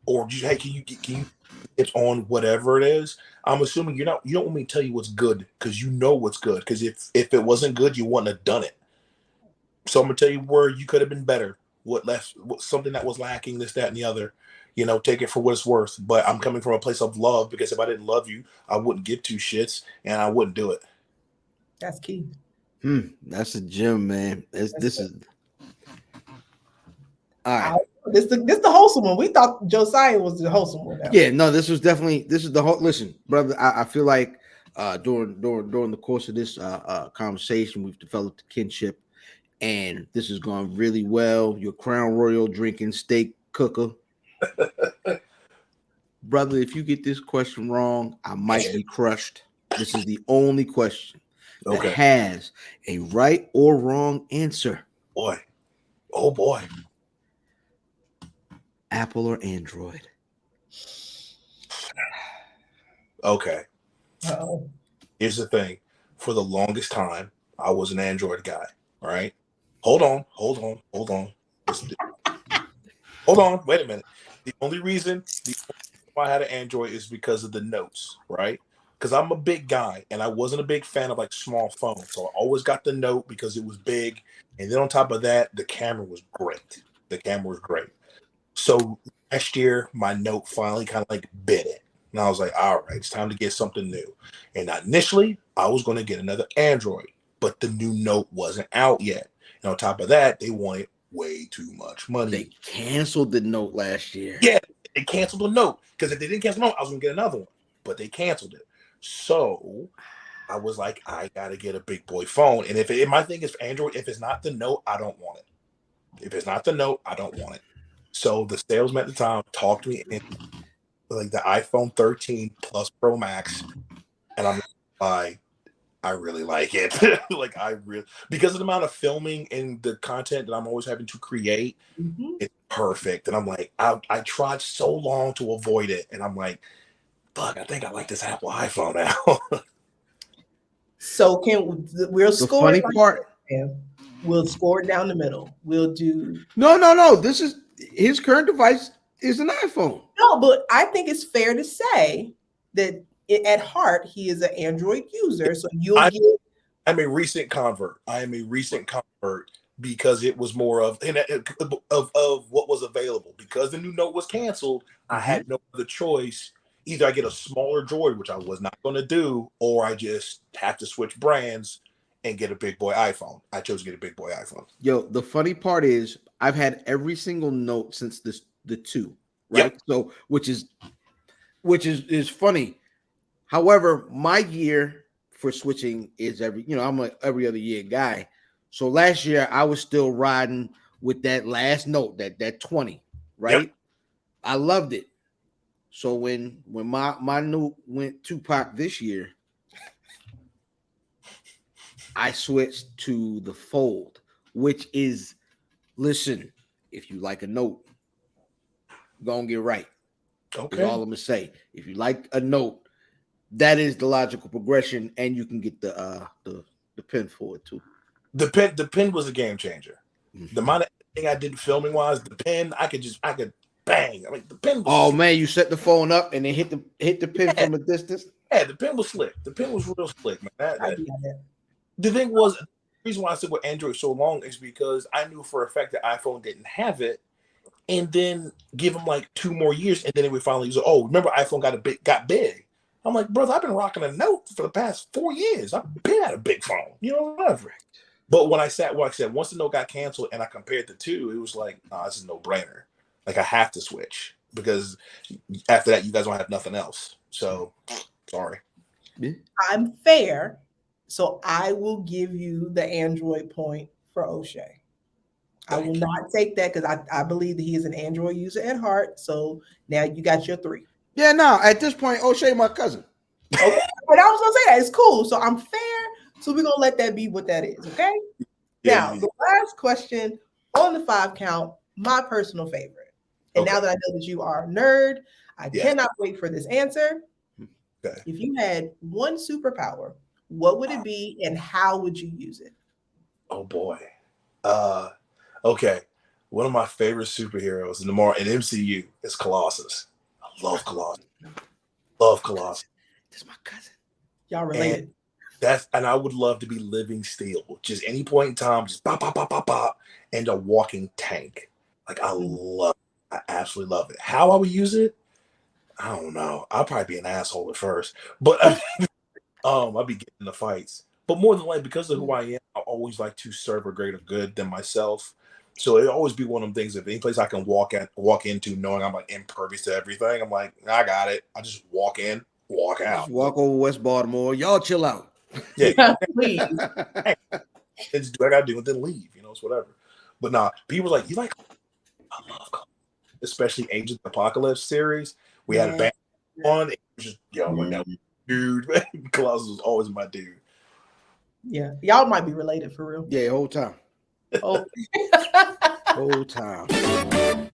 or just, hey, can you it's on whatever it is, I'm assuming you don't want me to tell you what's good because you know what's good. Because if it wasn't good, you wouldn't have done it. So I'm gonna tell you where you could have been better. Something that was lacking, this, that, and the other. You know, take it for what it's worth. But I'm coming from a place of love, because if I didn't love you, I wouldn't give 2 shits and I wouldn't do it. That's key. That's a gem, man. This is all right. This the wholesome one. We thought Josiah was the wholesome one. Now. Yeah, no, this is the whole. Listen, brother, I feel like during the course of this conversation, we've developed a kinship, and this has gone really well. Your Crown Royal drinking steak cooker. Brother, if you get this question wrong, I might be crushed. This is the only question that has a right or wrong answer. Boy. Oh boy. Apple or Android? Okay. Uh-oh. Here's the thing. For the longest time, I was an Android guy. All right. Hold on. Wait a minute. The only reason why I had an Android is because of the notes, right? Because I'm a big guy and I wasn't a big fan of like small phones. So I always got the Note because it was big. And then on top of that, the camera was great. So last year, my Note finally kind of like bit it. And I was like, all right, it's time to get something new. And initially, I was going to get another Android, but the new Note wasn't out yet. And on top of that, they wanted way too much money. They canceled the Note last year. Yeah, they canceled the Note. Because if they didn't cancel the Note, I was going to get another one. But they canceled it. So I was like, I got to get a big boy phone. And if my thing is for Android, if it's not the Note, I don't want it. So the salesman at the time talked me into like the iPhone 13 Plus Pro Max. And I'm like, I really like it. Because of the amount of filming and the content that I'm always having to create, it's perfect. And I'm like, I tried so long to avoid it. And I'm like, fuck, I think I like this Apple iPhone now. So we'll The score funny it like part. this, we'll score it down the middle. We'll do No. This is his current device is an iPhone. no, but I think it's fair to say that at heart he is an Android user. So you'll get. I'm a recent convert. I am a recent convert because it was more of what was available. Because the new Note was canceled, I had no other choice. Either I get a smaller Droid, which I was not going to do, or I just have to switch brands and get a big boy iPhone. I chose to get a big boy iPhone. Yo, the funny part is I've had every single Note since the 2, right? Yep. So which is funny. However, my year for switching is I'm a every other year guy. So last year I was still riding with that last Note, that 20, right? Yep. I loved it. So when my Note went Tupac this year, I switched to the Fold, which is, listen, if you like a Note, go and get right. Okay. That's all I'm gonna say. If you like a Note, that is the logical progression, and you can get the pen for it too. The pen was a game changer. Mm-hmm. The amount of thing I did filming wise, the pen, I could bang. I mean, the pen was man, you set the phone up and then hit the pen from a distance. Yeah, the pen was slick. The pen was real slick, man. The thing was, the reason why I said with Android so long is because I knew for a fact that iPhone didn't have it, and then give them like 2 more years, and then they would finally use it. Oh, remember iPhone got big. I'm like, brother, I've been rocking a Note for the past 4 years. I've been at a big phone, whatever. But when once the Note got canceled and I compared the two, it was like, nah, this is no brainer. Like I have to switch because after that, you guys don't have nothing else. So sorry. I'm fair. So I will give you the Android point for O'Shea. I will not take that because I believe that he is an Android user at heart. So now you got your 3. Yeah, no, at this point, O'Shea my cousin. Okay. But I was going to say that. It's cool. So I'm fair. So we're going to let that be what that is, okay? Yeah. Now, the last question on the 5 count, my personal favorite. And now that I know that you are a nerd, I cannot wait for this answer. Okay. If you had one superpower, what would it be and how would you use it? Oh, boy. Okay. One of my favorite superheroes in MCU is Colossus. I love Colossus. That's my cousin. Y'all related. And I would love to be Living Steel. Just any point in time, just pop, pop, pop, pop, pop, and a walking tank. Like I absolutely love it. How I would use it, I don't know. I'll probably be an asshole at first, but I'll be getting in the fights. But more than likely, because of who I am, I always like to serve a greater good than myself. So it'll always be one of them things. If any place I can walk into, knowing I'm like impervious to everything, I'm like, I got it. I just walk in, walk out. Just walk over West Baltimore. Y'all chill out. Yeah, please. Just do what I gotta do and then leave. It's whatever. But nah, people like, you like, I love Colossus, especially Agents of Apocalypse series. We had a band on. It was just that dude. Colossus was always my dude. Yeah, y'all might be related for real. Yeah, whole time. Oh. Whole time.